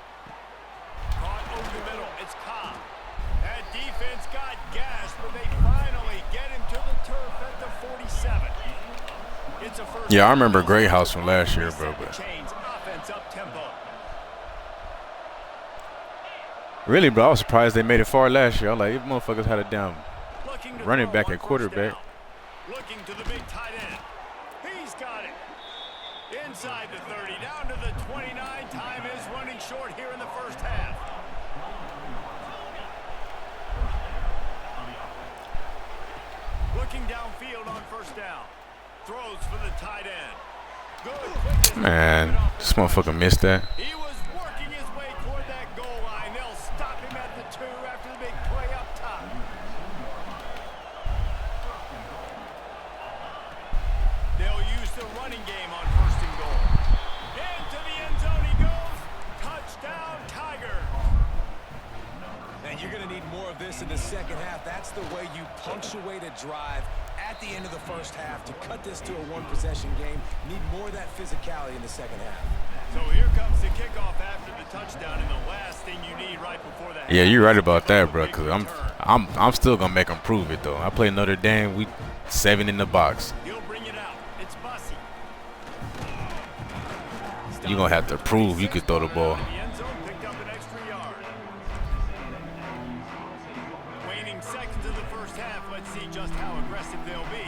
Caught over the middle, it's Cobb. That defense got gashed, but they finally get him to the turf at the 47. It's a first. Yeah, I remember Great House from last year, bro. But offense up tempo. really, bro, I was surprised they made it far last year. I was like, these motherfuckers had a damn running back at quarterback. Looking to the big tight end. He's got it. Inside the 30, down to the 29. Time is running short here in the first half. Looking downfield on 1st down. Throws for the tight end. Good. Man, this motherfucker missed that. He was working his way toward that goal line. They'll stop him at the 2 after the big play up top. They'll use the running game on 1st and goal. Into the end zone he goes. Touchdown, Tigers. And you're going to need more of this in the 2nd half. That's the way you punctuate a drive at the end of the first half. To cut this to a 1-possession game, need more of that physicality in the 2nd half. So here comes the kickoff after the touchdown, and the last thing you need right before that. Yeah, you're right about that, bro. Cause I'm still gonna make them prove it though. I play Notre Dame. We 7 in the box. He'll bring it out. It's Bussy. You gonna have to prove you could throw the ball. The end zone picked up an extra yard. Waning seconds of the first half. Let's see just how aggressive they'll be.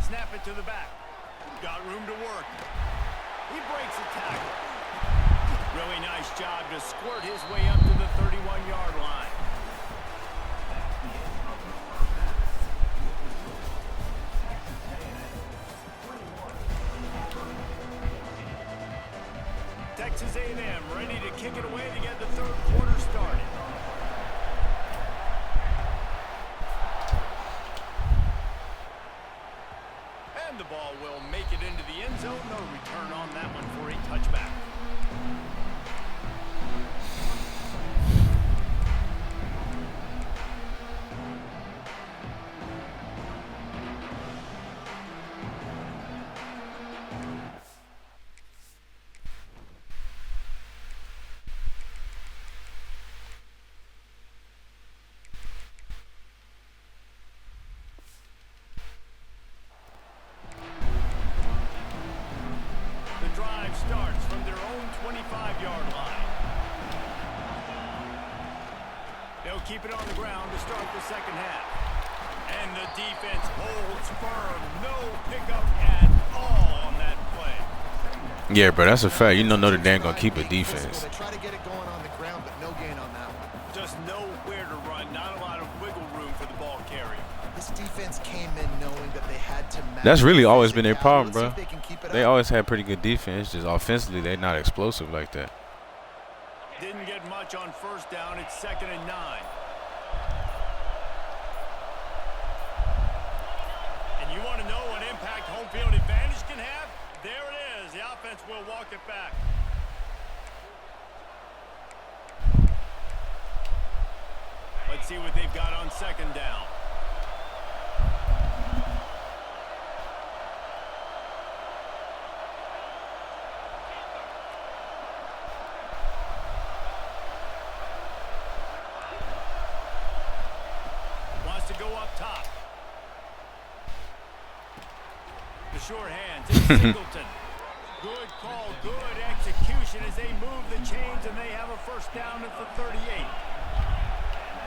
Snap it to the back. Got room to work. He breaks a tackle. Really nice job to squirt his way up to the 31-yard line. Texas A&M ready to kick it away to get the third quarter started. And the ball will make it into the end zone. No return on that one for a touchback. Starts from their own 25-yard line. They'll keep it on the ground to start the second half. And the defense holds firm. No pickup at all on that play. Yeah, bro, that's a fact. You know Notre Dame gonna keep a defense. They try to get it going on the ground, but no gain on that one. Just nowhere to run. Not a lot of wiggle room for the ball carrier. This defense came in knowing that they had to match. That's really always been their problem, bro. They up. always had pretty good defense. Just offensively, they're not explosive like that. Didn't get much on first down. It's 2nd and 9. And you want to know what impact home field advantage can have? There it is. The offense will walk it back. Let's see what they've got on 2nd down. To go up top. The short hands. It's Singleton. Good call, good execution as they move the chains, and they have a first down at the 38.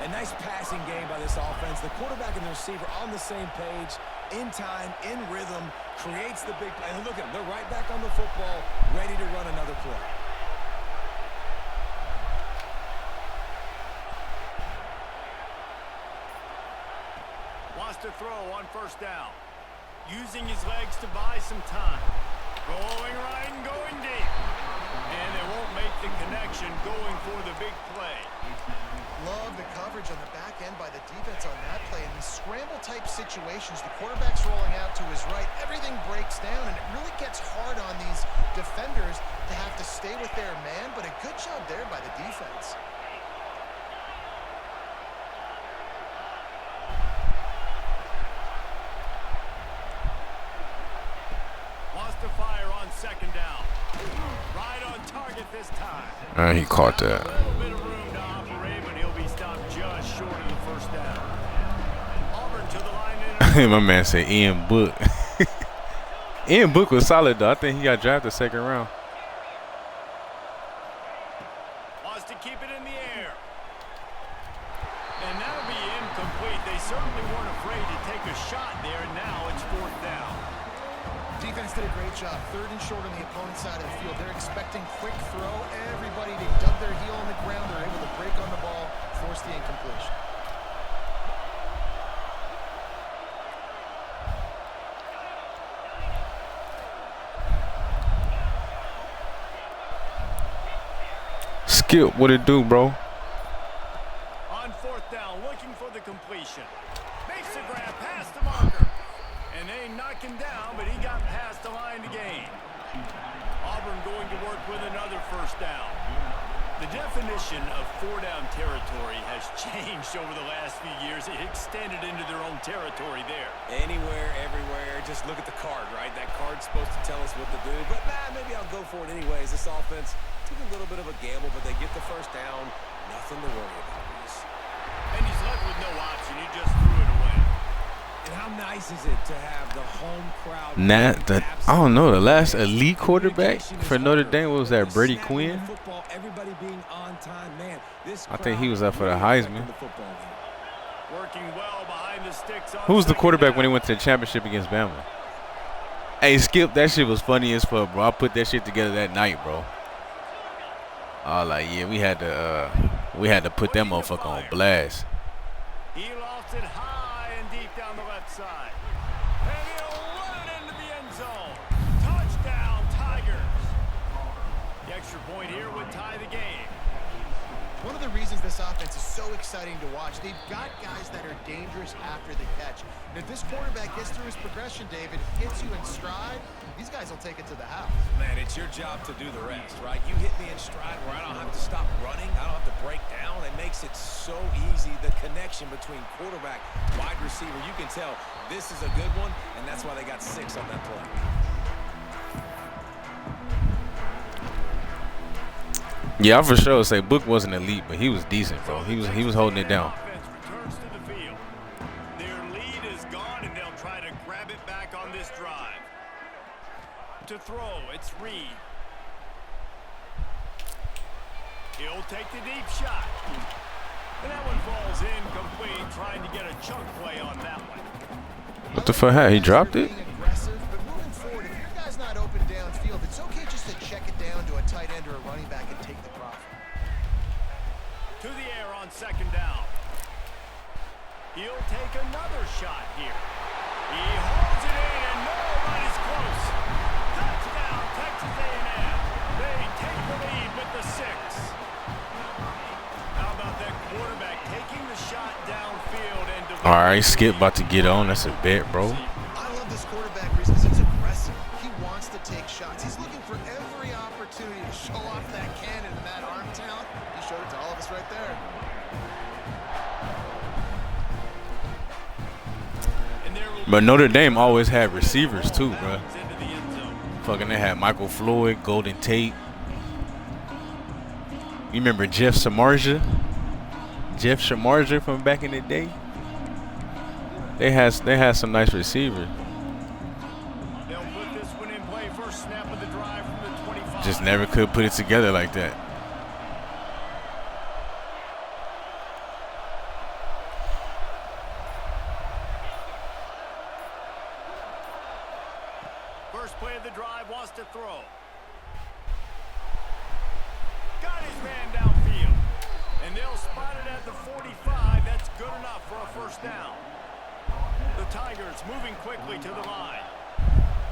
A nice passing game by this offense. The quarterback and the receiver on the same page, in time, in rhythm, creates the big play. And look at them. They're right back on the football, ready to run another play. To throw on first down. Using his legs to buy some time. Going right and going deep. And they won't make the connection going for the big play. Love the coverage on the back end by the defense on that play. In these scramble-type situations, the quarterback's rolling out to his right. Everything breaks down, and it really gets hard on these defenders to have to stay with their man, but a good job there by the defense. To fire on 2nd down. Right on target this time. He caught that. A little bit of room to operate, but he'll be stopped just short of the first down. Auburn to the line. My man said Ian Book. Ian Book was solid though. I think he got drafted 2nd round. Wants to keep it in the air. And that'll be incomplete. They certainly weren't afraid to take a shot there, and now it's 4th down. Defense did a great job. 3rd and short on the opponent's side of the field. They're expecting quick throw. Everybody, they dug their heel on the ground. They're able to break on the ball, force the incompletion. Skip, what it do, bro? On 4th down, looking for the completion. Makes the grab past the marker. And they knock him down, but he got past the line to gain. Auburn going to work with another first down. The definition of 4-down territory has changed over the last few years. It extended into their own territory there. Anywhere, everywhere. Just look at the card, right? That card's supposed to tell us what to do. But maybe I'll go for it anyways. This offense took a little bit of a gamble, but they get the first down. Nothing to worry about. And he's left with no option. He just threw it away. And how nice is it to have the home crowd? I don't know. The last elite quarterback for Notre Dame was that Brady Quinn. Everybody being on time, man. I think he was up for the Heisman. Working well behind the sticks. Who was the quarterback when he went to the championship against Bama? Hey, Skip, that shit was funny as fuck, bro. I put that shit together that night, bro. I was like, yeah, we had to put that motherfucker on blast. He lost it high and deep down the left side. And he'll run it into the end zone. Touchdown, Tigers. Yeah, extra point here would tie the game. One of the reasons this offense is so exciting to watch, they've got guys that are dangerous after the catch. And if this quarterback gets through his progression, David, hits you in stride, these guys will take it to the house. Man, it's your job to do the rest, right? You hit me in stride where I don't have to stop running. I don't have to break down. It makes it so easy. The connection between quarterback, wide receiver, you can tell this is a good one, and that's why they got 6 on that play. Yeah, I for sure say Book wasn't elite, but he was decent, bro. He was holding it down. Returns to the field. Their lead is gone, and they'll try to grab it back on this drive. To throw, it's Reed. He'll take the deep shot. And that one falls incomplete, trying to get a chunk play on that one. What the fuck? He dropped it? Aggressive, but moving forward, if your guy's not open downfield, it's okay just to check it down to a tight end or a running back and take the profit. To the air on second down. He'll take another shot here. He holds it in, and nobody's close. Touchdown, Texas A&M. They take the lead with the 6. How about that quarterback taking the shot downfield and All right, Skip about to get on. That's a bet, bro. I love this quarterback because he's aggressive. He wants to take shots. He's looking for every opportunity to show off that cannon and that arm talent. He showed it to all of us right there. But Notre Dame always had receivers too, bro. Fucking, they had Michael Floyd, Golden Tate. You remember Jeff Samardzija? Jeff Samardzija from back in the day. They had some nice receivers. They'll put this one in play. First snap of the drive from the 25. Just never could put it together like that. First play of the drive, wants to throw. Got his man downfield. And they'll spot it at the 45. That's good enough for a first down. The Tigers moving quickly to the line.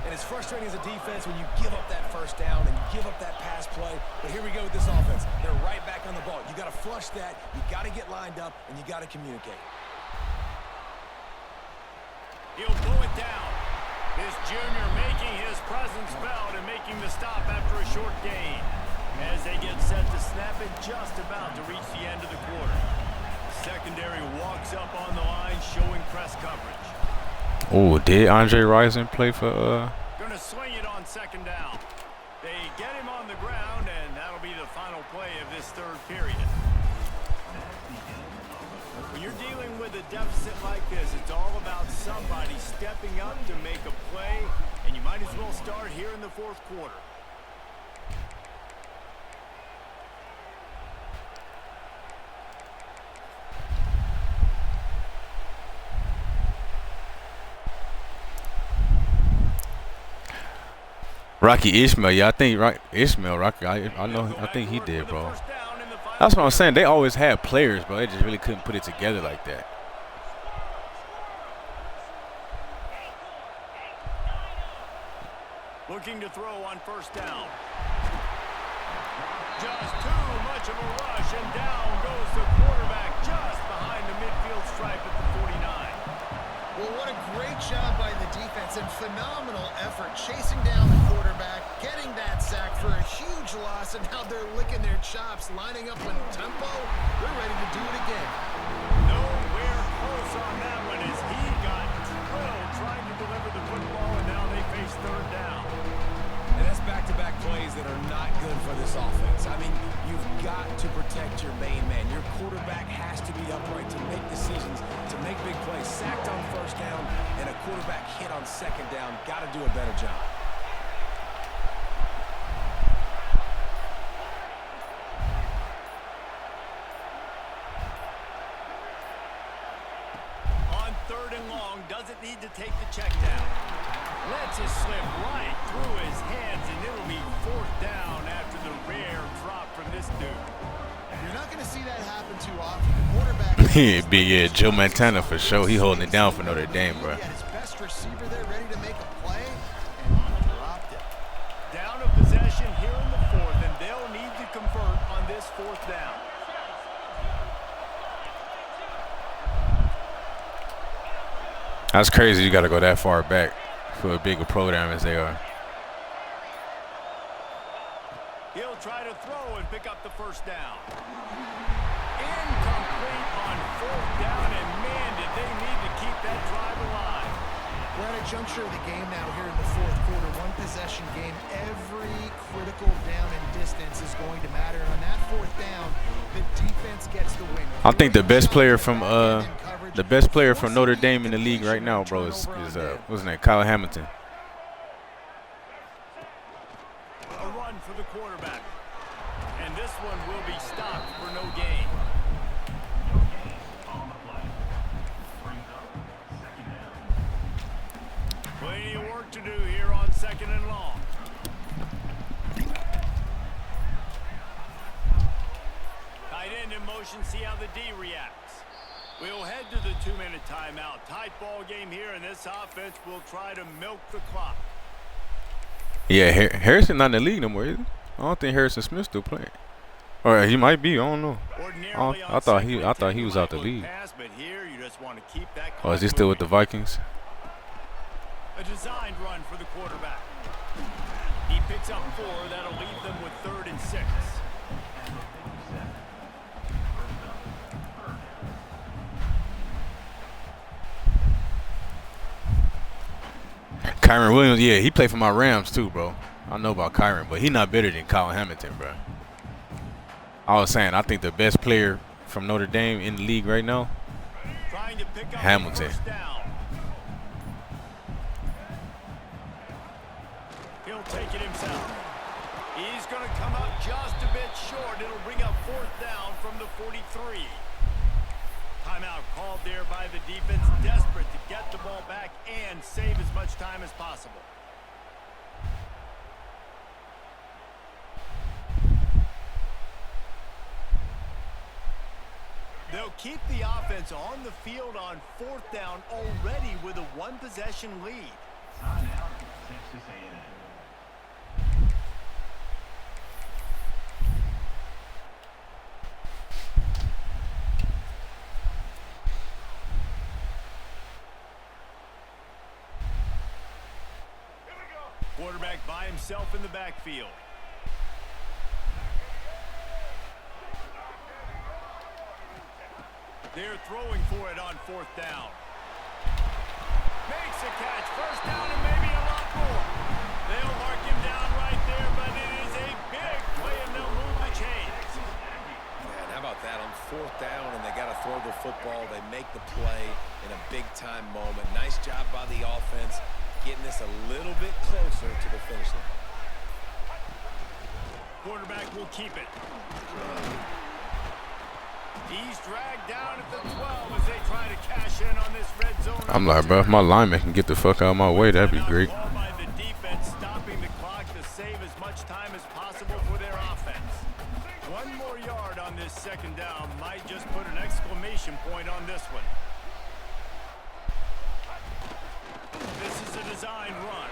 And it's frustrating as a defense when you give up that first down and you give up that pass play. But here we go with this offense. They're right back on the ball. You got to flush that. You got to get lined up, and you got to communicate. He'll pull it down. This junior making his presence felt and making the stop after a short gain. As they get set to snap it, just about to reach the end of the quarter. Secondary walks up on the line, showing press coverage. Oh, did Andre Rison play for Gonna swing it on second down. They get him on the ground, and that'll be the final play of this third period. When you're dealing with a deficit like this, it's all about somebody stepping up to make a play, and you might as well start here in the fourth quarter. Rocky Ishmael? Yeah, I think Ishmael Rocky. I know. I think he did, bro. That's what I'm saying. They always had players, bro. They just really couldn't put it together like that. Looking to throw on first down. Just too much of a rush, and down goes the quarterback just behind the midfield stripe at the 49. Well, what a great job by the defense and phenomenal effort chasing down the quarterback, getting that sack for a huge loss, and now they're licking their chops, lining up in tempo. They're ready to do it again. Nowhere close on that one as he got drilled trying to deliver the football, and now they face third down. And that's back-to-back plays that are not good for this offense. I mean, you've got to protect your main man. Your quarterback has to be upright to make decisions, to make big plays. Sacked on first down and a quarterback hit on second down. Got to do a better job. On third and long, doesn't need to take the check down. Lets it slip right through his hands, and it'll be fourth down after the rare drop from this dude. You're not going to see that happen too often. The quarterback yeah, Joe Montana for sure. He holding it down for Notre Dame, bro. He had his best receiver there ready to make a play, and he dropped it. Down a possession here in the fourth, and they'll fourth down. That's crazy. You got to go that far back for a bigger program as they are. He'll try to throw and pick up the first down. Incomplete on fourth down, and man, did they need to keep that drive alive. We're at a juncture of the game now here in the fourth quarter. One possession game. Every critical down and distance is going to matter. On that fourth down, the defense gets the win. I think the best player from Notre Dame in the league right now, bro, is what's his name? Kyle Hamilton. A run for the quarterback. And this one will be stopped for no gain. Plenty of work to do here on second and long. Tight end in motion, see how the D reacts. We'll head to the 2-minute timeout. Tight ball game here, and this offense will try to milk the clock. Yeah, Harrison not in the league no more, is he? I don't think Harrison Smith's still playing. Or he might be. I don't know. I thought he was out the league. But here you just want to keep that. Oh, is he still with the Vikings? A designed run for the quarterback. He picks up 4. That'll leave them with 3rd and 6. Kyron Williams, yeah, he played for my Rams too, bro. I know about Kyron, but he's not better than Kyle Hamilton, bro. I was saying, I think the best player from Notre Dame in the league right now, Trying to pick up Hamilton. first down. He'll take it himself. He's going to come up just a bit short. It'll bring up 4th down from the 43. Timeout called there by the defense, desperate to get the ball back and save as much time as possible. They'll keep the offense on the field on 4th down already with a 1-possession lead. Quarterback by himself in the backfield. They're throwing for it on 4th down. Makes a catch. First down and maybe a lot more. They'll mark him down right there, but it is a big play and they'll move the chains. Yeah, and how about that? On 4th down and they got to throw the football. They make the play in a big-time moment. Nice job by the offense, getting this a little bit closer to the finish line. Quarterback will keep it. He's dragged down at the 12 as they try to cash in on this red zone. I'm like, bro, if my lineman can get the fuck out of my way, that'd be great. Ball by the defense, stopping the clock to save as much time as possible for their offense. 1 more yard on this second down might just put an exclamation point on this one. This is a design run.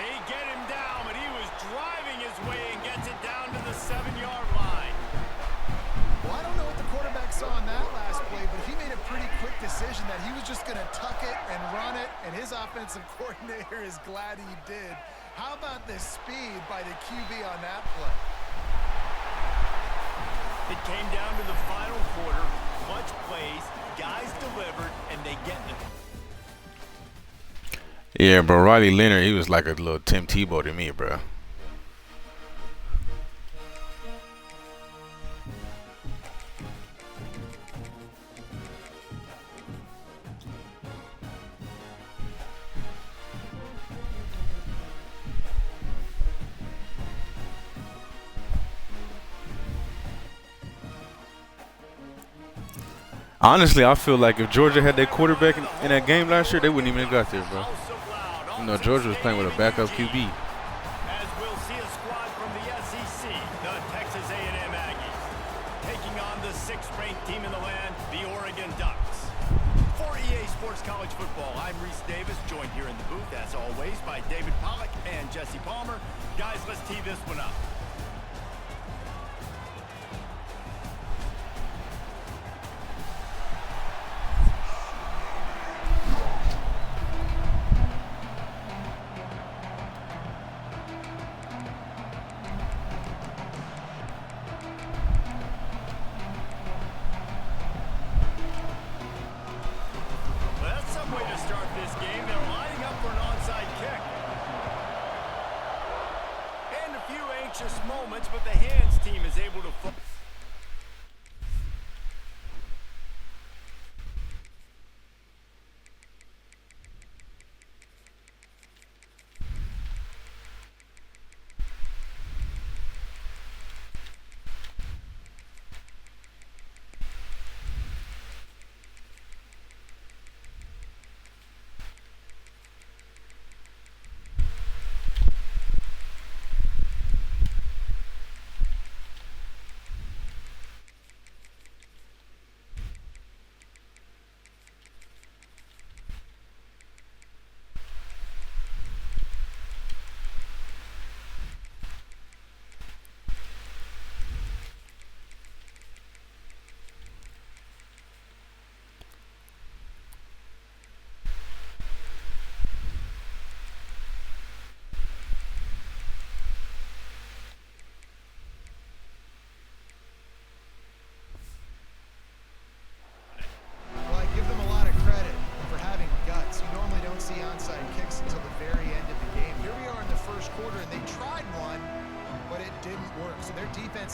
They get him down, but he was driving his way and gets it down to the 7-yard line. Well, I don't know what the quarterback saw on that last play, but he made a pretty quick decision that he was just going to tuck it and run it, and his offensive coordinator is glad he did. How about the speed by the QB on that play? It came down to the final quarter. Clutch plays, guys delivered, and they get it. Yeah, bro, Riley Leonard, he was like a little Tim Tebow to me, bro. Honestly, I feel like if Georgia had their quarterback in that game last year, they wouldn't even have got there, bro. You know, Georgia was playing with a backup QB. As we'll see a squad from the SEC, the Texas A&M Aggies, taking on the 6th-ranked team in the land, the Oregon Ducks. For EA Sports College Football, I'm Reese Davis, joined here in the booth, as always, by David Pollack and Jesse Palmer. Guys, let's tee this one up. start this game. They're lining up for an onside kick. And a few anxious moments, but the hands team is able to...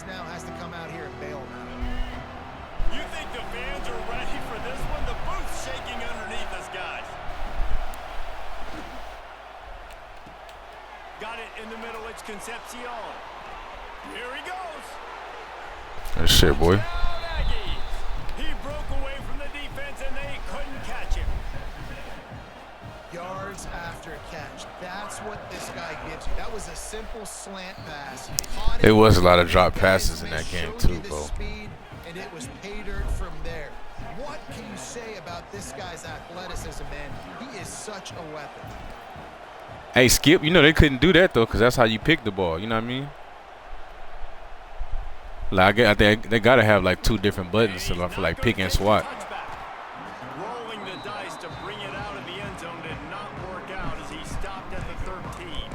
Now has to come out here and bail them out. You think the fans are ready for this one? The booth's shaking underneath us, guys. Got it in the middle. It's Concepcion. Here he goes. That shit, boy. He broke away from the defense and they couldn't catch him. Yards after catch. That's what this guy gives you. That was a simple slant pass. There was a lot of drop passes in that game too, bro. And it was pay dirt from there. What can you say about this guy's athleticism, man? He is such a weapon. Hey, Skip, you know they couldn't do that though, because that's how you pick the ball. You know what I mean? Like I think they gotta have like 2 different buttons for like pick and swat. Rolling the dice to bring it out of the end zone did not work out as he stopped at the 13.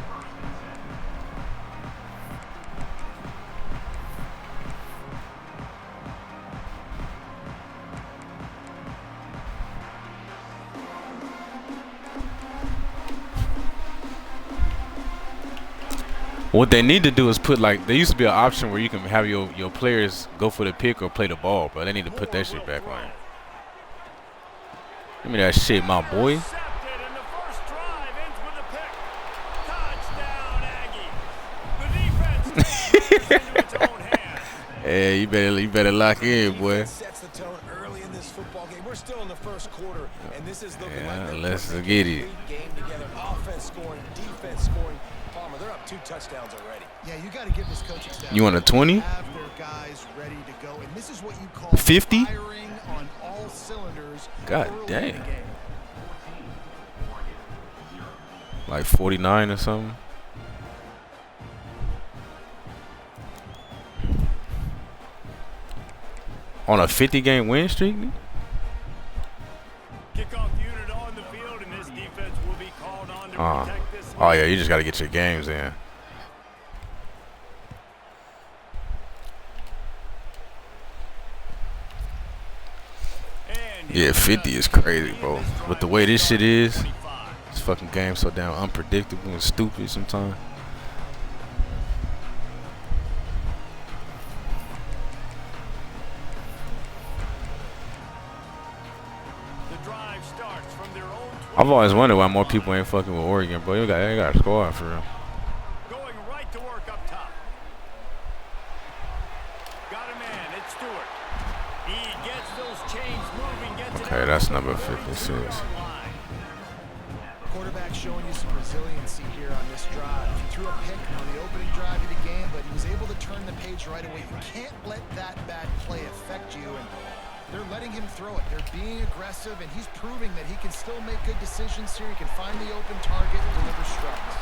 What they need to do is put like, there used to be an option where you can have your players go for the pick or play the ball, bro. They need to put that shit back on. Give me that shit, my boy. Hey, you better lock in, boy. Sets the tone early in this football game. We're still in the first quarter, and this is looking like let's get it. Game together. Offense scoring, defense scoring. Palmer, they're up 2 touchdowns already. Yeah, you got to give this coaching staff. You want a 20? Have their guys ready to go, and this is what you call 50? firing on all cylinders. God damn. Like 49 or something. On a 50-game win streak? Kickoff unit on the field, and this defense will be called on to protect this. Oh yeah, you just gotta get your games in. Yeah, 50 is crazy, bro. With the way this shit is, this fucking game so damn unpredictable and stupid sometimes. I've always wondered why more people ain't fucking with Oregon, bro. They got a squad for real. Going right to work up top. Got a man. It's Stewart. He gets those chains moving. Okay, that's number 56. Quarterback showing you some resiliency here on this drive. He threw a pick on the opening drive of the game, but he was able to turn the page right away. You can't let that bad play affect you, and they're letting him throw it. They're being aggressive, and he's proving that he can still make good decisions here. He can find the open target and deliver strikes.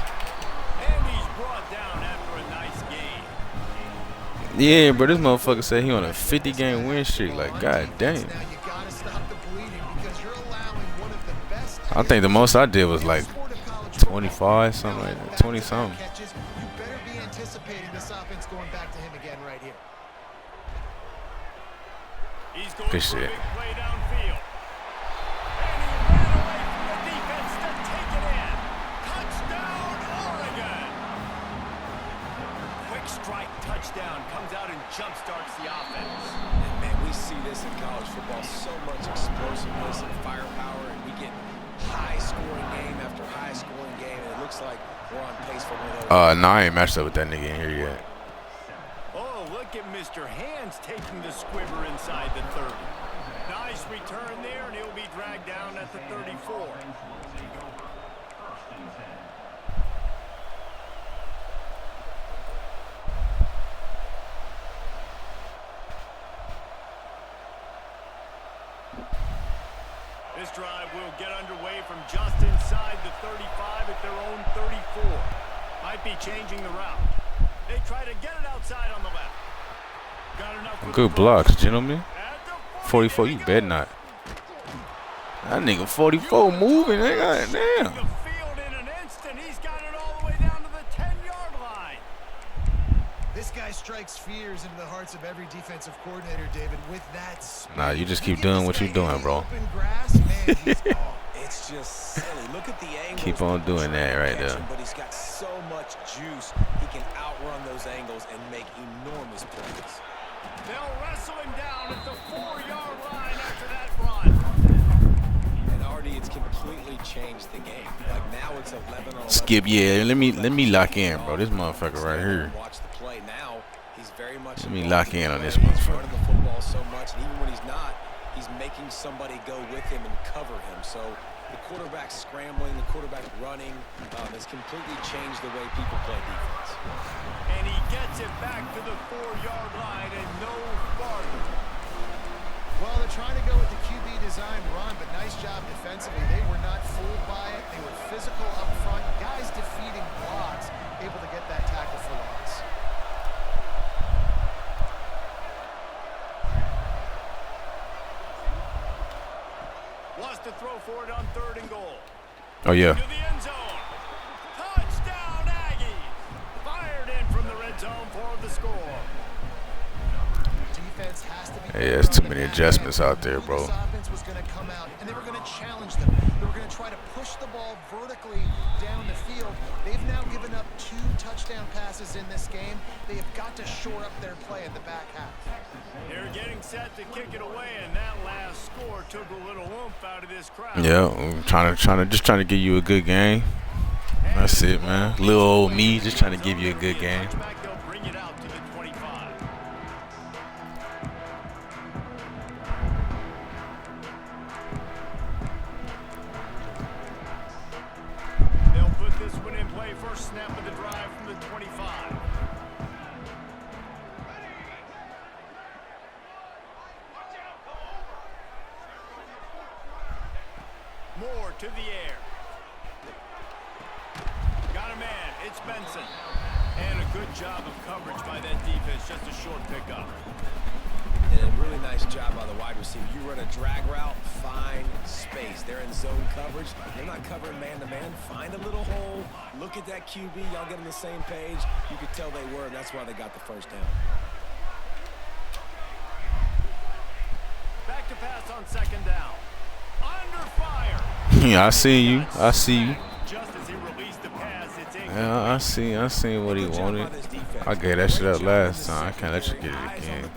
And he's brought down after a nice game. Yeah, bro, this motherfucker said he on a 50-game win streak. Like, god damn. Now you gotta stop the bleeding because you're allowing one of the best. I think the most I did was like 25, something like that, 20 something. You better be anticipating this offense going back to him again right here. He's going Good for a shit. big play downfield. And he ran away from the comes out and jump-starts the offense. And man, we see this in college football, so much explosiveness and firepower, and we get high-scoring game after high-scoring game, and it looks like we're on pace for one of those. No, I ain't matched up with that nigga in here yet. Oh, look at Mr. Hands taking the squibber inside the 30. Nice return there, and he'll be dragged down at the 34. This drive will get underway from just inside the 35 at their own 34. Might be changing the route. They try to get it outside on the left. Got enough. Good blocks, gentlemen. 44, you bet not. That nigga 44 moving, nigga. Damn. The field in an instant. He's got it all the way down to the 10-yard line. This guy strikes fears into the hearts of every defensive coordinator, David, with that speed. Nah, you just keep doing what you're doing, bro. Open grass, man, he's gone. It's just silly. Look at the angles. Keep on doing that right there. But he's got so much juice. He can outrun those angles and make enormous plays. They'll wrestle him down at the 4-yard line after that run. And already it's completely changed the game. Like now it's 11-on-11. Skip, yeah. Let me lock in, bro. This motherfucker right here. Watch the play now. He's very much. Let me lock in on this He's motherfucker. running the football so much, and even when he's not, he's making somebody go with him and cover him. So the quarterback scrambling, the quarterback running has completely changed the way people play defense. And he gets it back to the 4-yard line and no farther. Well, they're trying to go with the QB design run, but nice job defensively. They were not fooled by it. They were physical up front. Guys defeating blocks, able to get that tackle for loss. Wants to throw for it on 3rd and goal. Oh, yeah. To the end zone. Touchdown, Aggies. Fired in from the red zone for the score. Defense has to be. Hey, there's too many adjustments out there, bro. This offense was going to come out, and they were going to challenge them. They were going to try to push the ball vertically down the field. They've now given up 2 touchdown passes in this game. They have got to shore up their play in the back half. They're getting set to kick it away, and that last score took a little oomph out of this crowd. Yeah, I'm trying to give you a good game. That's it, man. Little old me, just trying to give you a good game. They'll bring it out to the 25. They'll put this one in play. First snap of the drive from the 25. Moore to the air. Got a man. It's Benson. And a good job of coverage by that defense. Just a short pickup. And a really nice job by the wide receiver. You run a drag route, find space. They're in zone coverage. They're not covering man-to-man. Find a little hole. Look at that QB. Y'all get on the same page. You could tell they were, and that's why they got the first down. Back to pass on 2nd down. Under fire. Yeah, I see you. I see you. Just as he released the pass, it's incomplete. Yeah, I seen what he wanted. I gave that shit up last time. I can't let you get it again.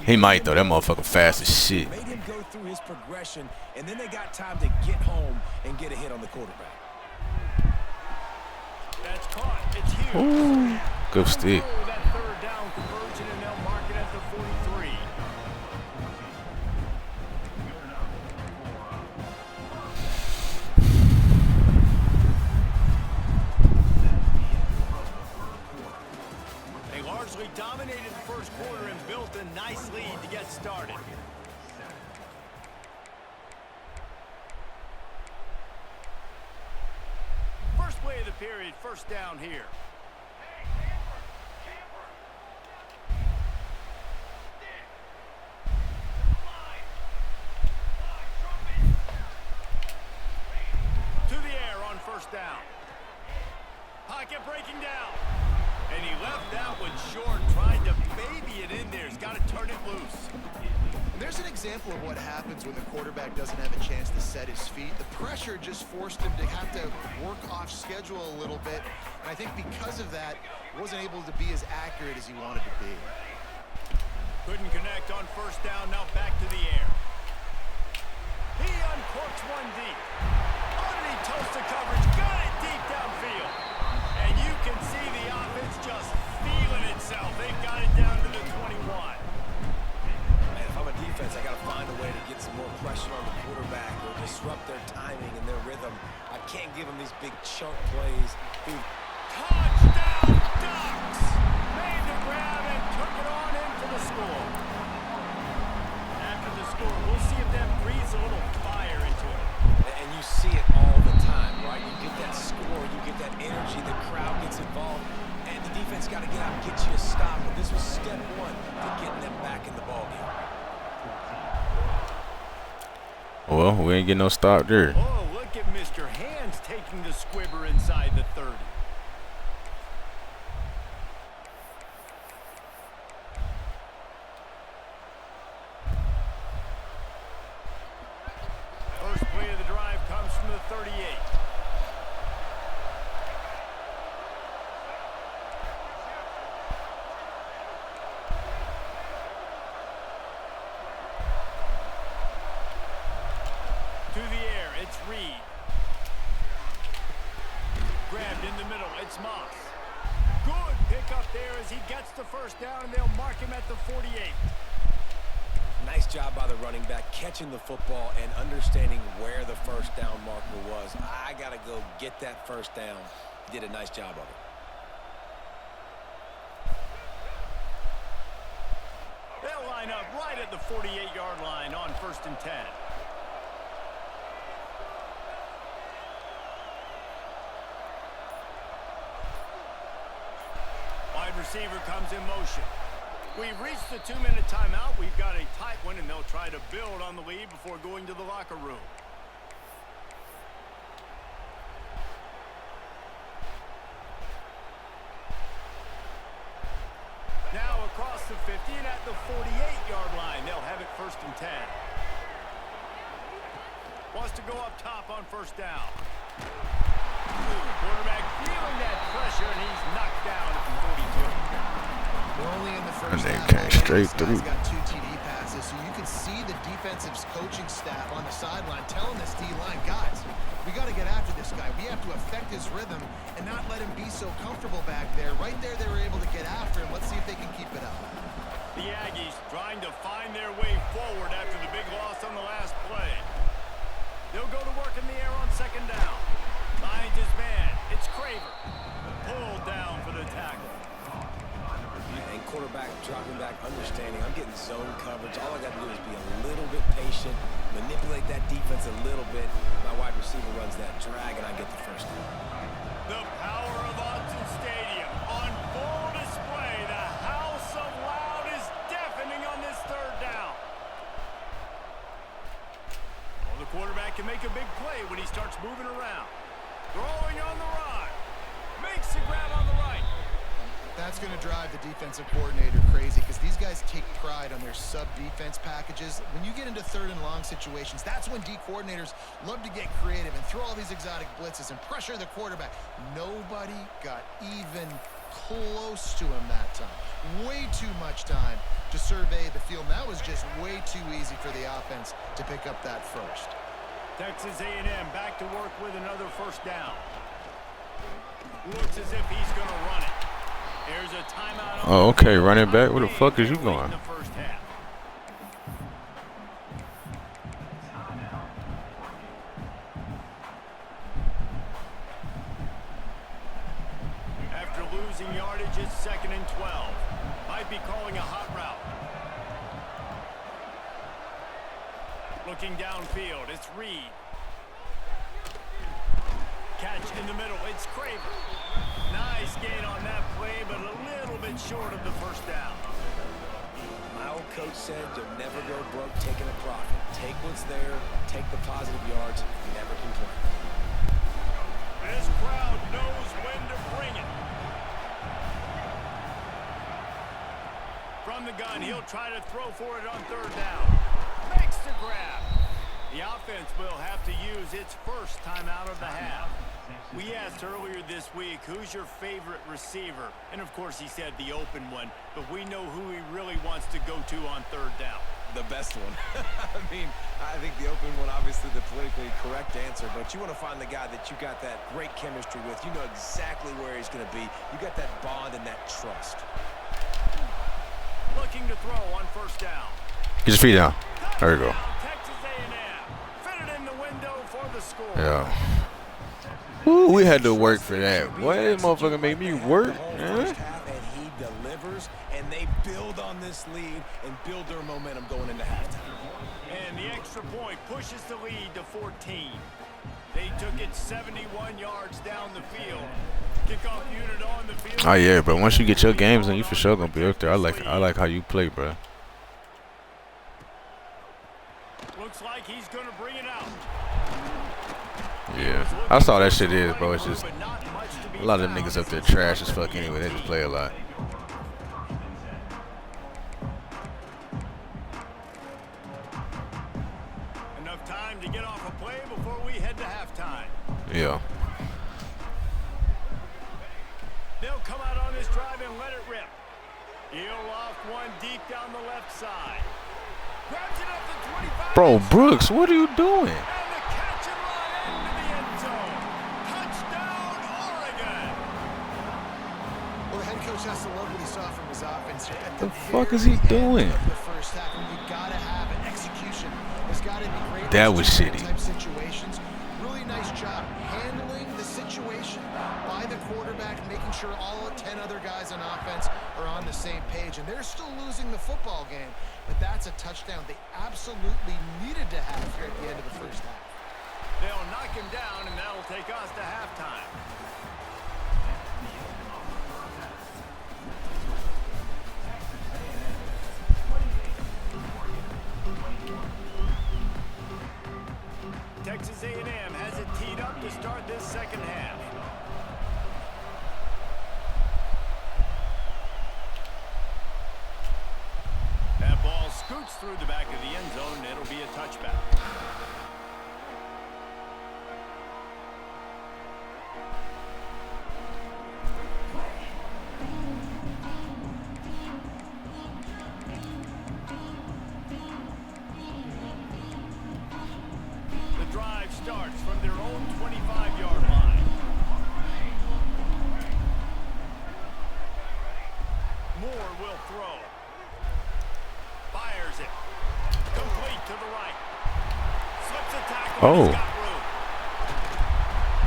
He might though. That motherfucker fast as shit. Made him go through his progression, and then they got time to get home and get a hit on the quarterback. That's caught. It's huge. Ooh, good stick. Oh, that 3rd down conversion, and they'll mark it at the 43. They largely dominated the first quarter and built a nice lead to get started. First play of the period, 1st down here. To the air on 1st down. Pocket breaking down. And he left that one short, tried to baby it in there. He's got to turn it loose. There's an example of what happens when the quarterback doesn't have a chance to set his feet. The pressure just forced him to have to work off schedule a little bit. And I think because of that, wasn't able to be as accurate as he wanted to be. Couldn't connect on first down, now back to the air. He uncorks one deep. Underneath toast to coverage, got it deep downfield. And you can see the offense just feeling itself. They've got it down to the 21. If I'm a defense, I got to find a way to get some more pressure on the quarterback or disrupt their timing and their rhythm. I can't give them these big chunk plays. Touchdown Ducks! Made the grab and took it on in for the score. After the score, we'll see if that breathes a little fire into it. And you see it all the time, right? You get that score, you get that energy, the crowd gets involved, and the defense got to get out and get you a stop. But this was step one to getting them back in the ballgame. Well, we ain't getting no stop there. Oh, look at Mr. Hands taking the squibber inside the 30. First play of the drive comes from the 38. To the air, it's Reed. Grabbed in the middle, it's Moss. Good pickup there as he gets the first down, and they'll mark him at the 48. Nice job by the running back, catching the football and understanding where the first down marker was. I got to go get that first down. He did a nice job of it. They'll line up right at the 48-yard line on 1st and 10. Wide receiver comes in motion. We've reached the 2-minute timeout. We've got a tight one, and they'll try to build on the lead before going to the locker room. Now across the 50 and at the 48-yard line. They'll have it 1st and 10. Wants to go up top on first down. Quarterback feeling that pressure, and he's knocked down at the 42. We're only in the first And they half. came straight through. Got 2 TD passes, so you can see the defensive coaching staff on the sideline telling this D-line, guys, we got to get after this guy. We have to affect his rhythm and not let him be so comfortable back there. Right there, they were able to get after him. Let's see if they can keep it up. The Aggies trying to find their way forward after the big loss on the last play. They'll go to work in the air on 2nd down. Finds his man. It's Craver. Pulled down for the tackle. And quarterback dropping back, understanding I'm getting zone coverage. All I got to do is be a little bit patient, manipulate that defense a little bit. My wide receiver runs that drag, and I get the first down. The power of Autzen Stadium on full display. The house of loud is deafening on this 3rd down. Well, the quarterback can make a big play when he starts moving around. Throwing on the run. Makes the grab on the right. That's going to drive the defensive coordinator crazy because these guys take pride on their sub-defense packages. When you get into 3rd and long situations, that's when D coordinators love to get creative and throw all these exotic blitzes and pressure the quarterback. Nobody got even close to him that time. Way too much time to survey the field. That was just way too easy for the offense to pick up that first. Texas A&M back to work with another first down. Looks as if he's going to run it. There's a timeout. Oh, okay, running back. Where the fuck is you going? In the first half. After losing yardage, it's 2nd and 12. Might be calling a hot route. Looking downfield, it's Reed. Catch in the middle, it's Craver. Nice gain on that play, but a little bit short of the first down. My old coach said you'll never go broke taking a profit. Take what's there, take the positive yards, never complain. This crowd knows when to bring it. From the gun, he'll try to throw for it on 3rd down. grab. The offense will have to use its first timeout of the half. We asked earlier this week, who's your favorite receiver? And, of course, he said the open one. But we know who he really wants to go to on third down. The best one. I mean, I think the open one, obviously the politically correct answer, but you want to find the guy that you got that great chemistry with. You know exactly where he's going to be. You got that bond and that trust. Looking to throw on first down. Get your feet down. There you go. Texas A&M. Fitted in the window for the score. Yeah. Ooh, we had to work for that. Boy, this motherfucker made me work. First half, and he delivers, and they build on this lead and build their momentum going into halftime. And the extra point pushes the lead to 14. They took it 71 yards down the field. Kickoff unit on the field. Oh yeah, bro. Once you get your games in, you for sure gonna be up there. I like how you play, bro. Looks like he's gonna bring it out. Yeah, I saw that shit is, bro. It's just a lot of them niggas up there trash as fuck anyway. They just play a lot. Enough time to get off a play before we head to halftime. Yeah. They'll come out on this drive and let it rip. He'll off one deep down the left side. Grabs it up to 25. Bro, Brooks, what are you doing? And the catch and run into the end zone. Touchdown, Oregon. Well, the head coach has to love what he saw from his offense here. At The the fuck is he very doing? end of the first half, and you gotta have an execution. There's gotta be great That was shitty. type situations. Really nice job handling the situation by the quarterback, making sure all 10 other guys on offense are on the same page. And they're still losing the football game, but that's a touchdown they absolutely needed to have here at the end of the first half. They'll knock him down, and that'll take us to halftime. Texas A&M has it teed up to start this second half. That ball scoots through the back of the end zone, and it'll be a touchback. The drive starts from their own 25-yard line. Moore will throw. Fires it. Complete to the right. Slips a tackle. Oh. He's got room.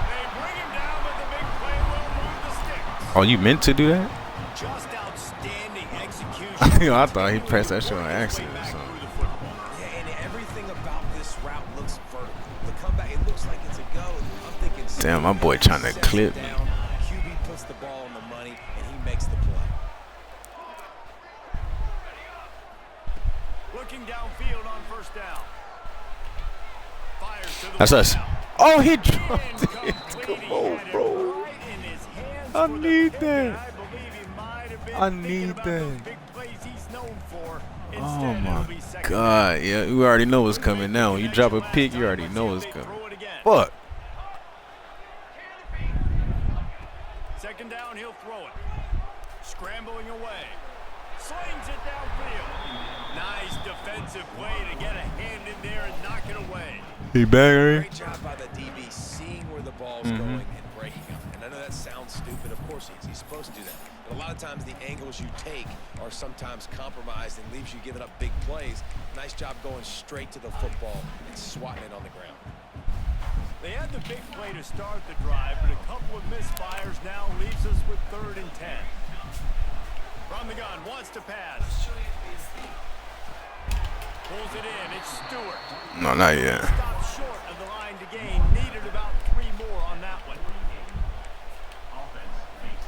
They bring him down, but the big play will move the sticks. Oh, you meant to do that? Just outstanding execution. I thought he pressed that shit on accident or something. Yeah, and everything about this route looks vertical. The comeback, it looks like it's a go. I'm thinking, Damn, my boy trying to clip me. down, QB puts the ball on the money, and he makes the play. Looking downfield on first down. Fires to the That's us. wideout. Oh, he dropped it. Incomplete. Come He on, had it bro. right in his hands I for the need pick, and that. I believe he might have been I thinking need about those that. big plays he's known for. Oh Instead, it'll my be second God. Yeah, you already know what's coming now. When you drop a pick, you already know what's coming. Throw it again. Fuck. Second down, he'll throw it. Scrambling away. Slings it downfield. Nice defensive play to get a hand in there and knock it away. He back, Great job by the DB seeing where the ball's going and breaking them. And I know that sounds stupid. Of course he is. He's supposed to do that. But a lot of times the angles you take are sometimes compromised and leaves you giving up big plays. Nice job going straight to the football and swatting it on the ground. They had the big play to start the drive, but a couple of misfires now leaves us with 3rd and 10. From the gun, wants to pass. Pulls it in, it's Stewart. No, not yet. Stopped short of the line to gain, needed about 3 more on that one.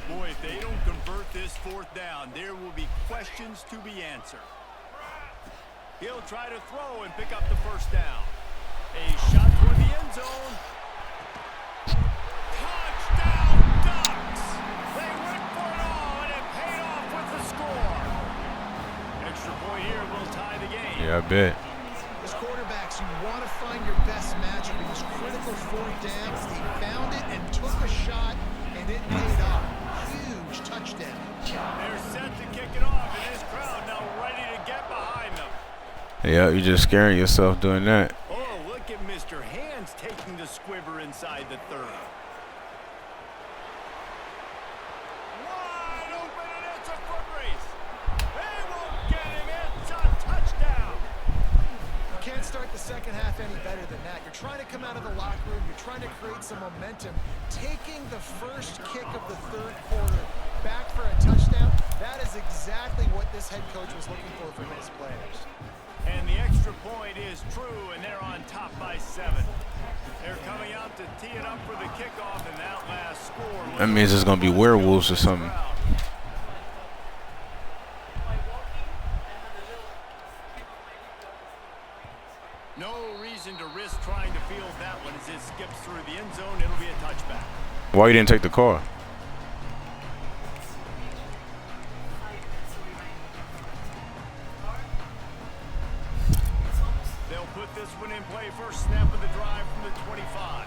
Boy, if they don't convert this 4th down, there will be questions to be answered. He'll try to throw and pick up the 1st down. A shot toward the end zone. Touchdown, Ducks! They went for it all, and it paid off with the score. Extra point here will tie the game. Yeah, I bet. This quarterback best matchup in these critical 4th downs. He found it and took a shot, and it paid off. Huge touchdown. They're set to kick it off, and this crowd now ready to get behind them. Yeah, you're just scaring yourself doing that. Oh, look at Mr. Hands taking the squiver inside the 30. Wide open, and it's a foot race. They won't get him. It's a touchdown. You can't start the second half any better than that. You're trying to come out of the locker room. You're trying to create some momentum. Taking the first kick of the 3rd quarter back for a touchdown, that is exactly what this head coach was looking for from his players. And the extra point is true, and they're on top by 7. They're coming out to tee it up for the kickoff, and that last score. That means it's going to be werewolves or something. No reason to risk trying to field that one as it skips through the end zone. It'll be a touchback. Why you didn't take the call? They'll put this one in play. First snap of the drive from the 25.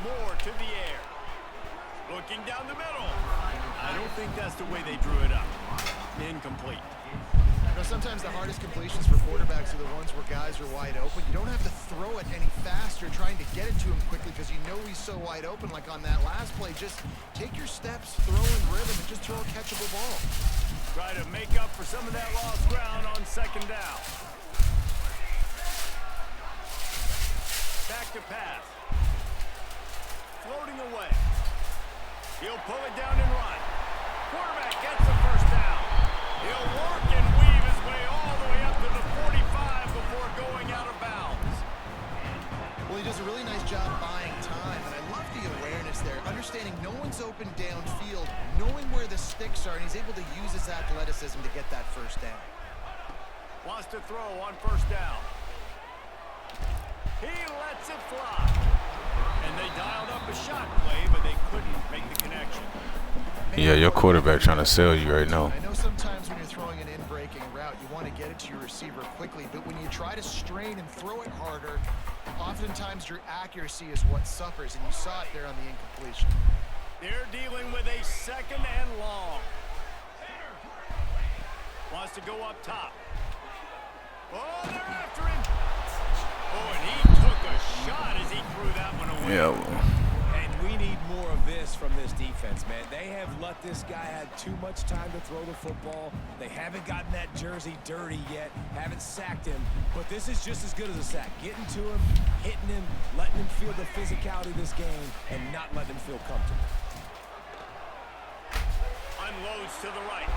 Moore to the air. Looking down the middle. I don't think that's the way they drew it up. Incomplete. You know, sometimes the hardest completions for quarterbacks are the ones where guys are wide open. You don't have to throw it any faster trying to get it to him quickly because you know he's so wide open like on that last play. Just take your steps, throw in rhythm, and just throw a catchable ball. Try to make up for some of that lost ground on 2nd down. Back to pass. Floating away. He'll pull it down and run. Quarterback gets the first down. He'll work and weave his way all the way up to the 45 before going out of bounds. Well, he does a really nice job buying time, and I love the awareness there, understanding no one's open downfield, knowing where the sticks are, and he's able to use his athleticism to get that first down. Wants to throw on 1st down. He lets it fly. And they dialed up a shot play, but they couldn't make the connection. Yeah, your quarterback trying to sell you right now. I know sometimes when you're throwing an in-breaking route, you want to get it to your receiver quickly, but when you try to strain and throw it harder, oftentimes your accuracy is what suffers, and you saw it there on the incompletion. They're dealing with a 2nd and long. Wants to go up top. Oh, they're after him. Oh, and he took a shot as he threw that one away. Yeah, well. And we need more of this from this defense, man. They have let this guy have too much time to throw the football. They haven't gotten that jersey dirty yet, haven't sacked him. But this is just as good as a sack. Getting to him, hitting him, letting him feel the physicality of this game, and not letting him feel comfortable. Unloads to the right.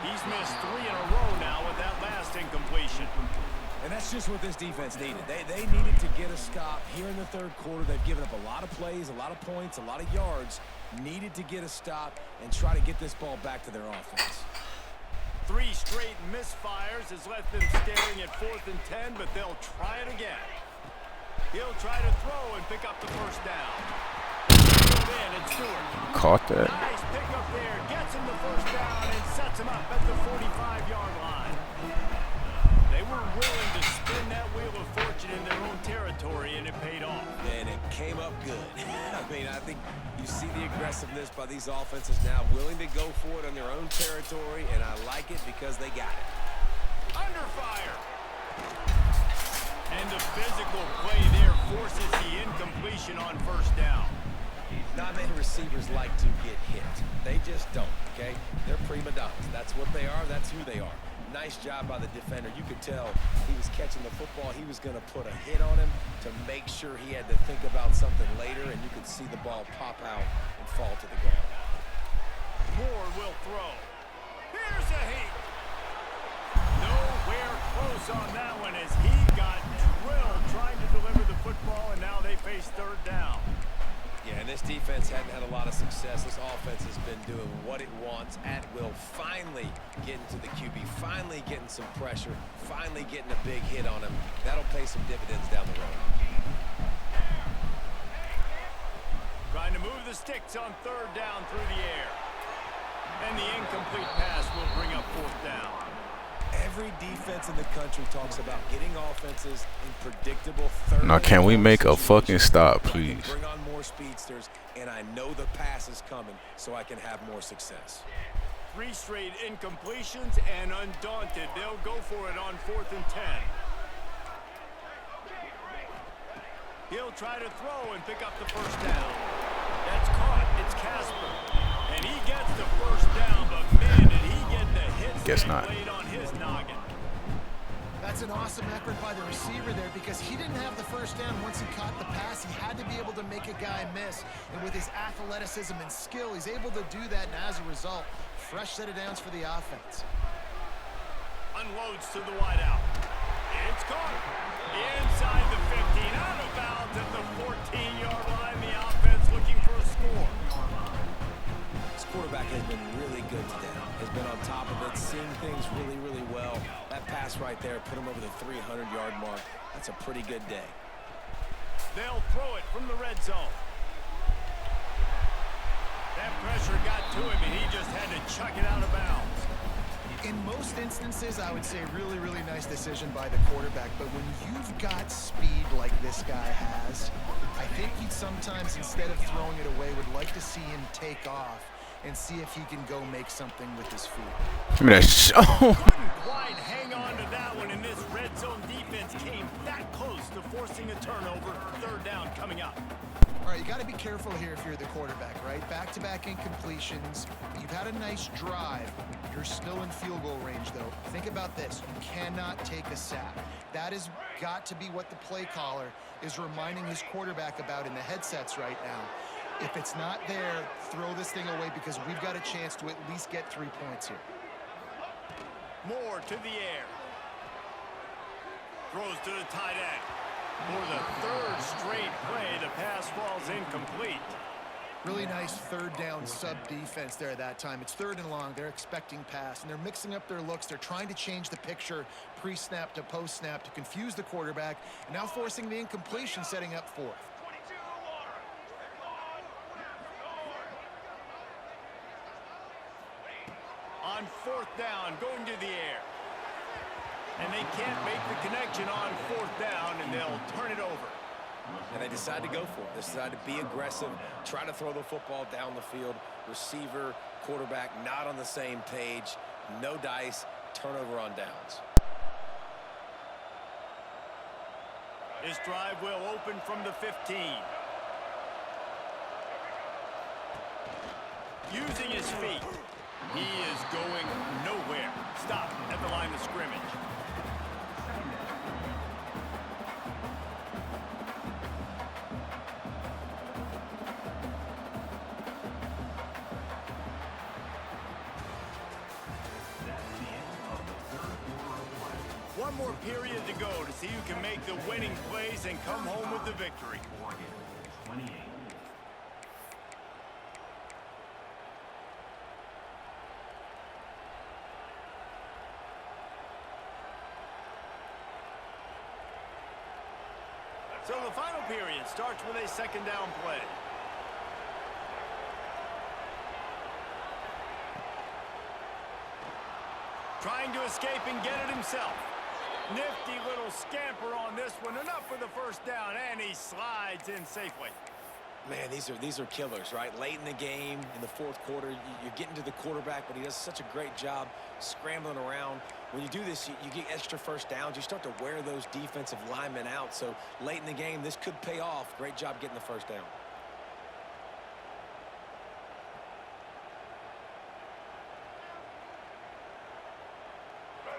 He's missed 3 in a row now with that last incompletion. And that's just what this defense needed. They needed to get a stop here in the 3rd quarter. They've given up a lot of plays, a lot of points, a lot of yards. Needed to get a stop and try to get this ball back to their offense. 3 straight misfires has left them staring at 4th and 10, but they'll try it again. He'll try to throw and pick up the first down. In, it's Stewart. Caught that. Nice pick up there. Gets him the first down and sets him up at the 45-yard line. They were willing to spin that wheel of fortune in their own territory, and it paid off. And it came up good. I mean, I think you see the aggressiveness by these offenses now, willing to go for it on their own territory, and I like it because they got it. Under fire. And the physical play there forces the incompletion on 1st down. Not many receivers like to get hit. They just don't, okay? They're prima donnas. That's what they are. That's who they are. Nice job by the defender. You could tell he was catching the football. He was going to put a hit on him to make sure he had to think about something later, and you could see the ball pop out and fall to the ground. Moore will throw. Here's a heat. Nowhere close on that one as he got drilled trying to deliver the football, and now they face 3rd down. Yeah, and this defense hadn't had a lot of success. This offense has been doing what it wants at will. Finally getting to the QB, finally getting some pressure, finally getting a big hit on him. That'll pay some dividends down the road. Trying to move the sticks on 3rd down through the air. And the incomplete pass will bring up 4th down. Every defense in the country talks about getting offenses in predictable third. Now, can we make a fucking stop, I can please? bring on more speedsters, and I know the pass is coming, so I can have more success. 3 straight incompletions, and undaunted, they'll go for it on 4th and 10. He'll try to throw and pick up the first down. That's caught. It's Casper. And he gets the first down, but man, did he get the hits Guess not. laid on his noggin. That's an awesome effort by the receiver there because he didn't have the first down once he caught the pass. He had to be able to make a guy miss. And with his athleticism and skill, he's able to do that. And as a result, fresh set of downs for the offense. Unloads to the wideout. It's caught. Inside the 15, out of bounds at the 14-yard line. The offense looking for a score. This quarterback has been really good today. Has been on top of it, seeing things really, really well. That pass right there put him over the 300-yard mark. That's a pretty good day. They'll throw it from the red zone. That pressure got to him, and he just had to chuck it out of bounds. In most instances, I would say really, really nice decision by the quarterback. But when you've got speed like this guy has, I think he'd sometimes, instead of throwing it away, would like to see him take off and see if he can go make something with his feet. Give me that Couldn't quite hang on to that one, and this red zone defense came that close to forcing a turnover. 3rd down coming up. All right, you got to be careful here if you're the quarterback, right? Back-to-back incompletions. You've had a nice drive. You're still in field goal range, though. Think about this. You cannot take a sack. That has got to be what the play caller is reminding his quarterback about in the headsets right now. If it's not there, throw this thing away because we've got a chance to at least get 3 points here. More to the air. Throws to the tight end. For the 3rd straight play, the pass falls incomplete. Really nice 3rd down sub-defense there that time. It's 3rd and long. They're expecting pass, and they're mixing up their looks. They're trying to change the picture pre-snap to post-snap to confuse the quarterback, and now forcing the incompletion, setting up 4th. On 4th down, going to the air. And they can't make the connection on 4th down, and they'll turn it over. And they decide to go for it. They decide to be aggressive, try to throw the football down the field. Receiver, quarterback, not on the same page. No dice, turnover on downs. This drive will open from the 15. Using his feet. He is going nowhere. Stop at the line of scrimmage. One more period to go to see who can make the winning plays and come home with the victory. So the final period starts with a 2nd down play. Trying to escape and get it himself. Nifty little scamper on this one. Enough for the first down, and he slides in safely. Man, these are killers, right? Late in the game, in the 4th quarter, you're getting to the quarterback, but he does such a great job scrambling around. When you do this, you get extra first downs. You start to wear those defensive linemen out. So late in the game, this could pay off. Great job getting the first down.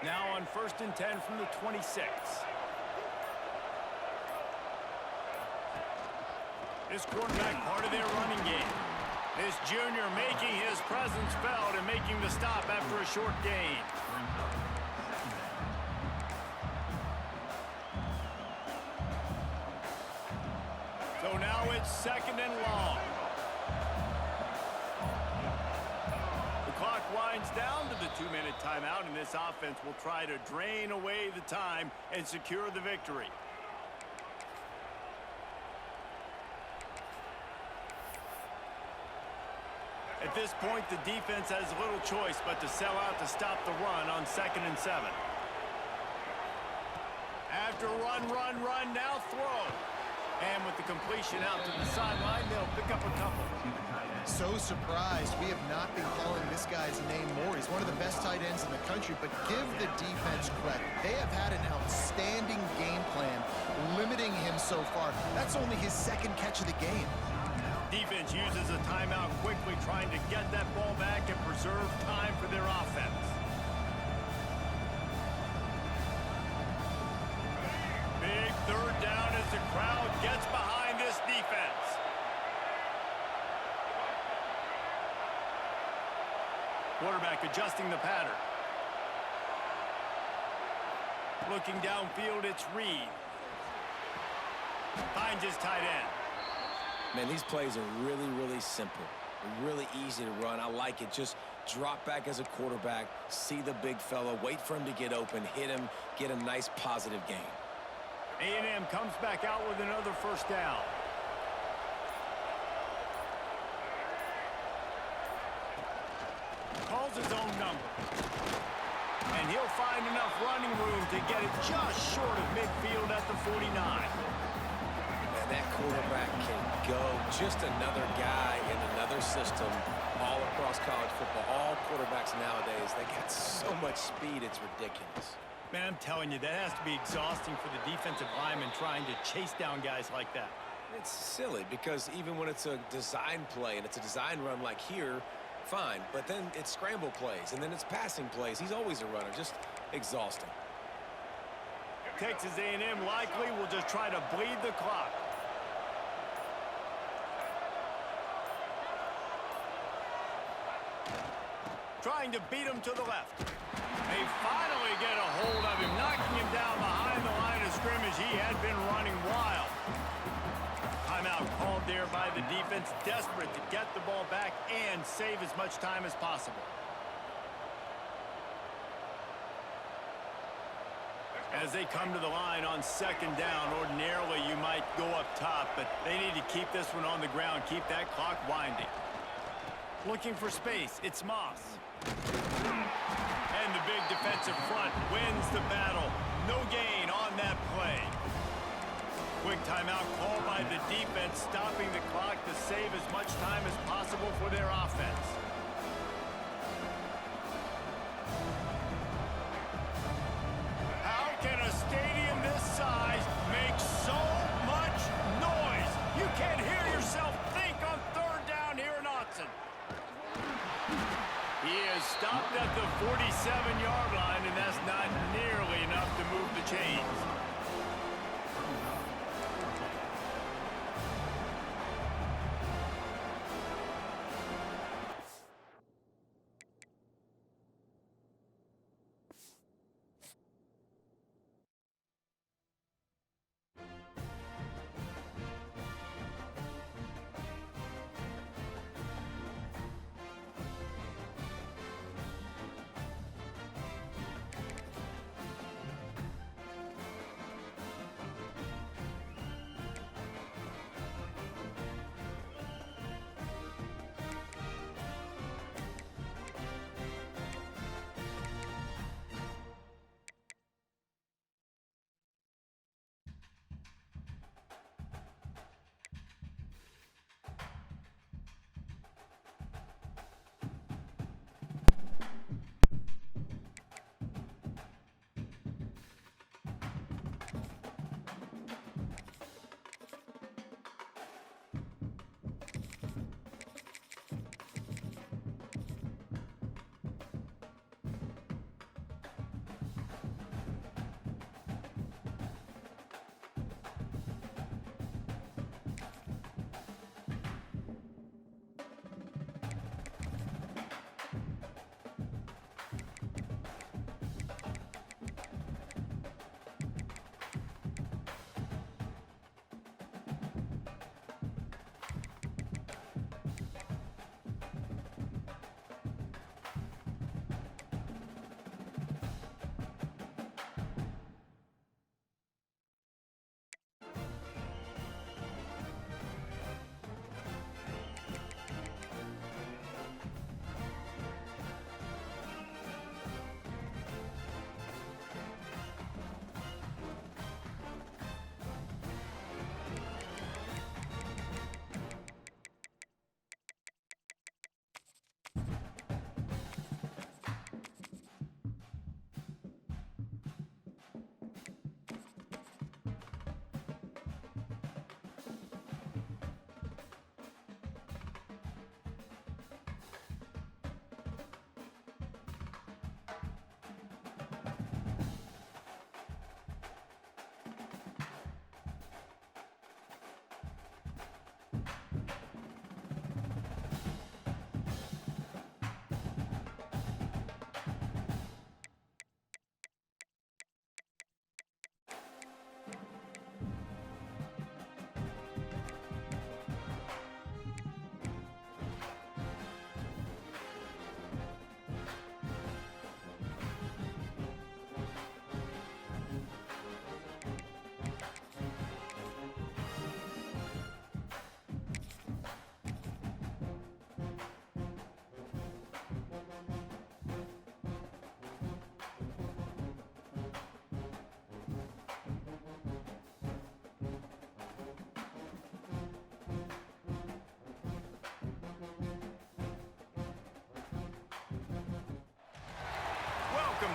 Now on 1st and 10 from the 26. This quarterback part of their running game. This junior making his presence felt and making the stop after a short gain. So now it's 2nd and long. The clock winds down to the 2-minute timeout, and this offense will try to drain away the time and secure the victory. At this point, the defense has little choice but to sell out to stop the run on 2nd and 7. after run, now throw. And with the completion out to the sideline, they'll pick up a couple. So surprised we have not been calling this guy's name more. He's one of the best tight ends in the country, but give the defense credit. They have had an outstanding game plan limiting him so far. That's only his second catch of the game. Defense uses a timeout quickly, trying to get that ball back and preserve time for their offense. Big third down as the crowd gets behind this defense. Quarterback adjusting the pattern. Looking downfield, it's Reed. Finds his tight end. Man, these plays are really, really simple. Really easy to run. I like it. Just drop back as a quarterback, see the big fella, wait for him to get open, hit him, get a nice positive gain. A&M comes back out with another first down. Calls his own number. And he'll find enough running room to get it just short of midfield at the 49. And that quarterback can go. Just another guy in another system all across college football. All quarterbacks nowadays, they got so much speed, it's ridiculous. Man, I'm telling you, that has to be exhausting for the defensive lineman trying to chase down guys like that. It's silly because even when it's a design play and it's a design run like here, fine. But then it's scramble plays and then it's passing plays. He's always a runner, just exhausting. Texas A&M likely will just try to bleed the clock. Trying to beat him to the left. They finally get a hold of him, knocking him down behind the line of scrimmage. He had been running wild. Timeout called there by the defense, desperate to get the ball back and save as much time as possible. As they come to the line on second down, ordinarily you might go up top, but they need to keep this one on the ground, keep that clock winding. Looking for space, it's Moss. And the big defensive front wins the battle. No gain on that play. Quick timeout called by the defense, stopping the clock to save as much time as possible for their offense. How can a stadium this size make so much noise? You can't hear yourself think on third down here in Autzen. He is stopped at the 47-yard line, and that's not nearly enough to move the chains.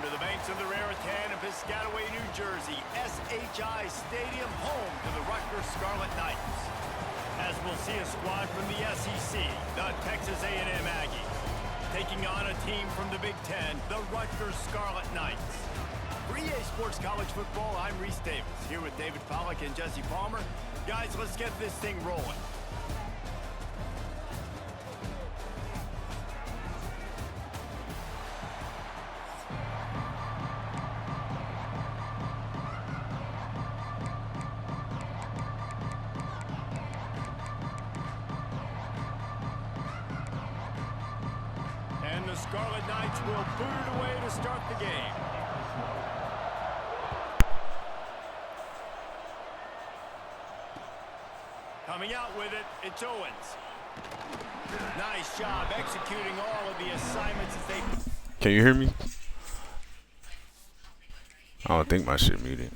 to the banks of the Raritan in Piscataway, New Jersey. SHI Stadium, home to the Rutgers Scarlet Knights. As we'll see a squad from the SEC, the Texas A&M Aggies, taking on a team from the Big Ten, the Rutgers Scarlet Knights. For EA Sports College Football, I'm Reese Davis, here with David Pollack and Jesse Palmer. Guys, let's get this thing rolling. And the Scarlet Knights will boot it away to start the game. Coming out with it, it's Owens. Nice job executing all of the assignments as they... Can you hear me? I don't think my shit muted.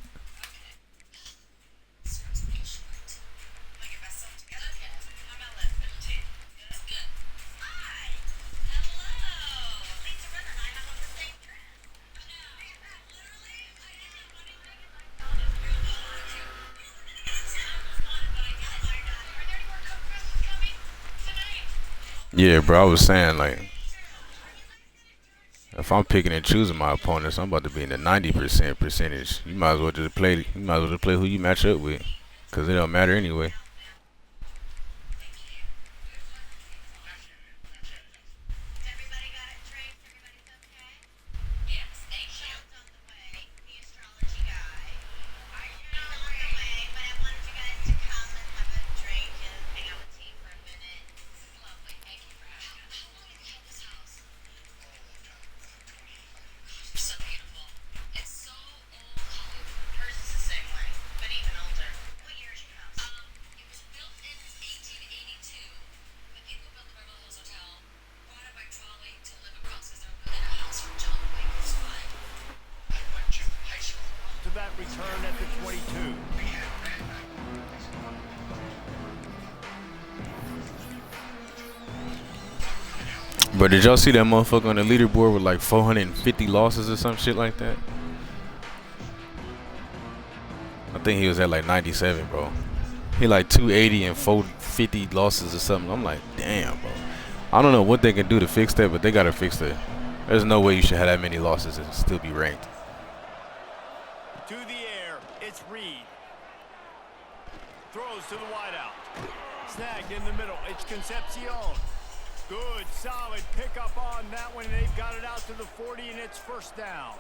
Yeah, bro, I was saying, like, if I'm picking and choosing my opponents, I'm about to be in the 90% percentage. You might as well just play. You might as well just play who you match up with, cause it don't matter anyway. That return at the 22. But did y'all see that motherfucker on the leaderboard with like 450 losses or some shit like that? I think he was at like 97, bro. He like 280 and 450 losses or something. I'm like, damn, bro. I don't know what they can do to fix that, but they gotta fix that. There's no way you should have that many losses and still be ranked. To the air, it's Reed. Throws to the wideout. Snagged in the middle, it's Concepcion. Good, solid pickup on that one. They've got it out to the 40, and it's first down.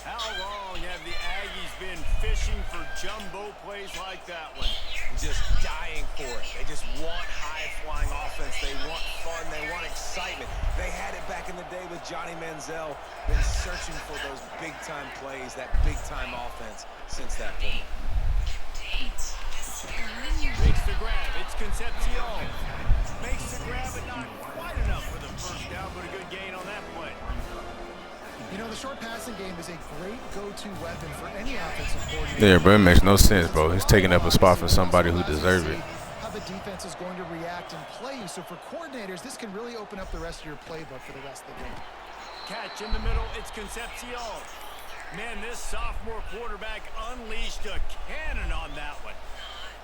How long have the Aggies been fishing for jumbo plays like that one? Just dying for it. They just want high-flying offense. They want fun. They want excitement. They had it back in the day with Johnny Manziel. Been searching for those big-time plays, that big-time offense since that point. Makes the grab. It's Concepcion. Makes the grab, but not quite enough for the first down, but a good gain on that play. You know, the short passing game is a great go-to weapon for any offensive coordinator. Yeah, bro, it makes no sense, bro. He's taking up a spot for somebody who deserves it. How the defense is going to react and play you. So for coordinators, this can really open up the rest of your playbook for the rest of the game. Catch in the middle, it's Concepcion. Man, this sophomore quarterback unleashed a cannon on that one.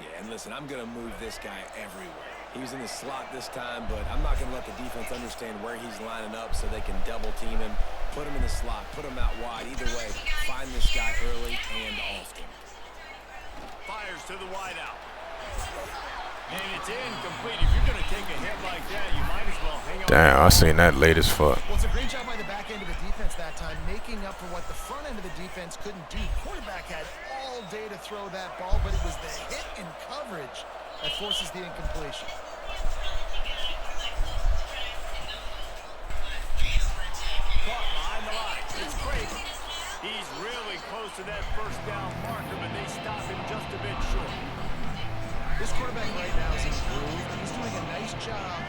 Yeah, and listen, I'm going to move this guy everywhere. He was in the slot this time, but I'm not going to let the defense understand where he's lining up so they can double team him, put him in the slot, put him out wide. Either way, find this guy early and often. Fires to the wideout. And it's incomplete. If you're going to take a hit like that, you might as well hang on. Damn, I seen that late as fuck. Well, it's a great job by the back end of the defense that time, making up for what the front end of the defense couldn't do. Quarterback had all day to throw that ball, but it was the hit and coverage that forces the incompletion. Caught behind the line. It's great. He's really close to that first down marker, but they stop him just a bit short. This quarterback right now is improved. He's doing a nice job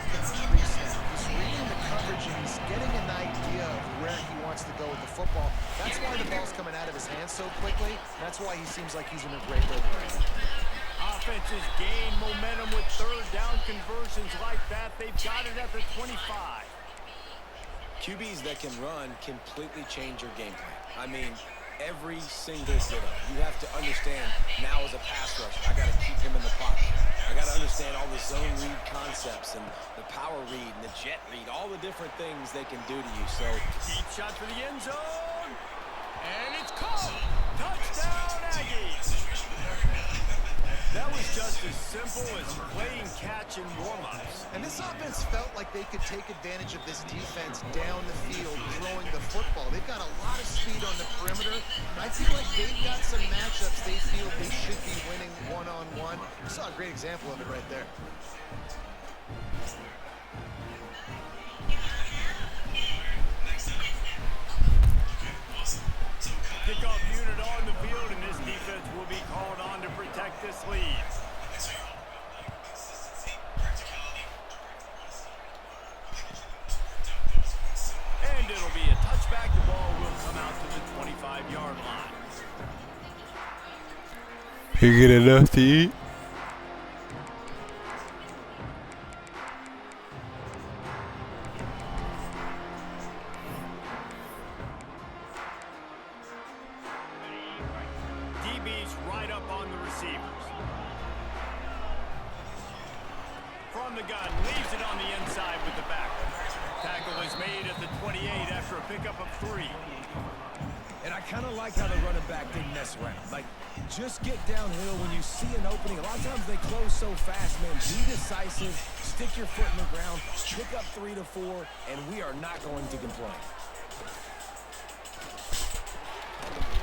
pre-snap. He's reading the coverage and he's getting an idea of where he wants to go with the football. That's why the ball's coming out of his hands so quickly. That's why he seems like he's in a great rhythm right now. Offenses gain momentum with third down conversions like that. They've got it at the 25. QBs that can run completely change your game plan. I mean, every single bit of it. You have to understand now as a pass rush, I got to keep him in the pocket. I got to understand all the zone read concepts and the power read and the jet read, all the different things they can do to you. So deep shot for the end zone, and it's caught. Touchdown, Aggies. That was just as simple as playing catch in warm-ups. And this offense felt like they could take advantage of this defense down the field, throwing the football. They've got a lot of speed on the perimeter, and I feel like they've got some matchups they feel they should be winning one-on-one. You saw a great example of it right there. Kickoff unit on the field, and this defense will be called on to protect this lead. And it'll be a touchback. The ball will come out to the 25-yard line. You get enough to eat? DB's right up on the receivers. From the gun, leaves it on the inside with the back. Tackle is made at the 28 after a pickup of 3. And I kind of like how the running back didn't mess around. Like, just get downhill when you see an opening. A lot of times they close so fast, man. Be decisive, stick your foot in the ground, pick up 3 to 4, and we are not going to complain.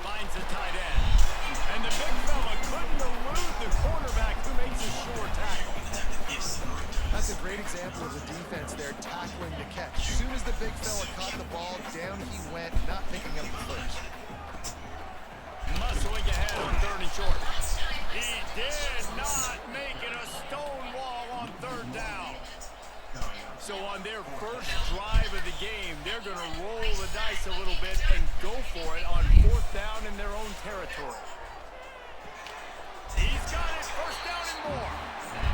Finds the tight end. And the big fella couldn't elude the cornerback who makes a sure tackle. That's a great example of the defense there tackling the catch. As soon as the big fella caught the ball, down he went, not picking up the first. Muscling ahead on 3rd and short. He did not make it a stone wall on 3rd down. So on their first drive of the game, they're going to roll the dice a little bit and go for it on 4th down in their own territory. He's got it, 1st down and more.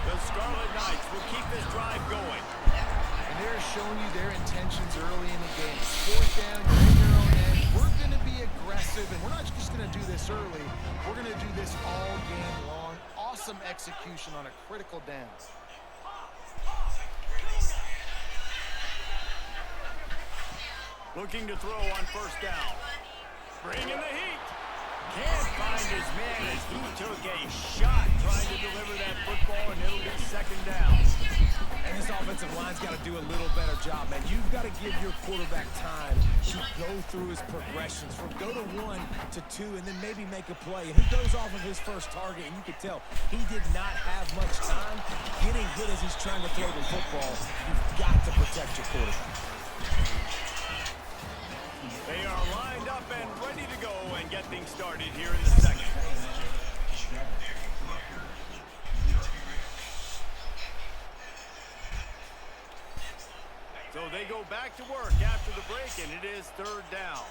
The Scarlet Knights will keep this drive going. And they're showing you their intentions early in the game. It's 4th down, you're in your own end. We're going to be aggressive, and we're not just going to do this early. We're going to do this all game long. Awesome execution on a critical down. Looking to throw on 1st down. Bringing the heat. Can't find his man as he took a shot trying to deliver that football, and it'll be 2nd down. And this offensive line's got to do a little better job, man. You've got to give your quarterback time to go through his progressions from go to 1 to 2 and then maybe make a play. And he goes off of his first target, and you can tell he did not have much time getting hit as he's trying to throw the football. You've got to protect your quarterback. They are lined up and ready to go and get things started here in the 2nd. So they go back to work after the break, and it is 3rd down.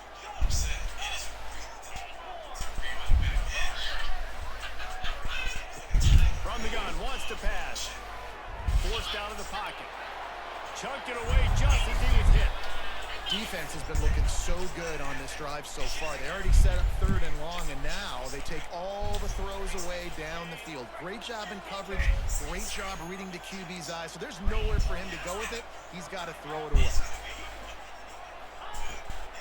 From the gun, wants to pass. Forced out of the pocket. Chunked it away just as he was hit. Defense has been looking so good on this drive so far. They already set up 3rd and long, and now they take all the throws away down the field. Great job in coverage, great job reading the QB's eyes. So there's nowhere for him to go with it. He's got to throw it away.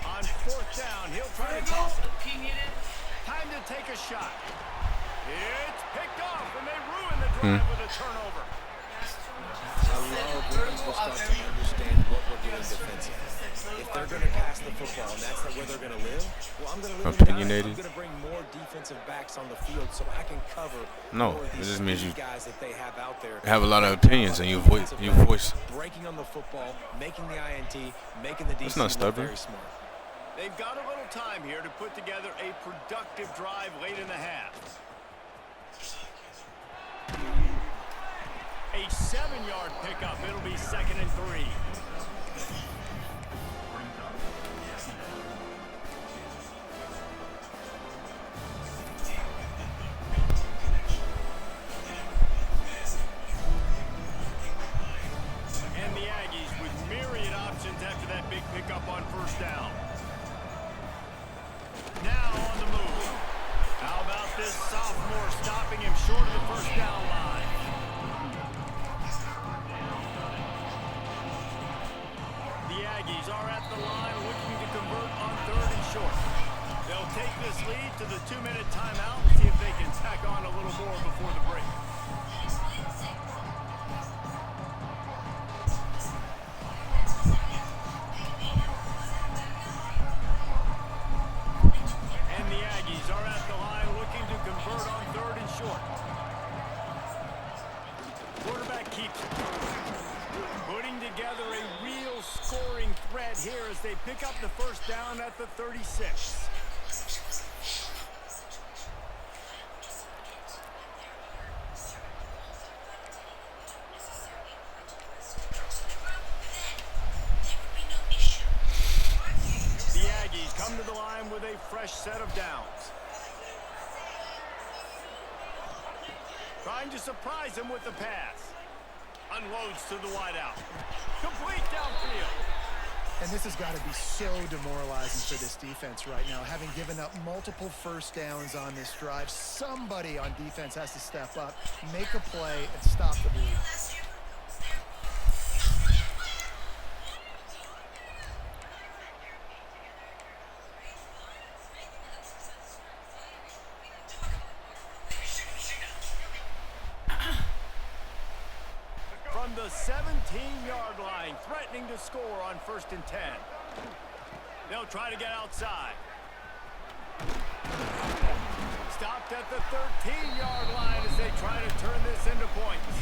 On 4th down, he'll try to toss it. Time to take a shot. It's picked off, and they ruin the drive with a turnover. I love when people start to understand what we're doing defensively. If they're going to pass the football and that's where they're going to live, well, I'm going to live Opinionated. I'm going to bring more defensive backs on the field so I can cover No, more of it these just means you guys that they have out there. have a lot of opinions and you voice. Breaking on the football, making the INT, making the DC not look stubborn. very smart. They've got a little time here to put together a productive drive late in the half. A 7-yard pickup. It'll be 2nd and 3. And the Aggies with myriad options after that big pickup 2-minute timeout. Let's see if they can tack on a little more before the break. And the Aggies are at the line looking to convert on 3rd and short. Quarterback keeps it. Putting together a real scoring threat here as they pick up the first down at the 36. The Aggies come to the line with a fresh set of downs. Trying to surprise him with the pass. Unloads to the wideout. Complete downfield. And this has got to be so demoralizing for this defense right now. Having given up multiple first downs on this drive, somebody on defense has to step up, make a play, and stop the bleed. From the 17-yard line, threatening to score on 1st and 10. They'll try to get outside. Stopped at the 13-yard line as they try to turn this into points.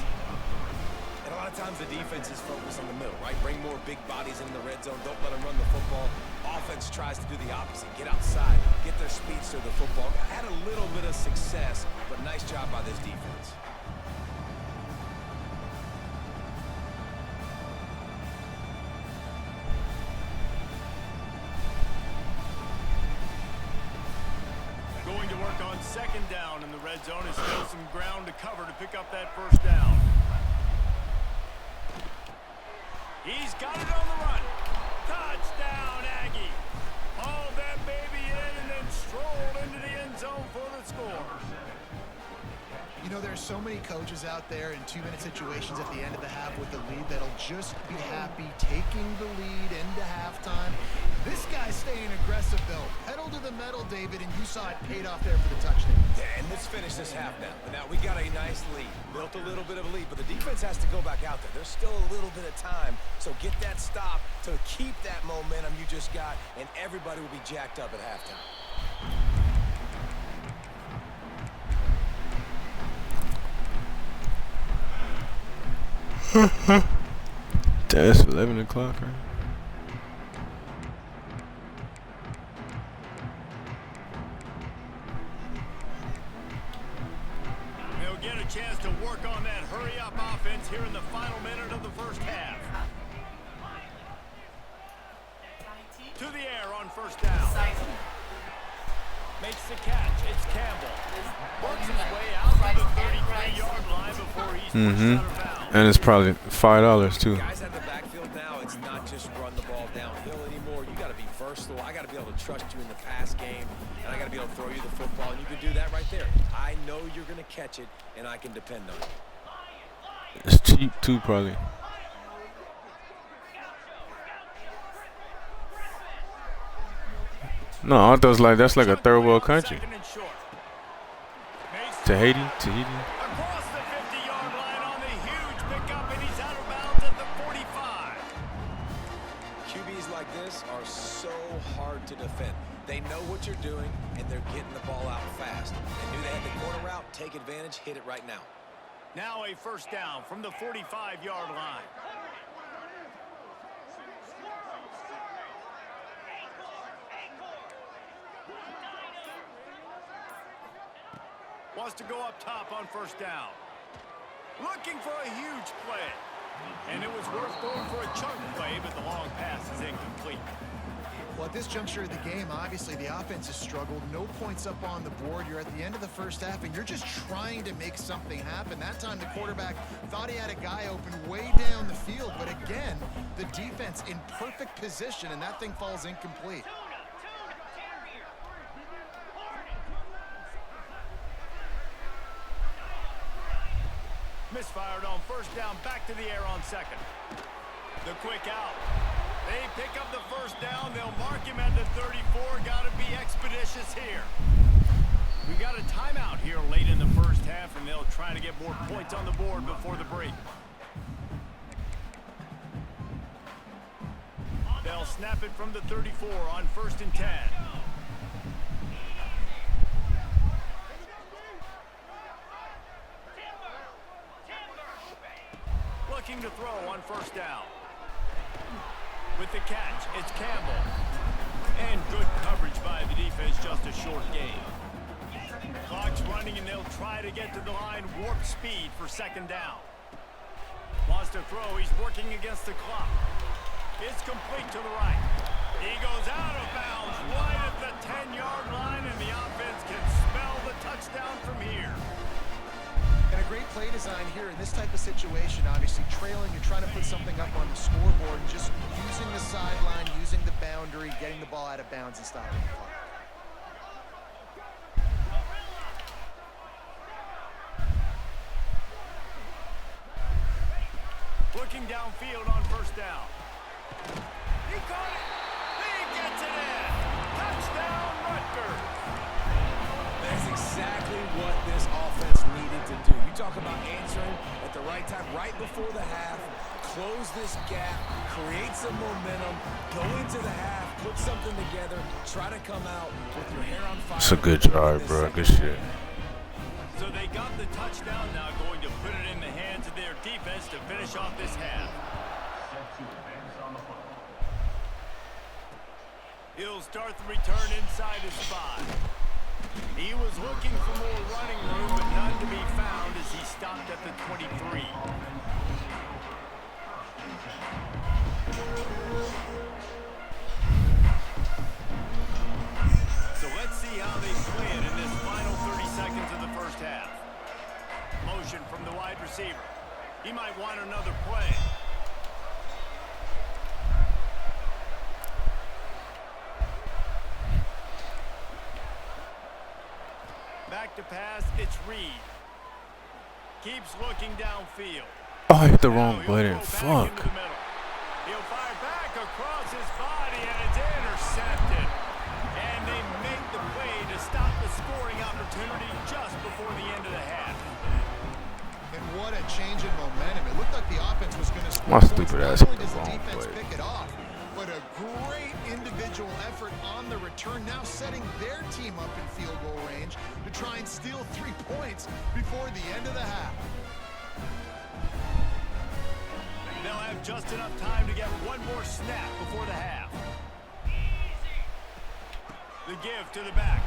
And a lot of times the defense is focused on the middle, right? Bring more big bodies in the red zone. Don't let them run the football. Offense tries to do the opposite. Get outside. Get their speeds to the football. Had a little bit of success, but nice job by this defense. Going to work on 2nd down in the red zone. Is still some ground to cover to pick up that first down. He's got it on the run. Touchdown, Aggie. Hauled that baby in and then strolled into the end zone for the score. You know, there's so many coaches out there in 2-minute situations at the end of the half with the lead that'll just be happy taking the lead into halftime. This guy's staying aggressive, though. Pedal to the metal, David, and you saw it paid off there for the touchdown. Yeah, and let's finish this half now. Now, we got a nice lead. Built a little bit of a lead, but the defense has to go back out there. There's still a little bit of time, so get that stop to keep that momentum you just got, and everybody will be jacked up at halftime. That's 11 o'clock, right? They'll get a chance to work on that hurry-up offense here in the final minute of the first half. To the air on 1st down. Makes the catch. It's Campbell. Works his way out to the 33-yard line before he's pushed out of bounds. And it's probably $5 too. Guys at the backfield now, it's not just run the ball downhill anymore. You got to be versatile. I got to be able to trust you in the pass game, and I got to be able to throw you the football, and you can do that right there. I know you're going to catch it, and I can depend on it. It's cheap too, probably. No, I thought it was like that's like a third world country. Tahiti. Across the 50-yard line on the huge pickup, and he's out of bounds at the 45. QBs like this are so hard to defend. They know what you're doing, and they're getting the ball out fast. They knew they had the corner route. Take advantage. Hit it right now. Now a first down from the 45-yard line. Wants to go up top on 1st down. Looking for a huge play. And it was worth going for a chunk play, but the long pass is incomplete. Well, at this juncture of the game, obviously the offense has struggled. No points up on the board. You're at the end of the first half, and you're just trying to make something happen. That time the quarterback thought he had a guy open way down the field, but again, the defense in perfect position, and that thing falls incomplete. Misfired on 1st down, back to the air on 2nd. The quick out. They pick up the first down. They'll mark him at the 34. Got to be expeditious here. We got a timeout here late in the first half, and they'll try to get more points on the board before the break. They'll snap it from the 34 on 1st and 10. Looking to throw on 1st down. With the catch, it's Campbell. And good coverage by the defense, just a short gain. Clock's running, and they'll try to get to the line, warp speed for 2nd down. Wants to throw, he's working against the clock. It's complete to the right. He goes out of bounds right at the 10-yard line, and the offense can smell the touchdown from here. And a great play design here in this type of situation. Obviously trailing, you're trying to put something up on the scoreboard, and just using the sideline, using the boundary, getting the ball out of bounds and stopping the clock. Looking downfield on 1st down. He caught it. He gets it in. Touchdown, Rutgers. That's exactly what this offense needed to do. You talk about answering at the right time, right before the half, close this gap, create some momentum, go into the half, put something together, try to come out with your hair on fire. It's a good drive, bro. Good shit. So they got the touchdown, now going to put it in the hands of their defense to finish off this half. He'll start the return inside his spot. He was looking for more running room, but none to be found as he stopped at the 23. So let's see how they play it in this final 30 seconds of the first half. Motion from the wide receiver. He might want another play. Back to pass, it's Reed. Keeps looking downfield. Oh, I hit the wrong button. Fuck. He'll fire back across his body, and it's intercepted. And they make the play to stop the scoring opportunity just before the end of the half. And what a change in momentum. It looked like the offense was going to score. My stupid ass hit Not only the does the wrong defense play. pick it off, but a great individual effort on the return, now setting their team up in field goal range to try and steal 3 points before the end of the half. They'll have just enough time to get one more snap before the half. The give to the back.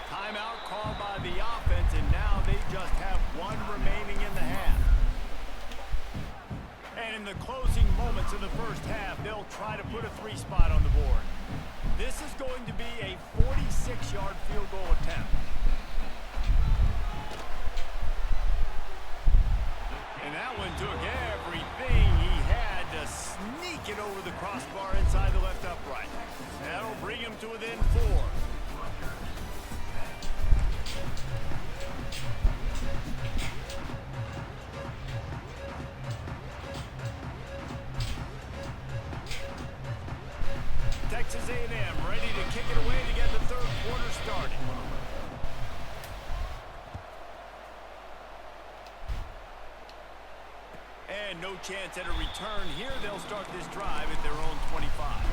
Timeout called by the offense, and now they just have one remaining in the half. And in the closing moments of the first half, they'll try to put a 3-spot on the board. This is going to be a 46-yard field goal attempt. And that one took everything he had to sneak it over the crossbar inside the left upright. That'll bring him to within 4. Texas A&M ready to kick it away to get the third quarter started. And no chance at a return here. They'll start this drive at their own 25.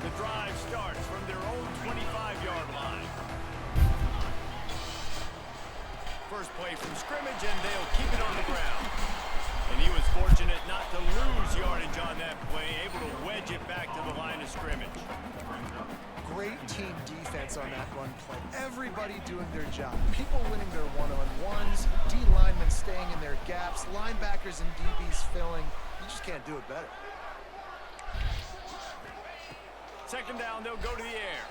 The drive starts from their own 25-yard line. First play from scrimmage, and they'll keep it on the ground. And he was fortunate not to lose yardage on that play, able to wedge it back to the line of scrimmage. Great team defense on that run play. Everybody doing their job. People winning their one-on-ones, D linemen staying in their gaps, linebackers and DBs filling. You just can't do it better. Second down, they'll go to the air.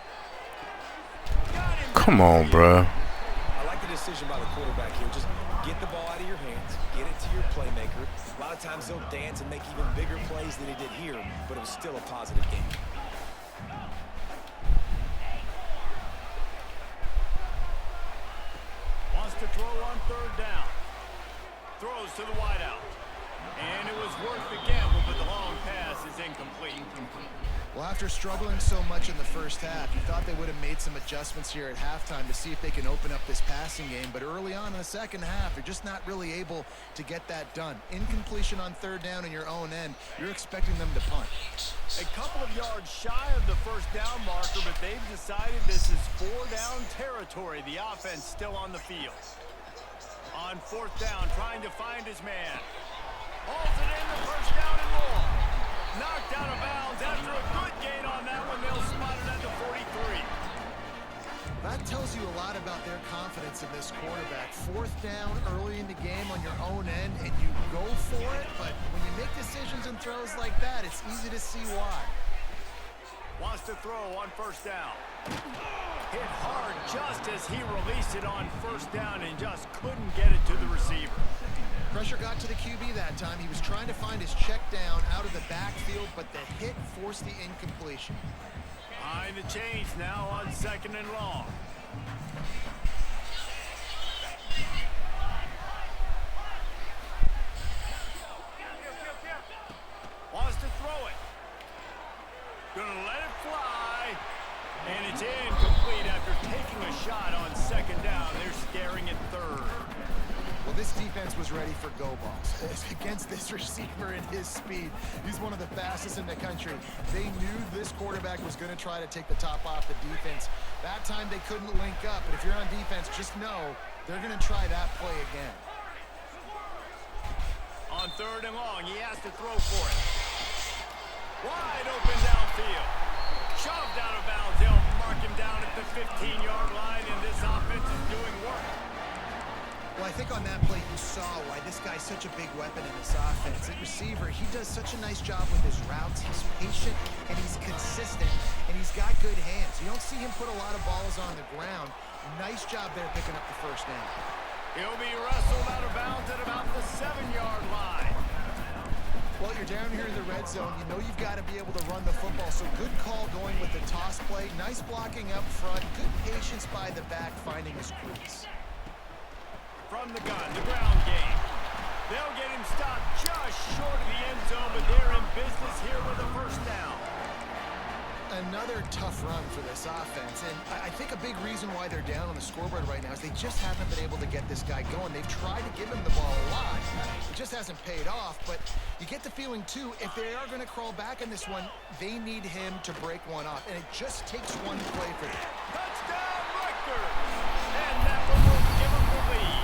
Come on, bruh. I like the decision by the quarterback here. Just get the ball out of your hands, get it to your playmaker. A lot of times they'll dance and make even bigger plays than he did here, but it was still a positive game. to throw on third down. Throws to the wideout. And it was worth the gamble, but the long pass is incomplete. Well, after struggling so much in the first half, you thought they would have made some adjustments here at halftime to see if they can open up this passing game. But early on in the second half, they're just not really able to get that done. Incompletion on third down in your own end, you're expecting them to punt. A couple of yards shy of the first down marker, but they've decided this is 4-down territory. The offense still on the field. On fourth down, trying to find his man. Hauls it in, the first down and more. Knocked out of bounds after a good gain on that one. They'll spot it at the 43. That tells you a lot about their confidence in this quarterback. Fourth down early in the game on your own end, and you go for it, but when you make decisions and throws like that, it's easy to see why. Wants to throw on first down. Hit hard just as he released it on first down and just couldn't get it to the receiver. Pressure got to the QB that time. He was trying to find his check down out of the backfield, but the hit forced the incompletion. Behind the chains now on second and long. Wants to throw it. Gonna let it fly. And it's incomplete after taking a shot on second down. They're staring at third. Well, this defense was ready for go balls. Against this receiver and his speed, he's one of the fastest in the country. They knew this quarterback was going to try to take the top off the defense. That time they couldn't link up, but if you're on defense, just know they're going to try that play again. On third and long, he has to throw for it. Wide open downfield. Shoved out of bounds. They'll mark him down at the 15-yard line, and this offense is doing work. Well, I think on that play you saw why this guy's such a big weapon in this offense. At receiver, he does such a nice job with his routes. He's patient, and he's consistent, and he's got good hands. You don't see him put a lot of balls on the ground. Nice job there picking up the first down. He'll be wrestled out of bounds at about the 7-yard line. Well, you're down here in the red zone. You know you've got to be able to run the football, so good call going with the toss play. Nice blocking up front. Good patience by the back, finding his crease. From the gun, the ground game. They'll get him stopped just short of the end zone, but they're in business here with a first down. Another tough run for this offense, and I think a big reason why they're down on the scoreboard right now is they just haven't been able to get this guy going. They've tried to give him the ball a lot. It just hasn't paid off, but you get the feeling, too, if they are going to crawl back in this one, they need him to break one off, and it just takes one play for them. Touchdown, Rutgers! And that one will give them the lead.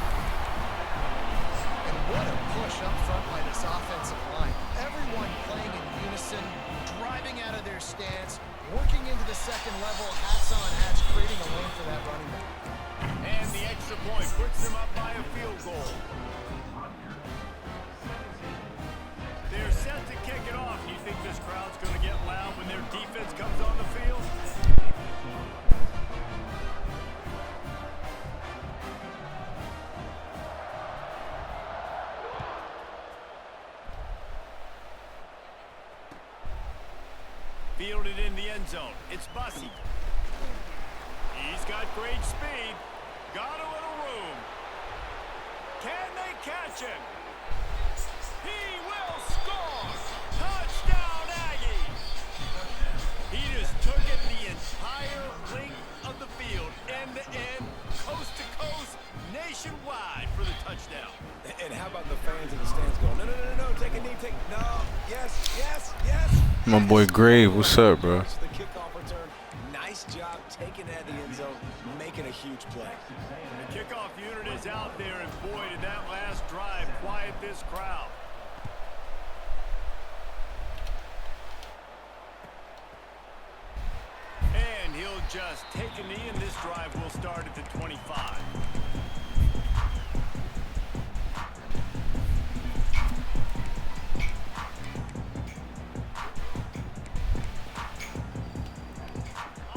And what a push up front by this offensive line. Everyone playing in unison, driving out of their stance, working into the second level, hats on hats, creating a lane for that running back. And the extra point puts them up by a field goal. They're set to kick it off. Do you think this crowd's going to get loud when their defense comes on the field? Fielded in the end zone. It's Bussy. He's got great speed. Got a little room. Can they catch him? He will score! Touchdown, Aggies! He just took it the entire length of the field, end to end, coast to coast, nationwide for the touchdown. And how about the fans in the stands going, no, no, no, no, no, take a knee, take, no, yes, yes, yes. My boy Grave, what's up, bro? The kickoff return, nice job taking it out of the end zone, making a huge play. The kickoff unit is out there, and boy, did that last drive quiet this crowd. And he'll just take a knee, and this drive will start at the 25.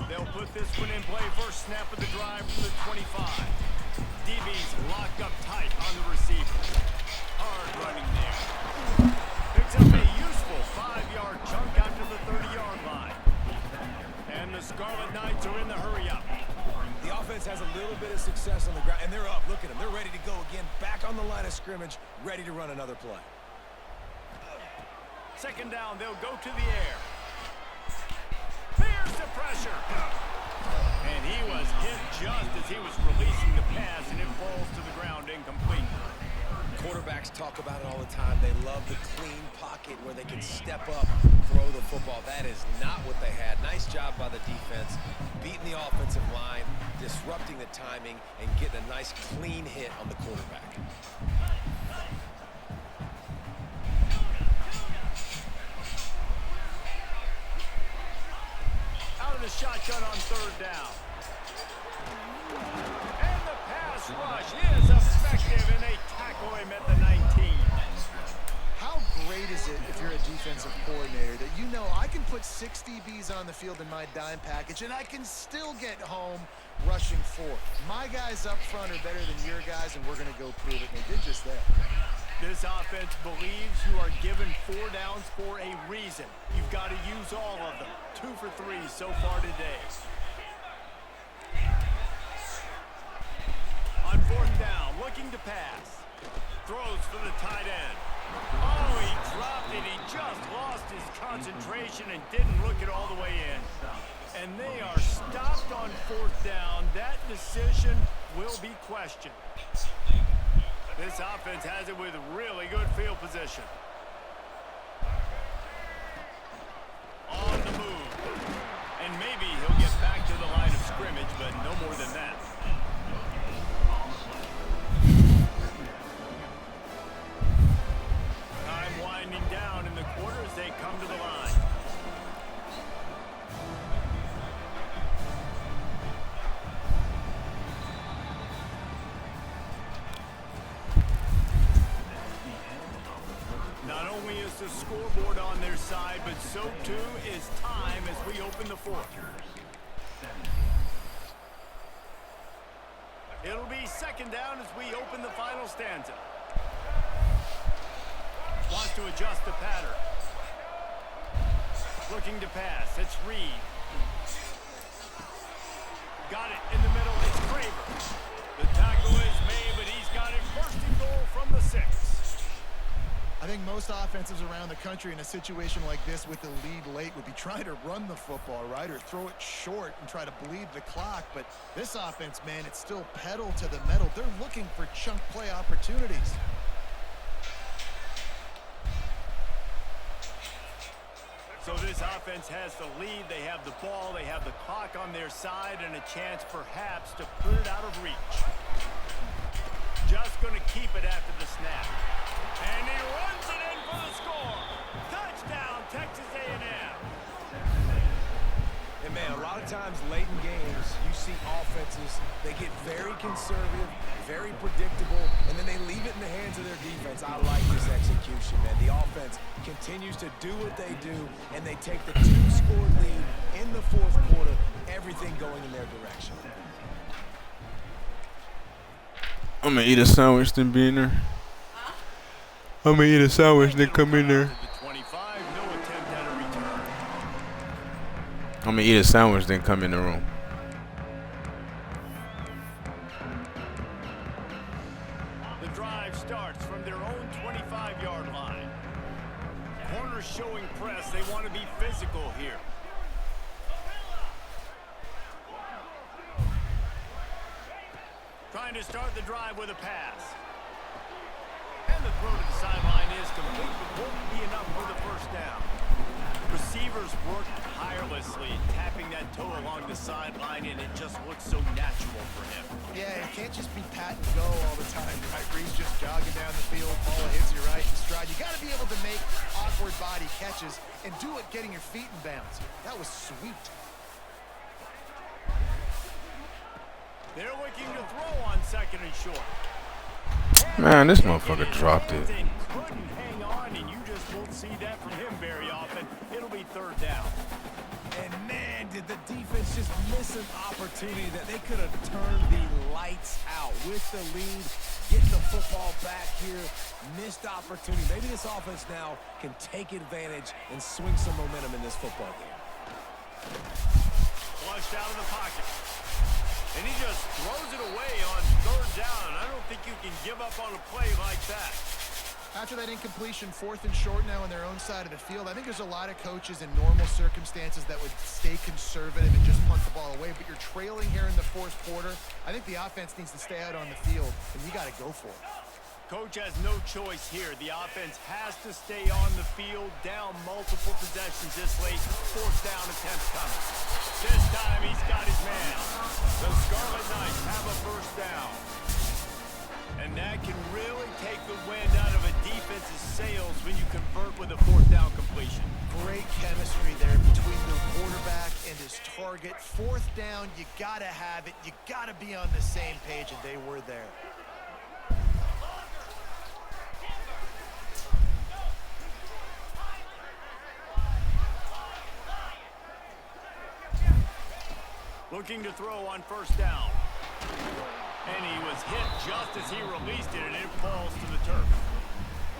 They'll put this one in play. First snap of the drive from the 25. DB's locked up tight on the receiver. Hard running there. Picks up a useful 5-yard chunk after the 30-yard line. And the Scarlet Knights are in the hurry-up. The offense has a little bit of success on the ground, and they're up. Look at them. They're ready. go again, back on the line of scrimmage, ready to run another play. Second down, they'll go to the air. Fears the pressure. And he was hit just as he was releasing the pass, and it falls to the ground incomplete. Quarterbacks talk about it all the time. They love the clean pocket where they can step up, throw the football. That is not what they had. Nice job by the defense, beating the offensive line, disrupting the timing, and getting a nice clean hit on the quarterback. Out of the shotgun on third down. And the pass rush is effective, and they tackle him at the 19. How great is it if you're a defensive coordinator that you know I can put 6 DBs on the field in my dime package and I can still get home rushing 4. My guys up front are better than your guys, and we're going to go prove it. And they did just that. This offense believes you are given 4 downs for a reason. You've got to use all of them. 2 for 3 so far today. On fourth down, looking to pass. Throws for the tight end. Oh, he dropped it. He just lost his concentration and didn't look it all the way in. And they are stopped on fourth down. That decision will be questioned. This offense has it with really good field position. On the move. And maybe he'll get back to the line of scrimmage, but no more than that. Time winding down in the quarter as they come to the line. Not only is the scoreboard on their side, but so too is time as we open the fourth. It'll be second down as we open the final stanza. Wants to adjust the pattern. Looking to pass. It's Reed. Got it in the middle. It's Craver. The tackle is made, but he's got it first and goal from the 6. I think most offenses around the country in a situation like this with the lead late would be trying to run the football, right, or throw it short and try to bleed the clock. But this offense, man, it's still pedal to the metal. They're looking for chunk play opportunities. So this offense has the lead. They have the ball. They have the clock on their side and a chance perhaps to put it out of reach. Just going to keep it after the snap. And he runs it in for the score. Touchdown, Texas A&M. And, man, a lot of times late in games, you see offenses, they get very conservative, very predictable, and then they leave it in the hands of their defense. I like this execution, man. The offense continues to do what they do, and they take the 2-score lead in the fourth quarter, everything going in their direction. I'm going to eat a sandwich then be in there. I'm going to eat a sandwich then come in there. I'm going to eat a sandwich then come in the room. The drive starts from their own 25-yard line. Corners showing press. They want to be physical here. Trying to start the drive with a pass. And the throw to the sideline is complete, but won't be enough for the first down. Receivers work tirelessly, tapping that toe along the sideline, and it just looks so natural for him. Yeah, it can't just be pat and go all the time, right? Reed's just jogging down the field, ball hits you right in stride. You got to be able to make awkward body catches and do it getting your feet in bounds. That was sweet. They're looking to throw on second and short. Man, this motherfucker dropped it. Couldn't hang on, and you just won't see that from him very often. It'll be third down. And, man, did the defense just miss an opportunity that they could have turned the lights out with the lead, getting the football back here, missed opportunity. Maybe this offense now can take advantage and swing some momentum in this football game. Flushed out of the pocket. And he just throws it away on third down. I don't think you can give up on a play like that. After that incompletion, 4th and short now on their own side of the field, I think there's a lot of coaches in normal circumstances that would stay conservative and just punt the ball away. But you're trailing here in the 4th quarter. I think the offense needs to stay out on the field, and you got to go for it. Coach has no choice here. The offense has to stay on the field, down multiple possessions this late. 4th down attempt coming. This time he's got his man. The Scarlet Knights have a 1st down. And that can really take the wind out of a defense's sails when you convert with a 4th down completion. Great chemistry there between the quarterback and his target. 4th down, you got to have it. You got to be on the same page, and they were there. Looking to throw on 1st down. And he was hit just as he released it, and it falls to the turf.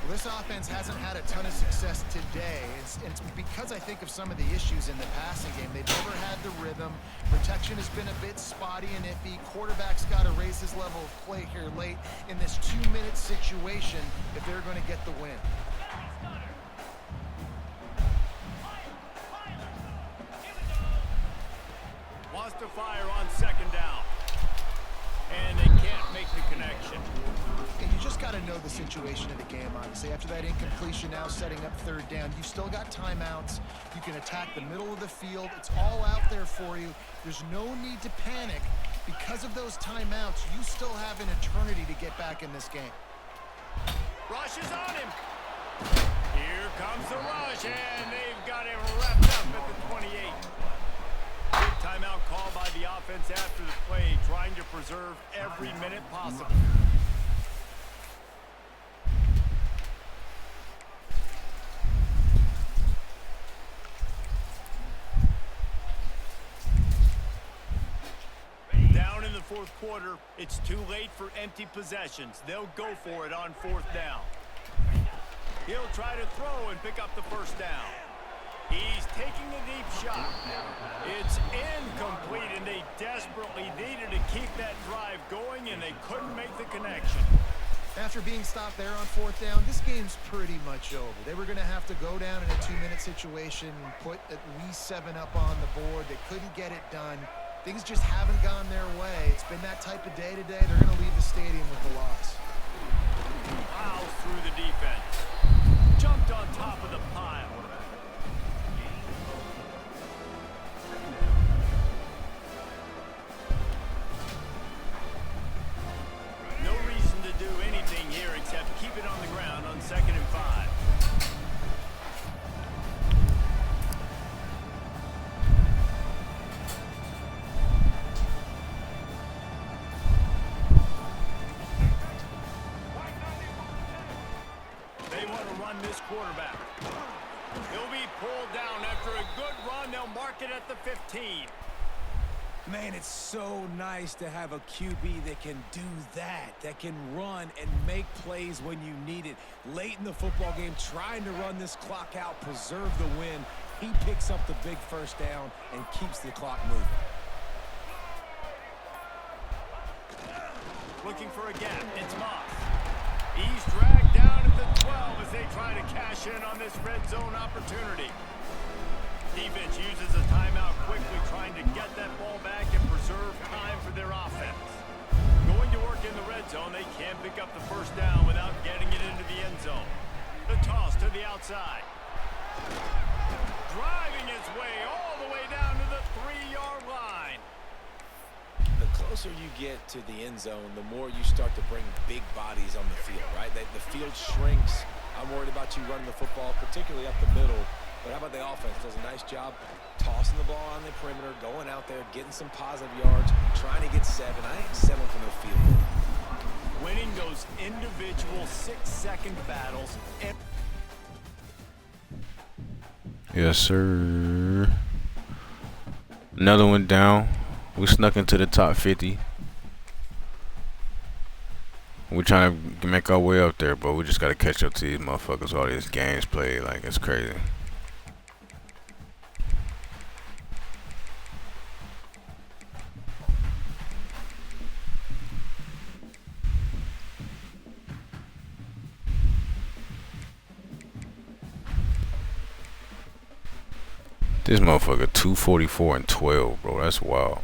Well, this offense hasn't had a ton of success today. It's because I think of some of the issues in the passing game. They've never had the rhythm. Protection has been a bit spotty and iffy. Quarterback's got to raise his level of play here late in this 2-minute situation if they're going to get the win. Wants to fire on 2nd down. And they can't make the connection. And you just got to know the situation of the game, honestly. After that incompletion, now setting up 3rd down. You still got timeouts. You can attack the middle of the field. It's all out there for you. There's no need to panic. Because of those timeouts, you still have an eternity to get back in this game. Rush is on him. Here comes the rush, and they've got him wrapped up at the 28. Big timeout call by the offense after the play, trying to preserve every minute possible. Down in the 4th quarter, it's too late for empty possessions. They'll go for it on 4th down. He'll try to throw and pick up the 1st down. He's taking the deep shot. It's incomplete, and they desperately needed to keep that drive going, and they couldn't make the connection. After being stopped there on 4th down, this game's pretty much over. They were going to have to go down in a 2-minute situation and put at least 7 up on the board. They couldn't get it done. Things just haven't gone their way. It's been that type of day today. They're going to leave the stadium with the loss. Plows through the defense. Jumped on top of the pile. No reason to do anything here except keep it on the ground on 2nd and 5. They want to run this quarterback. He'll be pulled down after a good run. They'll mark it at the 15. Man, it's so nice to have a QB that can do that can run and make plays when you need it. Late in the football game, trying to run this clock out, preserve the win. He picks up the big 1st down and keeps the clock moving. Looking for a gap. It's Moss. He's dragged down at the 12 as they try to cash in on this red zone opportunity. Defense uses a timeout quickly, trying to get that ball back and preserve time for their offense. Going to work in the red zone, they can't pick up the 1st down without getting it into the end zone. The toss to the outside. Driving his way all the way down to the 3-yard line. The closer you get to the end zone, the more you start to bring big bodies on the field, right? The field shrinks. I'm worried about you running the football, particularly up the middle. But how about the offense? Does a nice job tossing the ball on the perimeter, going out there, getting some positive yards, trying to get 7. I ain't settling for no field goal. Winning those individual 6-second battles. Yes, sir. Another one down. We snuck into the top 50. We're trying to make our way up there, but we just got to catch up to these motherfuckers. All these games played, like, it's crazy. This motherfucker 244 and 12, bro. That's wild.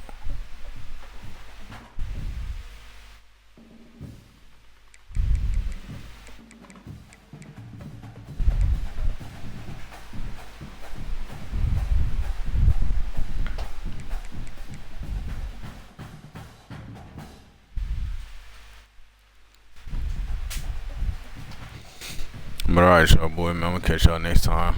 But alright, y'all boy, man. I'm gonna catch y'all next time.